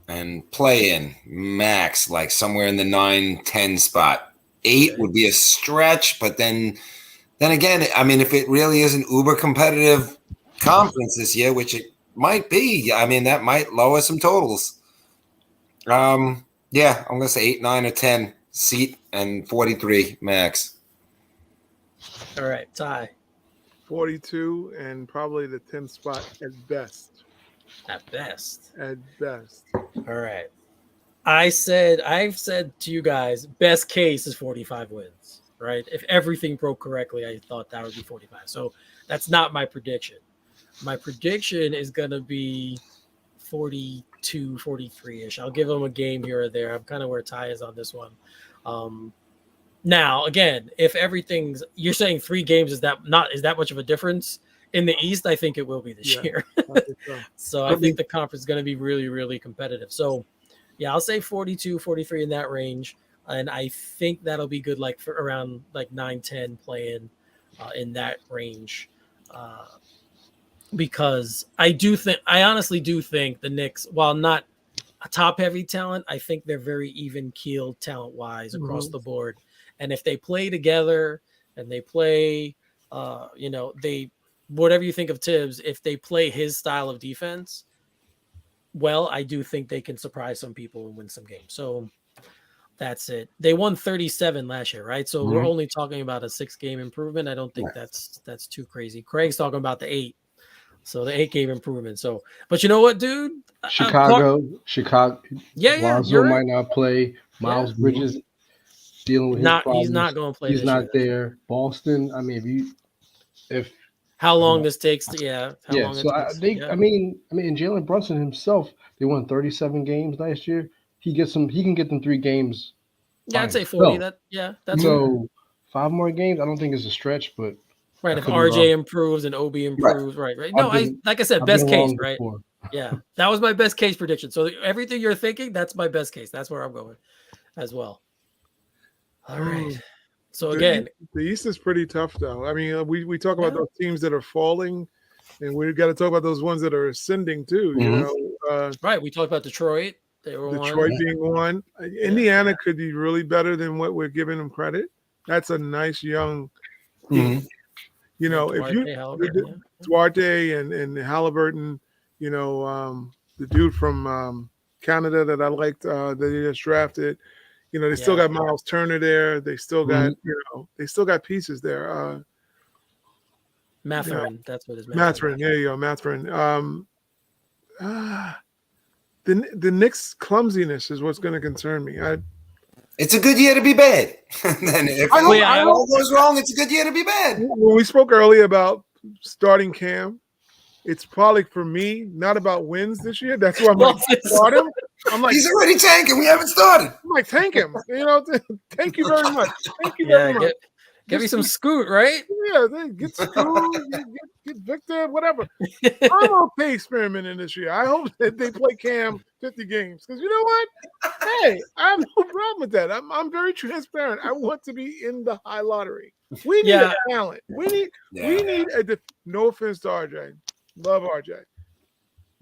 and play in max, like somewhere in the 9-10 spot. 8 would be a stretch, but then again, I mean, if it really is an uber competitive conference this year, which it might be, I mean, that might lower some totals. I'm gonna say 8, 9, or 10 seat and 43 max. All right, Ty. 42 and probably the 10th spot at best. At best. All right. I've said to you guys, best case is 45 wins, right? If everything broke correctly, I thought that would be 45. So that's not my prediction. My prediction is going to be 42, 43-ish. I'll give them a game here or there. I'm kind of where Ty is on this one. Now, again, if you're saying 3 games, is that much of a difference? In the East, I think it will be this year. So I think the conference is going to be really, really competitive. So, yeah, I'll say 42, 43 in that range. And I think that'll be good, like for around like 9-10 playing in that range. Because I honestly do think the Knicks, while not top heavy talent, I think they're very even keeled talent wise across the board. And if they play together and they play, they whatever you think of Tibbs, if they play his style of defense, well, I do think they can surprise some people and win some games. So that's it. They won 37 last year, right? So we're only talking about a 6-game improvement. I don't think that's too crazy. Craig's talking about the 8. So the 8-game improvement. So, but you know what, dude? Chicago. Yeah. Lonzo might not play. Miles Bridges dealing with his problems. He's not going to play. He's not there. Boston. I mean, if how long this takes to long so it takes. I mean, Jalen Brunson himself, they won 37 games last year. He can get them 3 games. Yeah, I'd say 40. That's so 5 more games. I don't think it's a stretch, but right. If RJ improves and Obi improves, right. No, like I said, best case, right? Before. Yeah, that was my best case prediction. So everything you're thinking, that's my best case. That's where I'm going as well. All right. So again, the East is pretty tough, though. I mean, we talk about those teams that are falling, and we've got to talk about those ones that are ascending too. You know, right? We talked about Detroit. They were Detroit being one. Indiana could be really better than what we're giving them credit. That's a nice young team. You know, Duarte and Halliburton, you know, the dude from Canada that I liked that they just drafted. You know, they still got Miles Turner there. They still got, they still got pieces there. Mathurin, that's what his Mathurin. There you go, Mathurin. The Knicks' clumsiness is what's going to concern me. It's a good year to be bad. And if all goes wrong, it's a good year to be bad. When we spoke earlier about starting Cam, it's probably for me not about wins this year. That's why I'm like, start him. I'm like, he's already tanking. We haven't started. I'm like, tank him. You know, thank you very much. Thank you very much. Give me some Scoot, right? Yeah, get Scoot, get Victor, whatever. I'm okay experimenting this year. I hope that they play Cam 50 games because you know what? Hey, I have no problem with that. I'm very transparent. I want to be in the high lottery. We need a talent. We need no offense to RJ. Love RJ.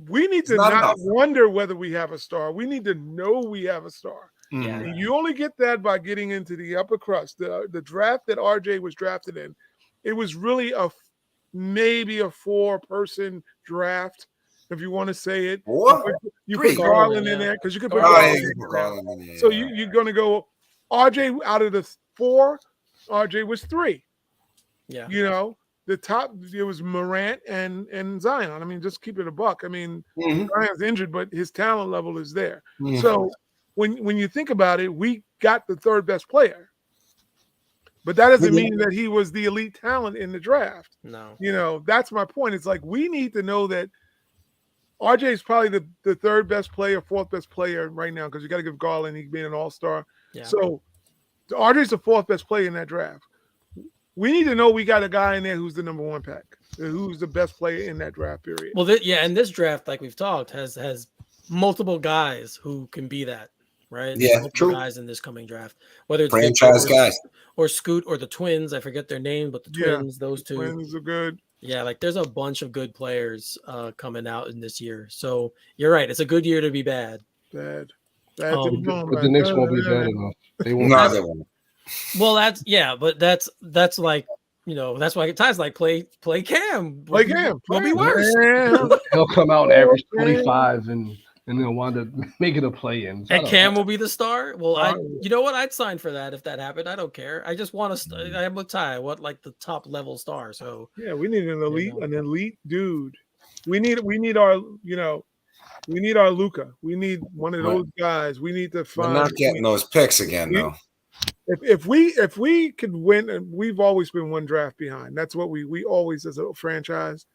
We need to not wonder whether we have a star. We need to know we have a star. And you only get that by getting into the upper crust. The draft that RJ was drafted in, it was really maybe a 4-person draft, if you want to say it. You put Garland in there because you could put Garland in there. So you're going to go RJ out of the 4. RJ was 3. Yeah, you know. The top, it was Morant and Zion. I mean, just keep it a buck. I mean, Zion's injured, but his talent level is there. So when you think about it, we got the 3rd best player. But that doesn't mean that he was the elite talent in the draft. No. You know, that's my point. It's like we need to know that RJ is probably the 3rd best player, 4th best player right now because you got to give Garland, he being an all-star. Yeah. So RJ's the 4th best player in that draft. We need to know we got a guy in there who's the number 1 pick, who's the best player in that draft period. Well, and this draft, like we've talked, has multiple guys who can be that, right? Yeah, multiple guys in this coming draft, whether it's franchise guys or Scoot or the Twins. I forget their name, but the Twins, those two. Twins are good. Yeah, like there's a bunch of good players coming out in this year. So you're right. It's a good year to be bad. Bad. But the Knicks won't be bad enough. They won't. No, they won't. Well, but that's like, you know, that's why Ty's like play Cam. Play Cam. Will be worse. He'll come out and average 25 and they'll want to make it a play-in. And Cam will be the star. Well, you know what? I'd sign for that if that happened. I don't care. I just want to. I'm with Ty. I want like the top level star. So yeah, we need an elite dude. We need our Luka. We need one of those guys. We need to find. We're not getting those picks again, though. If we could win, and we've always been 1 draft behind. That's what we always, as a franchise,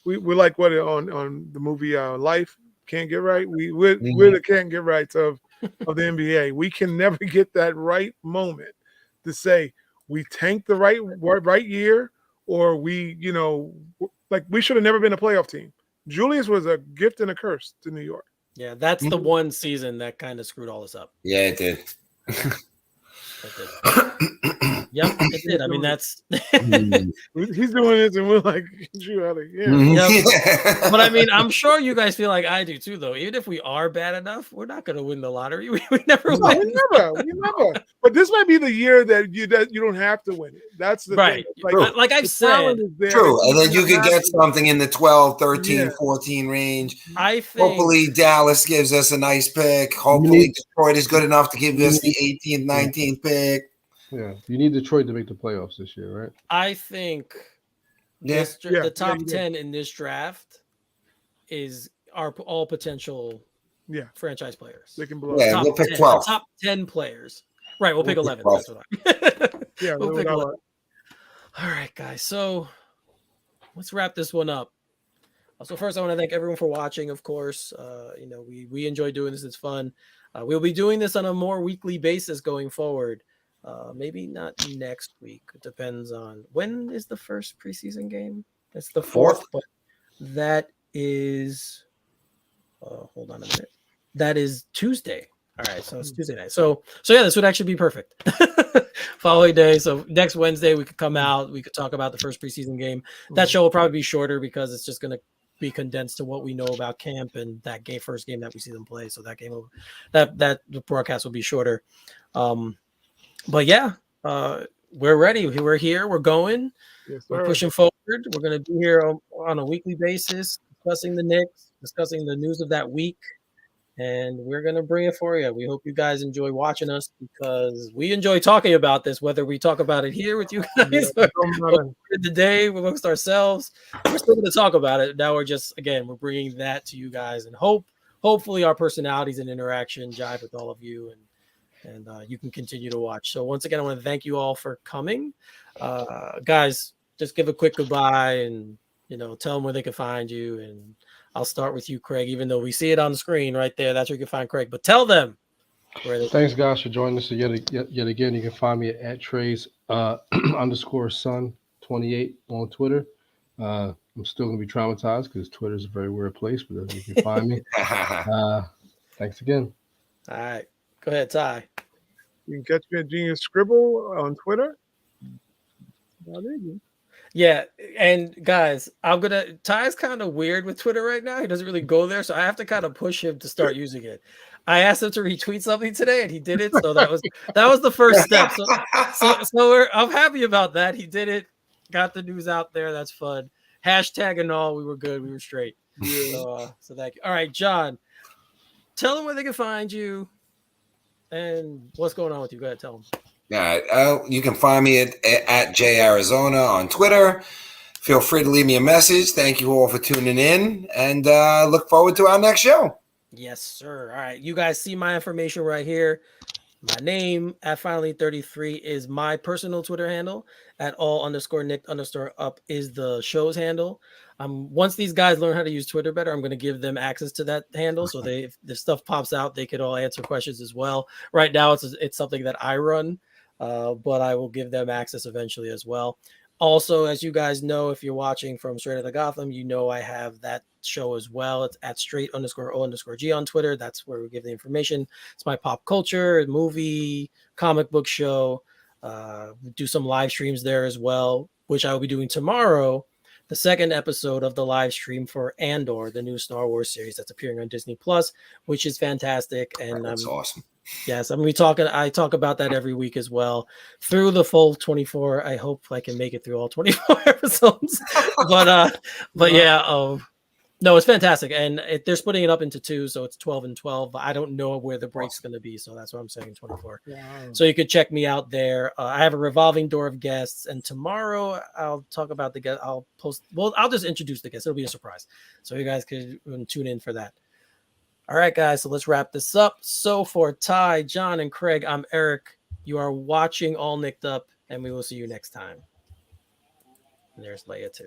we're like what on the movie Life, Can't Get Right. We're the can't get rights of the NBA. We can never get that right moment to say we tanked the right year, or we, you know, like we should have never been a playoff team. Julius was a gift and a curse to New York. Yeah, that's the one season that kind of screwed all this up. Yeah, it did. Yep, it did. I mean, that's. He's doing this, and we're like, get you out of here. Yep. But I mean, I'm sure you guys feel like I do too, though. Even if we are bad enough, we're not going to win the lottery. We never win. We never. But this might be the year that you don't have to win it. That's the right. thing. Like I've said. True. And then you could get something in the 12, 13, 14 range. I think. Hopefully Dallas gives us a nice pick. Hopefully Detroit is good enough to give us the 18th, 19th pick. Yeah, you need Detroit to make the playoffs this year, right? I think the top 10 in this draft are all potential franchise players. They can blow. Yeah, we'll pick 12. Top 10 players. Right, we'll pick 11. That's what we'll pick 11. All right, guys. So let's wrap this one up. So first, I want to thank everyone for watching. Of course, we enjoy doing this. It's fun. We'll be doing this on a more weekly basis going forward. Maybe not next week. It depends on when is the first preseason game. It's the 4th, but that is. Hold on a minute. That is Tuesday. All right, so it's Tuesday night. So yeah, this would actually be perfect. Following day. So next Wednesday we could come out. We could talk about the first preseason game. That show will probably be shorter because it's just going to be condensed to what we know about camp and that first game that we see them play. So that game that the broadcast will be shorter. But yeah, we're ready. We're here. We're going. Yes, we're pushing forward. We're going to be here on a weekly basis, discussing the Knicks, discussing the news of that week, and we're going to bring it for you. We hope you guys enjoy watching us because we enjoy talking about this, whether we talk about it here with you guys or the day amongst ourselves. We're still going to talk about it. Now we're we're bringing that to you guys, and hopefully our personalities and interaction jive with all of you, and you can continue to watch. So once again, I want to thank you all for coming. Guys, just give a quick goodbye and, tell them where they can find you. And I'll start with you, Craig, even though we see it on the screen right there. That's where you can find Craig. But tell them where they Thanks, guys, for joining us yet again. You can find me at Trace _son 28 on Twitter. I'm still going to be traumatized because Twitter is a very weird place, but you can find me. Thanks again. All right. Go ahead, Ty. You can catch me at Genius Scribble on Twitter. Yeah, and guys, Ty's kind of weird with Twitter right now. He doesn't really go there, so I have to kind of push him to start using it. I asked him to retweet something today, and he did it. So that was the first step. So I'm happy about that. He did it, got the news out there. That's fun. Hashtag and all, we were good. We were straight. So thank you. All right, John, tell them where they can find you. And what's going on with you? Go ahead, tell them. You can find me at JArizona on Twitter. Feel free to leave me a message. Thank you all for tuning in, and look forward to our next show. Yes, sir. All right, you guys see my information right here. My name at Finally33 is my personal Twitter handle. At all_Nick_up is the show's handle. Once these guys learn how to use Twitter better, I'm going to give them access to that handle. So if the stuff pops out, they could all answer questions as well. Right now, it's something that I run, but I will give them access eventually as well. Also, as you guys know, if you're watching from Straight Outta Gotham, I have that show as well. It's at straight_O_G on Twitter. That's where we give the information. It's my pop culture, movie, comic book show. We do some live streams there as well, which I will be doing tomorrow. The second episode of the live stream for Andor, the new Star Wars series that's appearing on Disney Plus, which is fantastic. And that's awesome. Yes, I talk about that every week as well through the full 24. I hope I can make it through all 24 episodes. But yeah, no, it's fantastic. And they're splitting it up into 2, so it's 12 and 12. But I don't know where the break's going to be, so that's why I'm saying 24. Wow. So you could check me out there. I have a revolving door of guests, and tomorrow I'll talk about the guest. I'll just introduce the guests. It'll be a surprise, so you guys can tune in for that. All right, guys, so let's wrap this up. So for Ty, John, and Craig, I'm Eric. You are watching All Nicked Up, and we will see you next time. And there's Leia too.